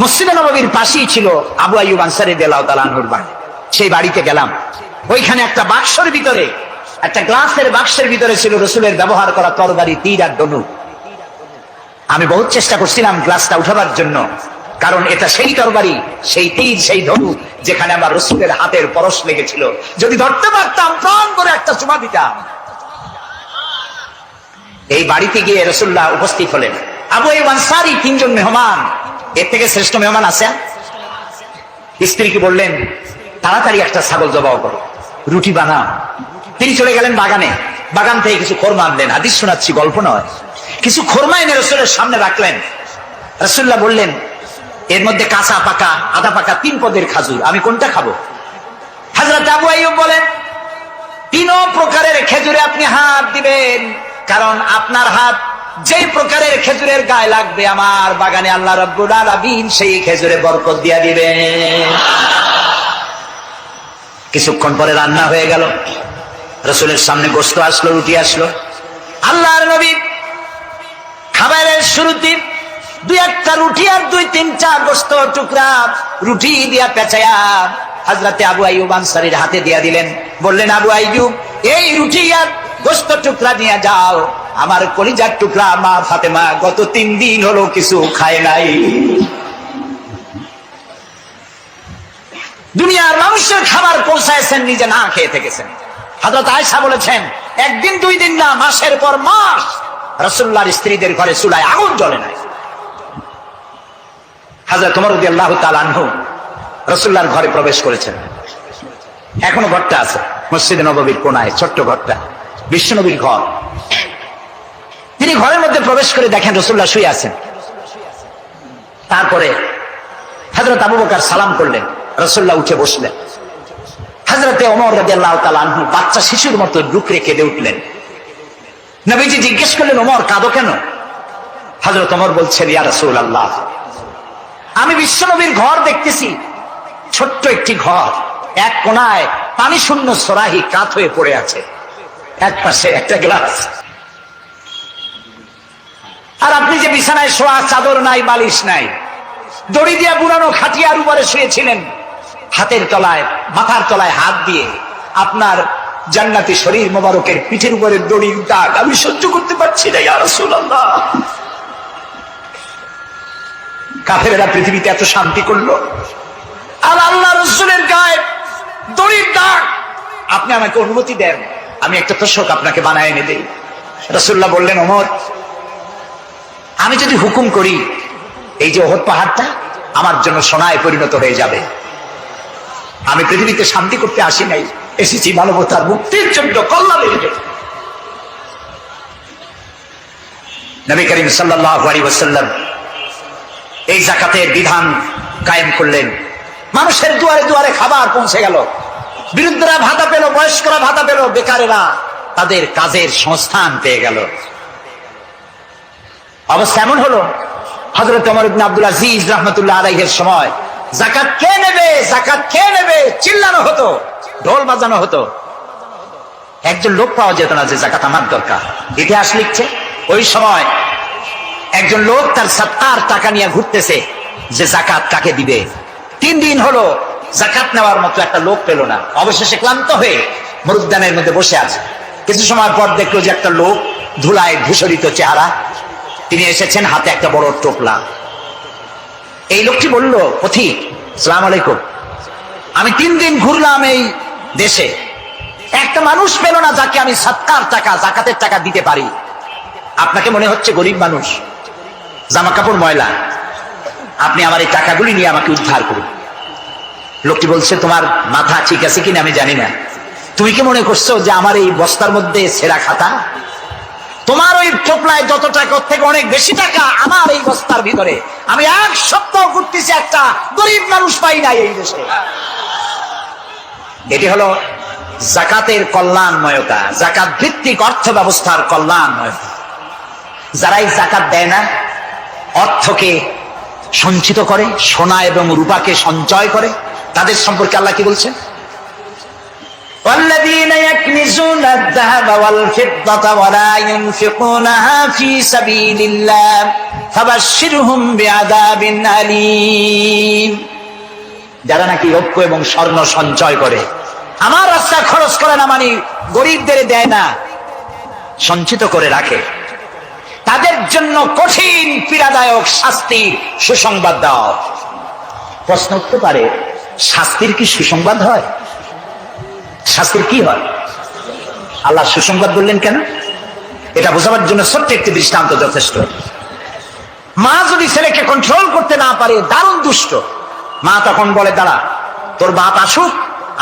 মসজিদে নববীর পাশেই ছিল আবু আইয়ুব আনসারী রাদিয়াল্লাহু তাআলা আনহুর বাড়ি। সেই বাড়িতে গেলাম। ওইখানে একটা বাক্সের ভিতরে, একটা গ্লাসের বাক্সের ভিতরে ছিল রাসূলের ব্যবহার করা তরবারি, তীর আর ধনুক। আমি বহুত চেষ্টা করছিলাম গ্লাসটা উঠাবার জন্য, কারণ এটা সেই তরবারি, সেই তীর, সেই ধনুক যেখানে আমার রাসূলের হাতের পরশ লেগেছিল। যদি ধরতে পারতাম, প্রাণ করে একটা চুমা দিতাম। এই বাড়িতে গিয়ে রাসূলুল্লাহ উপস্থিত হলেন। আবু আইয়ুব আনসারী 3 জন মেহমান, এর থেকে শ্রেষ্ঠ মেহমান আছে? স্ত্রীকে বললেন, তাড়াতাড়ি একটা ছাগল জবাই করো, রুটি বানাও। তিনি চলে গেলেন বাগানে। বাগান থেকে কিছু খোরমা আনলেন। হাদিস শোনাচ্ছি, গল্প নয়। কিছু খোরমা এনে রাসূলের সামনে রাখলেন। রাসূলুল্লাহ বললেন, এর মধ্যে কাঁচা পাকা, আধা পাকা 3 পদের খাজুর, আমি কোনটা খাবো? হযরত আবু আইয়ুব বলেন, 3 প্রকারের খেজুরে আপনি হাত দিবেন, কারণ আপনার হাত যে প্রকারের খেজুরের গায়ে লাগবে, আমার বাগানে আল্লাহ রাব্বুল আলামিন সেই খেজুরে বরকত দিয়া দিবেন। কিছুক্ষণ পরে রান্না হয়ে গেল, রাসূলের সামনে গোশত আসলো, রুটি আসলো। আল্লাহর নবী খাবারের শুরুতে দুই একটা রুটি আর দুই তিনটা গোশত টুকরা রুটি দিয়া পেঁচায়া হযরতে আবু আইয়ুব আনসারীর হাতে দিয়া দিলেন। বললেন, আবু আইয়ুব, এই রুটি আর গোশত টুকরা নিয়ে যাও, আমার কলিজার টুকরা মা ফাতেমা গত 3 দিন হলো কিছু খায় নাই। দুনিয়ার মানুষের খাবার পৌঁছায়ছেন, নিজে না খেয়ে থেকেছেন। হযরত আয়েশা বলেছেন, একদিন 2 দিন না, মাসের পর মাস রাসূলুল্লাহর স্ত্রীদের ঘরে চুলায় আগুন জ্বলে নাই। হযরত ওমর রাদিয়াল্লাহু তাআলা আনহু রাসূলুল্লাহর ঘরে প্রবেশ করেছেন। এখনো ঘরটা আছে, মসজিদে নববীর কোনায় ছোট্ট ঘরটা, বিশ্বনবীর ঘর। তিনি ঘরের মধ্যে প্রবেশ করে দেখেন রাসূলুল্লাহ শুয়ে আছেন। তারপরে হযরত আবু বকর সালাম করলেন, রাসূলুল্লাহ উঠে বসলেন। হযরতে ওমর রাদিয়াল্লাহু তাআলা আনহু বাচ্চা শিশুর মতো ডুকরে কেঁদে উঠলেন। নবীজি জিজ্ঞেস করলেন, ওমর কাঁদো কেন? হযরত ওমর বলছেন, ইয়া রাসূলুল্লাহ, আমি বিশ্বনবীর ঘর দেখতেছি, ছোট্ট একটি ঘর, এক কোনায় পানি শূন্য সরাহি কাত হয়ে পড়ে আছে, এক পাশে একটা গ্লাস, আর আপনি যে বিছানায় শোয়া, চাদর নাই, বালিশ নাই, দড়ি দিয়া বুড়ানো খাটিয়ার উপরে শুয়েছিলেন, হাতের তলায় মাথার তলায় হাত দিয়ে আপনার জান্নাতি শরীর মোবারকের পিঠের উপরে দড়ির দাগ আমি সহ্য করতে পারছি না ইয়া রাসূলুল্লাহ। কাফেরেরা পৃথিবীতে এত শান্তি করলো, আর আল্লাহ রাসূলের গায়ে দড়ির দাগ, আপনি আমাকে অনুমতি দেন, আমি একটা তোষক আপনাকে বানায় এনে দেই। রাসূলুল্লাহ বললেন, ওমর, আমি যদি হুকুম করি, এই যে উহুদ পাহাড়টা আমার জন্য সোনায় পরিণত হয়ে যাবে। আমি পৃথিবীতে শান্তি করতে আসি নাই, এসেছি মানবতার মুক্তির জন্য, কল্যাণের জন্য। নবী করিম সাল্লাল্লাহু আলাইহি ওয়াসাল্লাম এই যাকাতের বিধান কায়েম করলেন। মানুষের দুয়ারে দুয়ারে খাবার পৌঁছে গেল, বৃদ্ধরা ভাতা পেল, বয়স্করা ভাতা পেল, বেকারেরা তাদের কাজের সংস্থান পেয়ে গেল। অবস্থা এমন হলো, হযরত ওমর ইবনে আব্দুল আজিজ রাহমাতুল্লাহ আলাইহির সময় যাকাত কে নেবে, যাকাত কে নেবে চিল্লানো হতো, ঢোল বাজানো হতো। একজন লোক পাওয়া যেত না যে যাকাত আমার দরকার। ইতিহাস লিখছে, ওই সময় একজন লোক তার সৎকার টাকা নিয়ে ঘুরতেছে যে যাকাত কাকে দিবে। 3 দিন হলো যাকাত নেওয়ার মতো একটা লোক পেল না। অবশেষে ক্লান্ত হয়ে মরুদ্যানের মধ্যে বসে আছে। কিছু সময় পর দেখলো যে একটা লোক, ধুলায় ধূসরিত চেহারা, তিনি এসেছেন, হাতে একটা বড় টোপলা। এই লোকটি বলল, পথিক, আসসালামু আলাইকুম, আমি 3 দিন ঘুরলাম এই দেশে, একটা মানুষ পেল না যাকে আমি সৎকার টাকা, যাকাতের টাকা দিতে পারি। আপনাকে মনে হচ্ছে গরিব মানুষ, জামা কাপড় ময়লা, আপনি আমার এই টাকাগুলি নিয়ে আমাকে উদ্ধার করুন। লোকটি বলছে, তোমার মাথা ঠিক আছে কিনা আমি জানি না, তুমি কি মনে করছো যে আমার এই বস্তার মধ্যে ছেঁড়া খাতা? তোমার ওই টোপলায় যত টাকা, ওর থেকে অনেক বেশি টাকা আমার এই বস্তার ভিতরে। আমি 1 সপ্তাহ ঘুরতেছি, একটা গরিব মানুষ পাই নাই এই দেশে। এটি হলো যাকাতের কল্যাণময়তা, যাকাত ভিত্তিক অর্থ ব্যবস্থার কল্যাণময়তা। যারা এই যাকাত দেয় না, অর্থকে সঞ্চিত করে, সোনা এবং রূপাকে সঞ্চয় করে, তাদের সম্পর্কে আল্লাহ কি বলছেন? والذين يكنزون الذهب والفضة ولا ينفقونها في سبيل الله فبشرهم بعذاب أليم। যারা নাকি রৌপ্য এবং স্বর্ণ সঞ্চয় করে, আমার রাস্তায় খরচ করে না, মানে গরিবদের দেয় না, সঞ্চিত করে রাখে, তাদের জন্য কঠিন পীড়াদায়ক শাস্তির সুসংবাদ দাও। প্রশ্ন উঠতে পারে, শাস্তির কি সুসংবাদ হয়? শাস্তির কি হয়? আল্লাহ সুসংবাদ বললেন কেন? এটা বোঝাবার জন্য ছোট্ট একটি দৃষ্টান্ত যথেষ্ট। মা যদি ছেলেকে কন্ট্রোল করতে না পারে, দারুণ দুষ্ট, মা তখন বলে, দাঁড়া, তোর বাপ আসুক,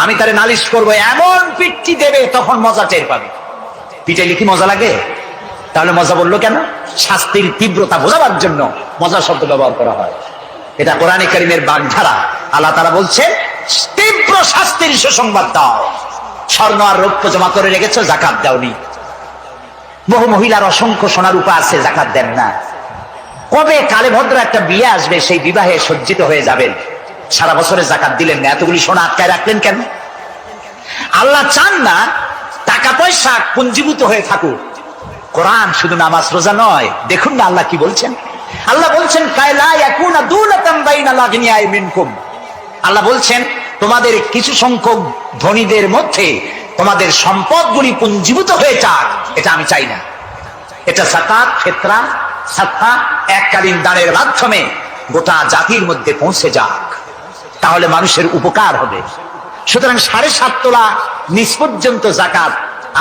আমি তারে নালিশ করবো, এমন পিটটি দেবে তখন মজা টের পাবে। পিটাইলে কি মজা লাগে? তাহলে মজা বললো কেন? শাস্তির তীব্রতা বোঝাবার জন্য মজা শব্দ ব্যবহার করা হয়। এটা কোরআনে কারীমের বাগধারা। আল্লাহ তাআলা বলছেন, তীব্র শাস্তির সুসংবাদ দাও। স্বর্ণ আর রৌপ্য জমা করে রেখেছো, যাকাত দাওনি। বহু মহিলার অসংখ্য সোনা রূপা আছে, যাকাত দেন না। কবে কালে ভদ্র একটা বিয়ে আসবে, সেই বিবাহে সজ্জিত হয়ে যাবেন, সারা বছরের যাকাত দিলেন না, এতগুলি সোনা আটকায় রাখলেন কেন? আল্লাহ চান না টাকা পয়সা পুঞ্জীভূত হয়ে থাকুক। কোরআন শুধু নামাজ রোজা নয়, দেখুন না আল্লাহ কি বলছেন। আল্লাহ বলছেন কায়লা ইয়াকুনা দুলাতাম বাইনাল আগনিয়াই মিনকুম। আল্লাহ বলছেন তোমাদের কিছু সংখ্যক ধনীদের মধ্যে তোমাদের সম্পদগুলি পুঞ্জীভূত হয়ে যাক, এটা আমি চাই না। এটা যাকাত, ফিতরা, সাদকা এককালীন দানের মাধ্যমে গোটা জাতির মধ্যে পৌঁছে যাক, তাহলে মানুষের উপকার হবে। সুতরাং 7.5 তোলা নিচ পর্যন্ত জাকাত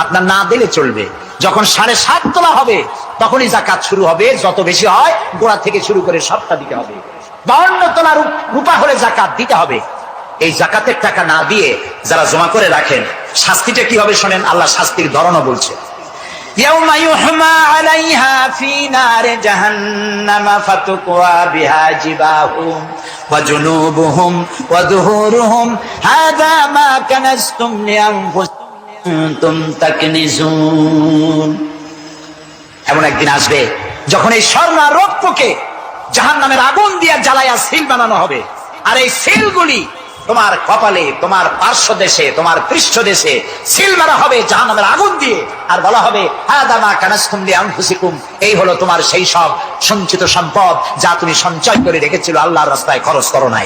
আপনার না দিলে চলবে। যখন 7.5 তোলা হবে তখনই জাকাত শুরু হবে। যত বেশি হয় গোড়া থেকে শুরু করে সবটা দিতে হবে। 52 তোলা রূপা হলে জাকাত দিতে হবে। এই জাকাতের টাকা না দিয়ে যারা জমা করে রাখেন, শাস্তিটা কি হবে শোনেন। আল্লাহ শাস্তির ধরনও বলছে, ইয়াউমা ইউহমা আলাইহা ফি নারে জাহান্নামা ফাতুকওয়া বিহা জিবাহুম ওয়া জুনুবুহুম ওয়া যুহুরুহুম হাযা মা কানাসতুম লিআনফুসিকুম তাকনিজুন। এমন একদিন আসবে যখন এই স্বর্ণ আর রৌপ্যকে জাহান্নামের আগুন দিয়ে জ্বালায়া সিল বানানো হবে, আর এই সিলগুলি তোমার কপালে, তোমার পার্শ্ব দেশে, তোমার পৃষ্ঠ দেশে সিল মারা হবে জাহান্নামের আগুন দিয়ে। আর বলা হবে হাযা মা কানাসতুম লিআনফুসিকুম, এই হলো তোমার সেই সব সঞ্চিত সম্পদ যা তুমি সঞ্চয় করে রেখেছিল, আল্লাহর রাস্তায় খরচ করো নাই।